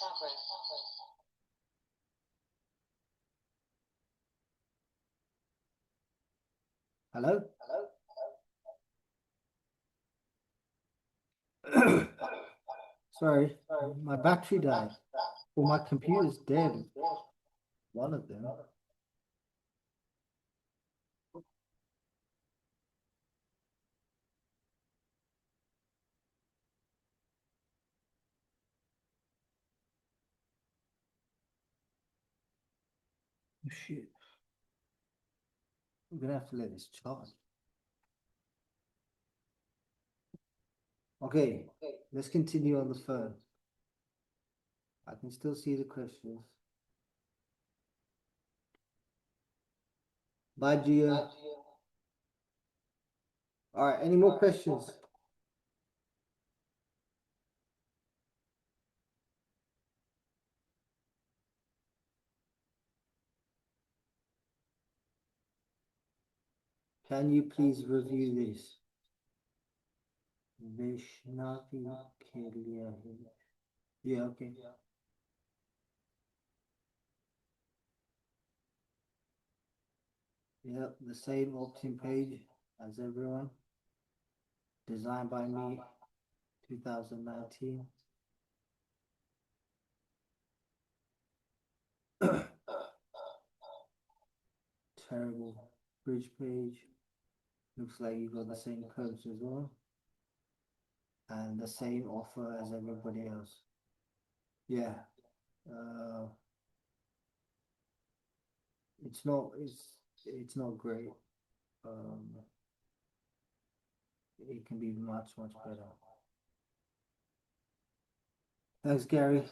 Hello? Sorry, my battery died. Well, my computer's dead. One of them. Oh, shit. I'm gonna have to let this charge. Okay, let's continue on the phone. I can still see the questions. Bye, Gia. All right, any more questions? Can you please review this? Vishnavi Kelia. Yeah, okay. Yeah, the same opt-in page as everyone. Designed by me, 2019. Terrible bridge page. Looks like you got the same codes as well. And the same offer as everybody else. Yeah. It's not great. It can be much better. Thanks, Gary.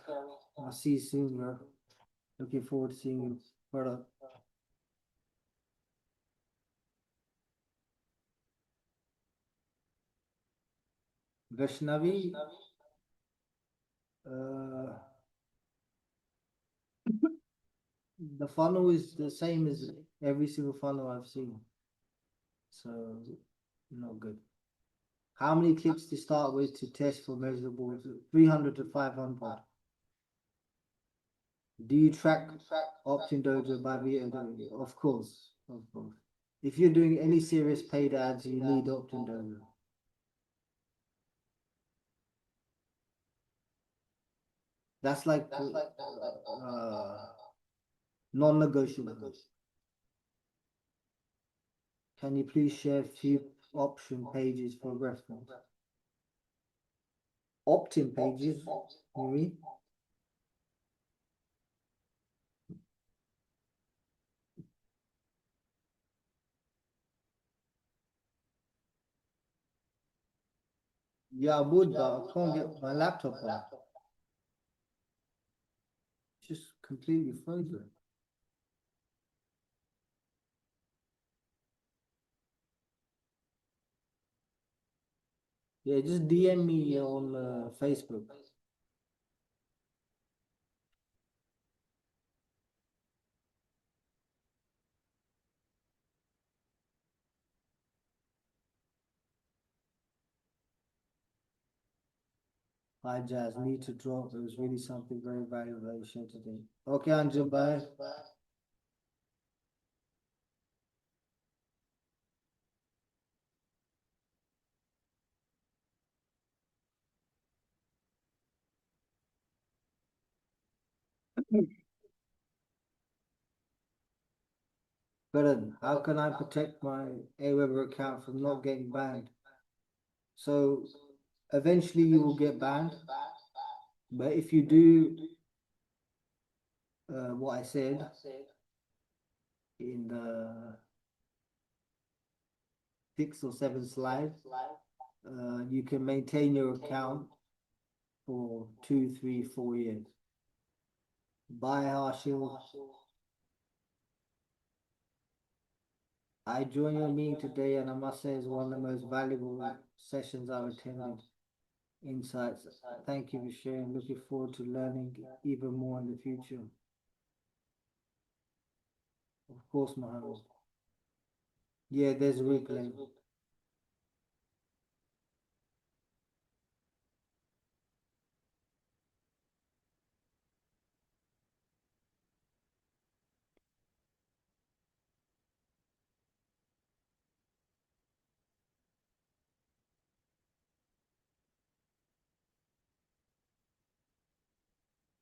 I'll see you soon, bro. Looking forward to seeing you. Brother. Vaishnavi, the funnel is the same as every single funnel I've seen. So, not good. How many clicks to start with to test for measurables? 300 to 500. Do you track opt-in dojo by video? Of course, of course. If you're doing any serious paid ads, you need opt-in dojo. That's like non-negotiable. Can you please share a few option pages for reference? Opt-in pages, you mean? Yeah, I would, but I can't get my laptop on. It's just completely frozen. Yeah, just DM me on Facebook. Hi, Jazz. Need to drop. It was really something very valuable that you shared today. Okay, Anjum, bye. Karan, how can I protect my Aweber account from not getting banned? So eventually you will get banned, but if you do what I said in the 6 or 7 slides, you can maintain your account for 2, 3, 4 years. Bye, Harshil. I joined your meeting today, and I must say it's one of the most valuable sessions I've attended. Insights. Thank you for sharing. Looking forward to learning even more in the future. Of course, Mohammed. Yeah, there's a replay.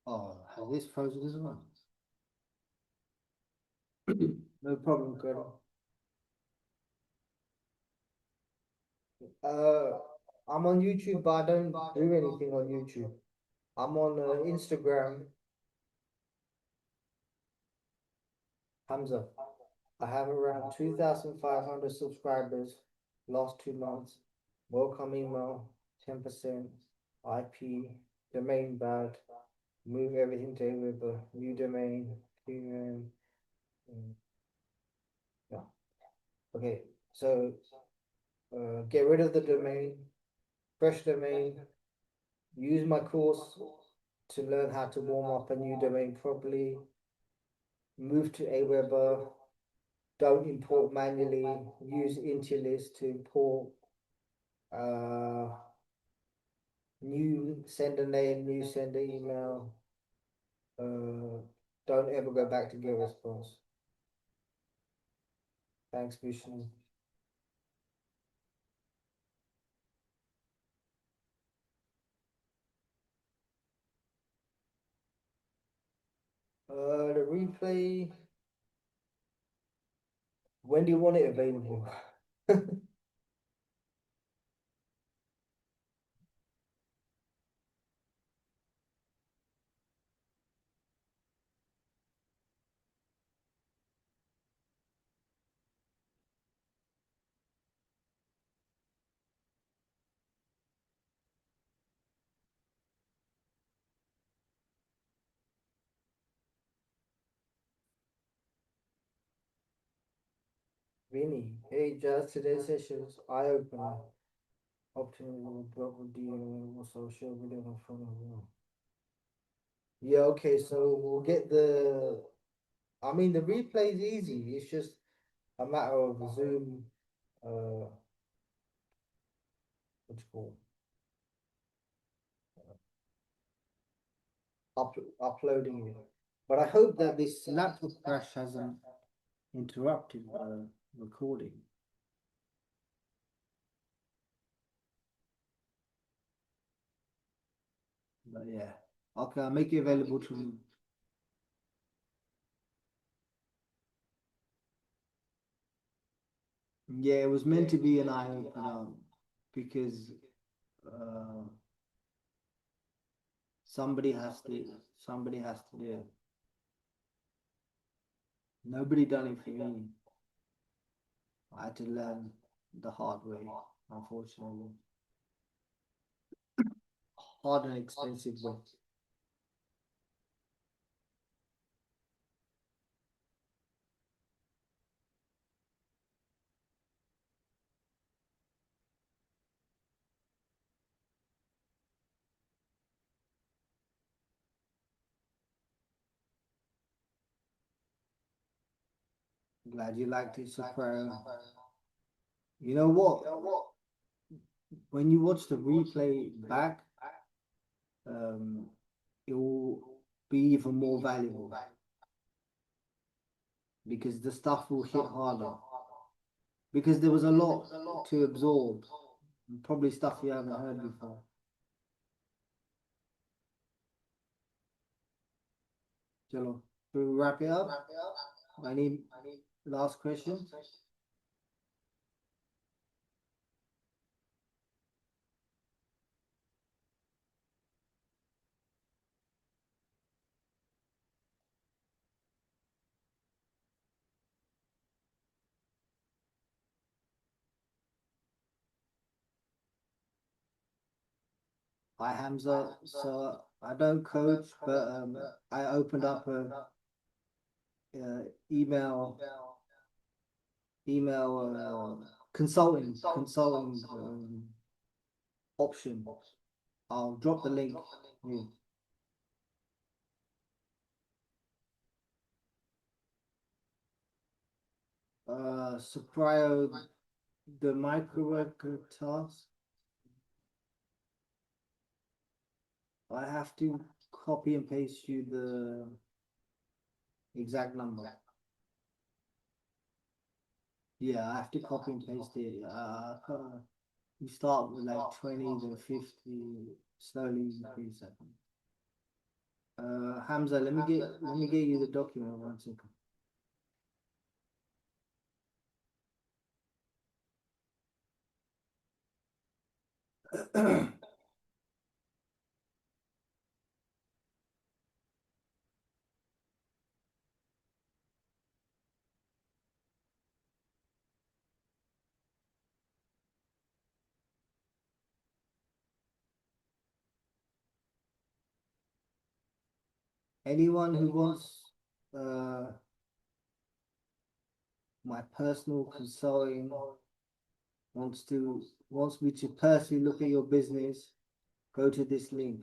Oh, has this frozen as well? No problem, girl. I'm on YouTube, but I don't do anything on YouTube. I'm on Instagram. Hamza. I have around 2,500 subscribers last 2 months. Welcome email, 10%, IP, domain bad, move everything to with a new domain, premium. Yeah. Okay, so get rid of the domain, fresh domain, use my course to learn how to warm up a new domain properly, move to Aweber, don't import manually, use Intilist to import uh new sender name, new sender email. Don't ever go back to get response. Thanks, Vishnu. The replay. When do you want it available? Vinny, hey, just today's sessions eye opener. Optimal double D also show video in front of you. Yeah, okay, so we'll get the. I mean, the replay is easy. It's just a matter of Zoom. What's it called? Uploading it. But I hope that this laptop crash hasn't interrupted the recording. But yeah, okay, I'll make it available to you. Yeah, it was meant to be an eye opener because uh, somebody has to do it. Nobody done it for me. I had to learn the hard way, unfortunately. Hard and expensive way. Glad you liked it, Soprano. You know what? When you watch the replay back, it will be even more valuable because the stuff will hit harder. Because there was a lot to absorb, probably stuff you haven't heard before. Chalo, should we wrap it up? Any last questions? Hi Hamza. So I don't coach, but I opened up a email consulting option. I'll drop the link here. Suprio, the micro worker task. I have to copy and paste you the exact number. Yeah, I have to copy and paste it. You start with like 20 to 50, slowly increase it. Hamza, let me get you the document 1 second. Anyone who wants my personal consulting, wants me to personally look at your business, go to this link.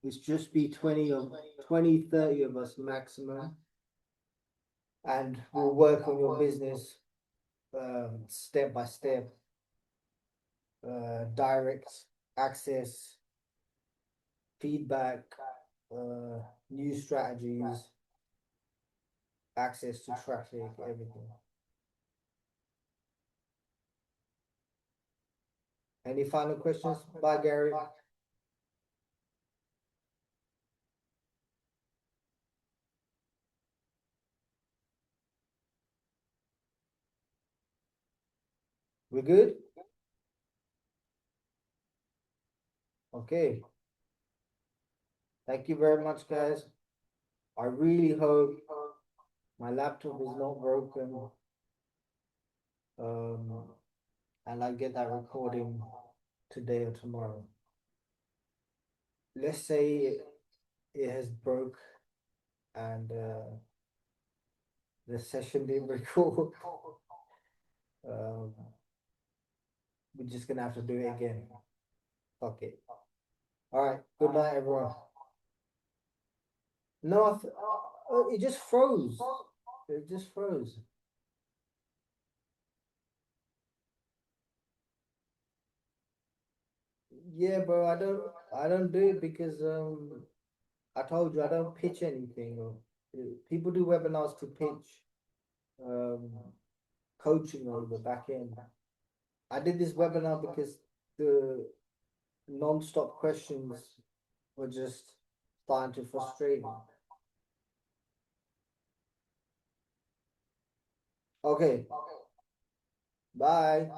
It's just be 20 of 20, 30 of us maximum. And we'll work on your business step by step. Direct access, feedback, new strategies, access to traffic, everything. Any final questions? Bye, Gary. We good? Okay. Thank you very much, guys. I really hope my laptop is not broken. And I get that recording today or tomorrow. Let's say it has broke and the session didn't record. We're just gonna have to do it again. Okay. All right. Good night, everyone. No, it just froze. It just froze. Yeah, bro. I don't do it because I told you I don't pitch anything. Or people do webinars to pitch um coaching on the back end. I did this webinar because the non-stop questions were just starting to frustrate me. Okay. Bye.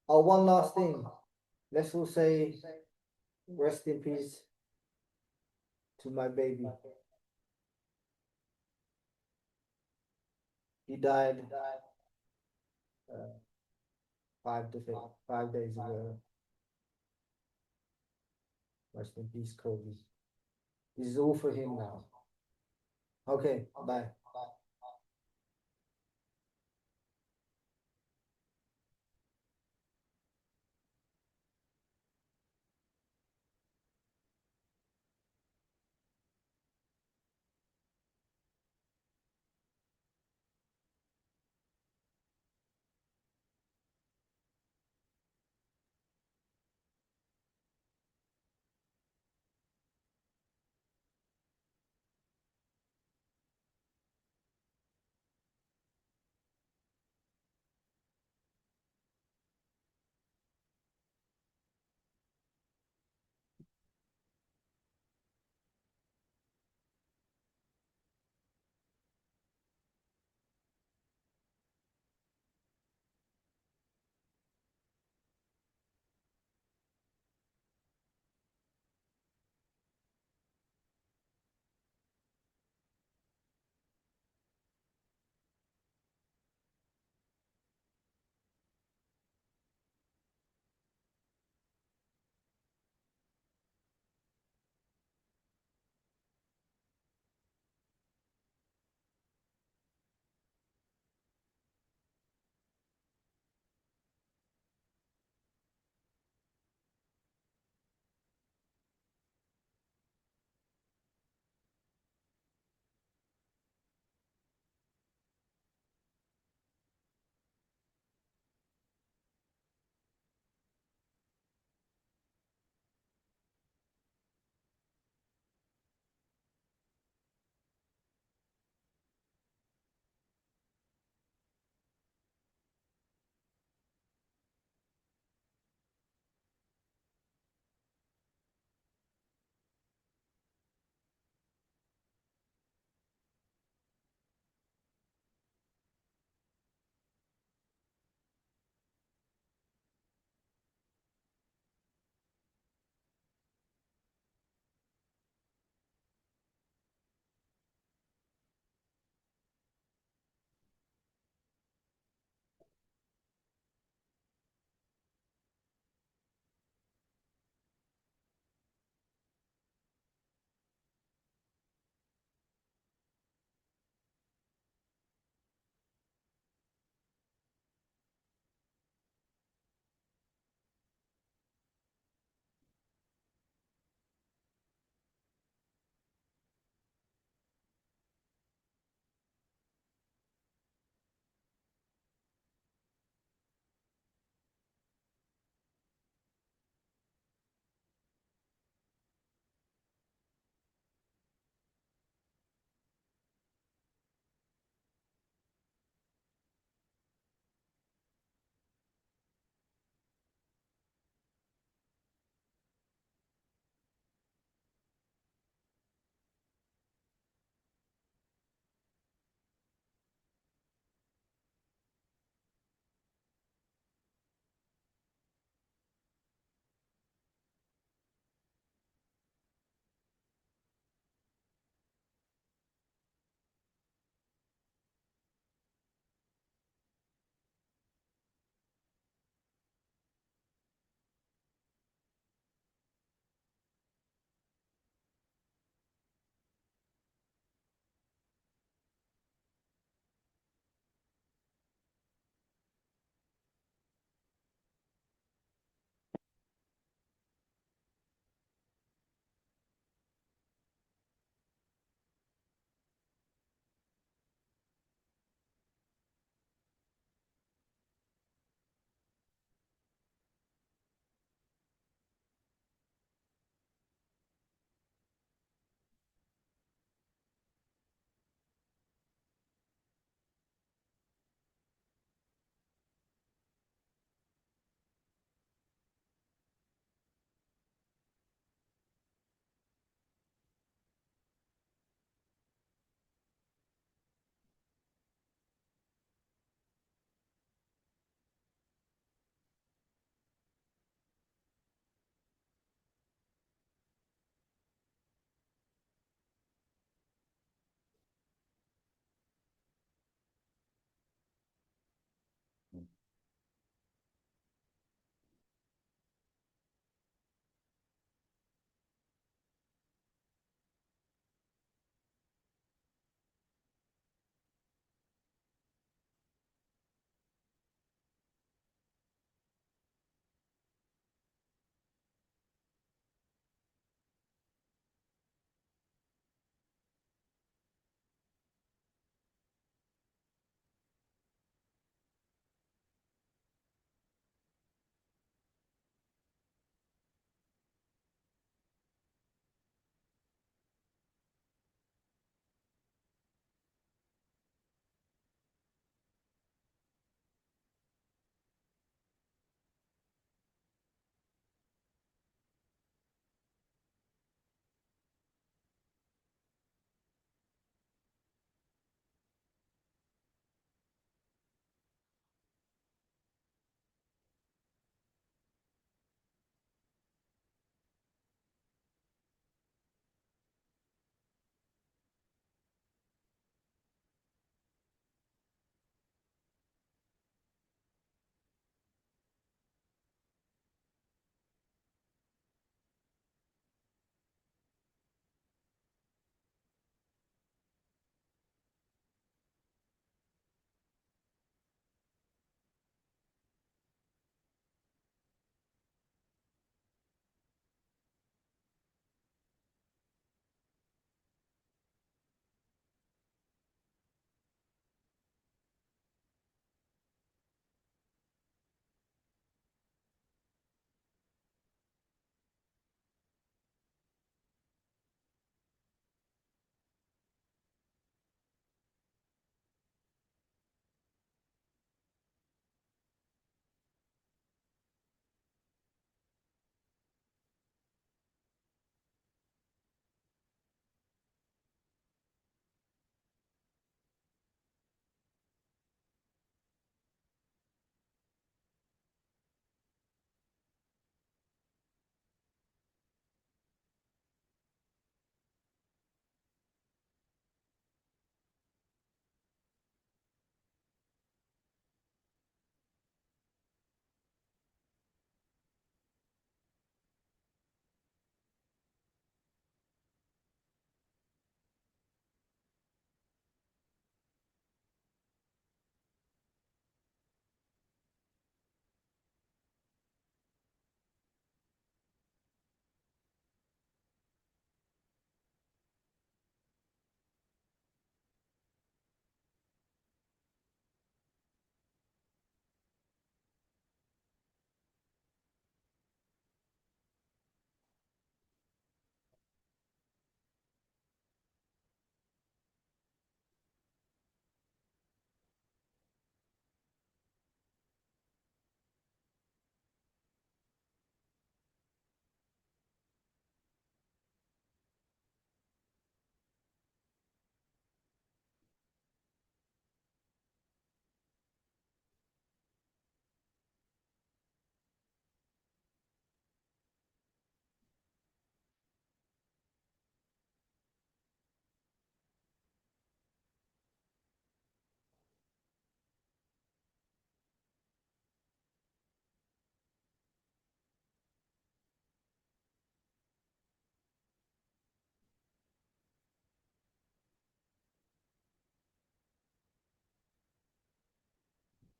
Oh, one last thing. Let's all say rest in peace to my baby. He died 5 days ago. Rest in peace, Kobe. This is all for him now. Okay, bye.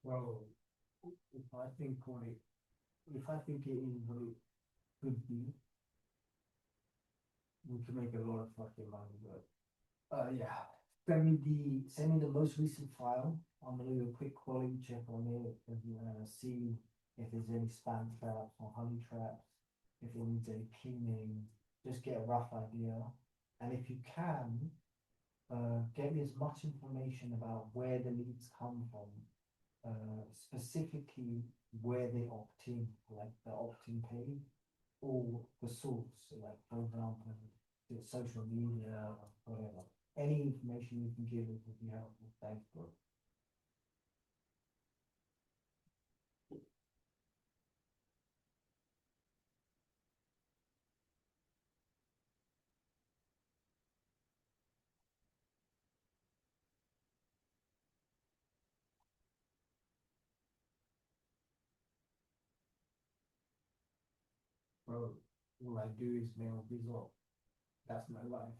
Well, if I think it is what it could be, we can make a lot of fucking money. But yeah, send me the most recent file. I'm gonna do a quick quality check on it and see if there's any spam traps or honey traps, if it needs any cleaning. Just get a rough idea, and if you can, get me as much information about where the leads come from, specifically where they opt in, like the opt-in page or the source, like for example, the social media, whatever. Any information you can give it would be helpful. Thanks, bro. Bro, all I do is mail results. That's my life.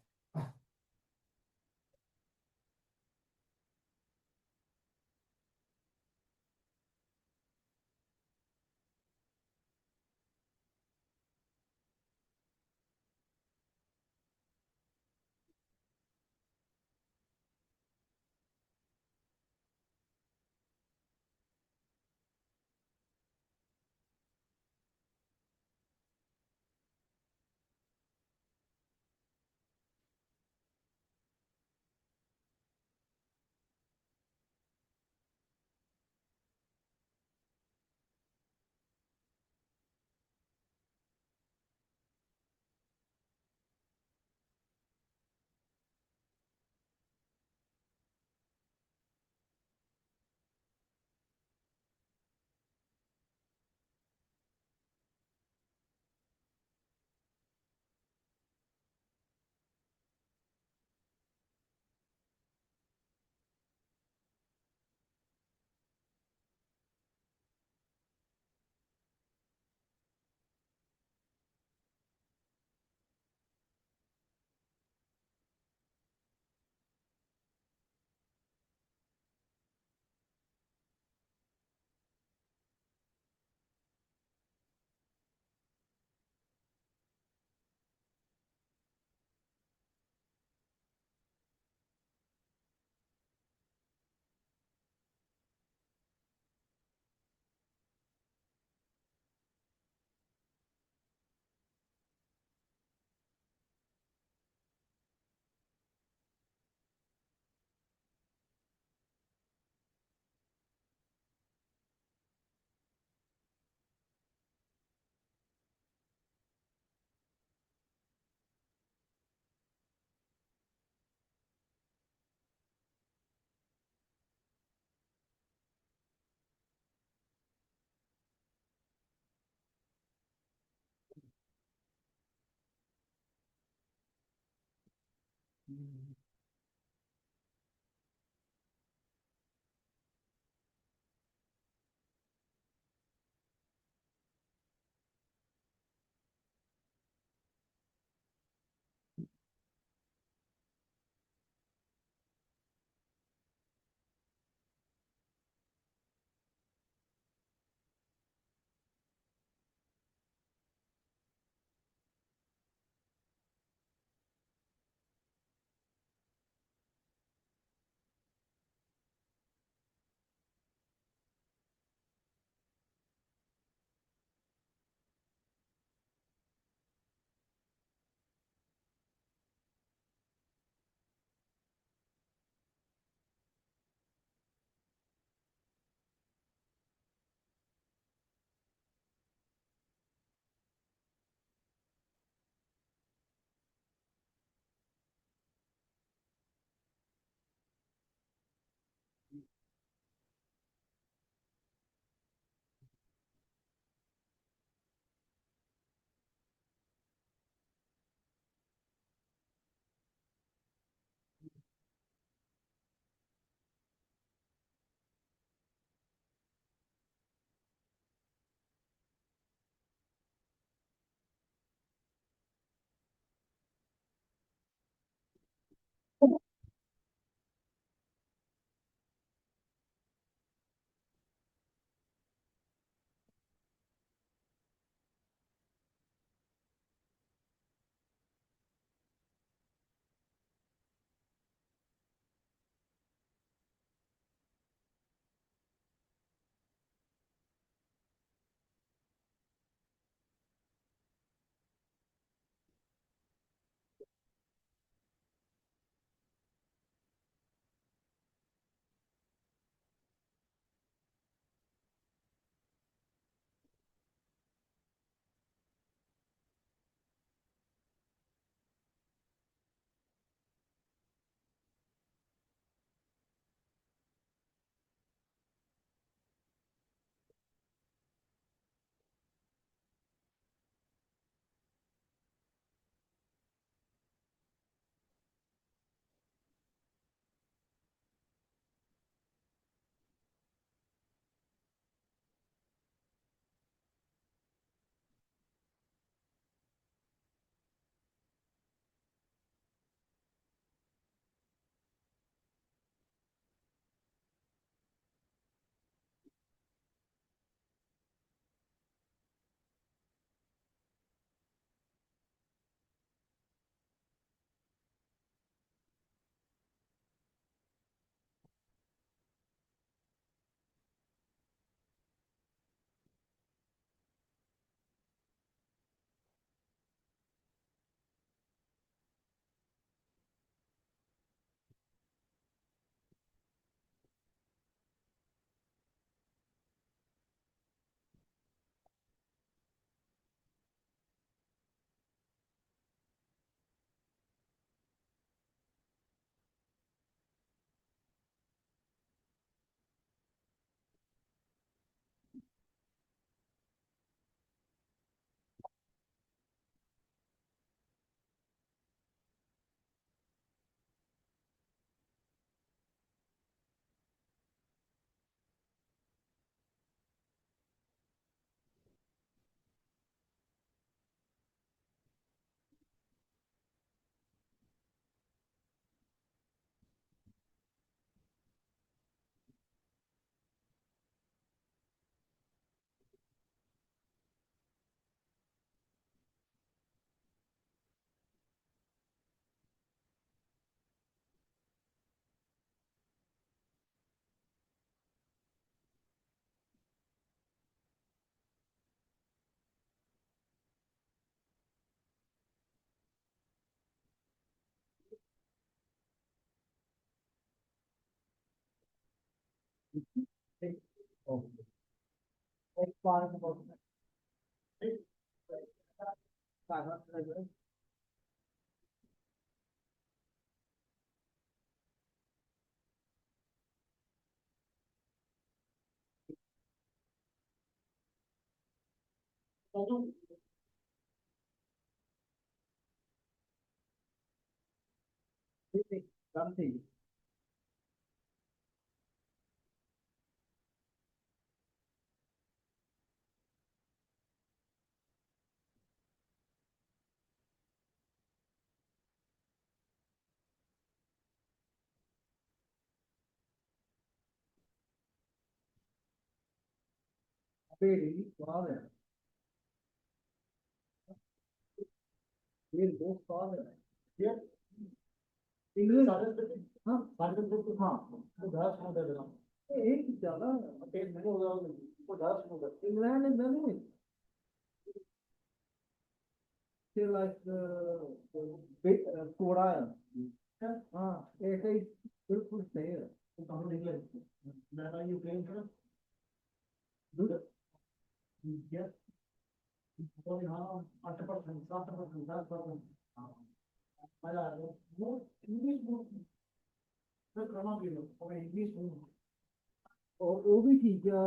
ਉਹ ਵੀ ਠੀਕ ਆ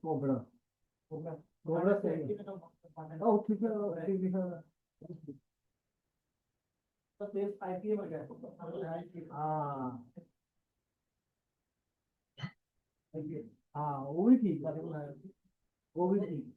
cobra cobra ਸਹੀ ਉਹ ਠੀਕ ਹੈ ਠੀਕ ਹੈ हाँ हाँ वो भी ठीक है वो भी ठीक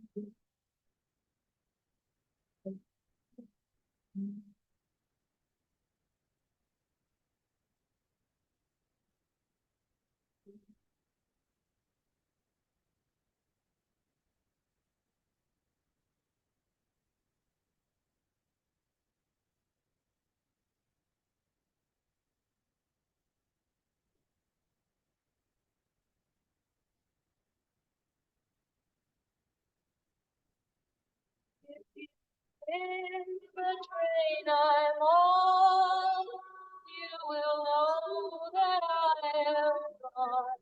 okay In the train I'm on, you will know that I am gone.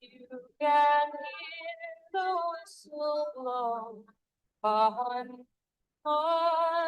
You can hear the whistle blow on 100 miles.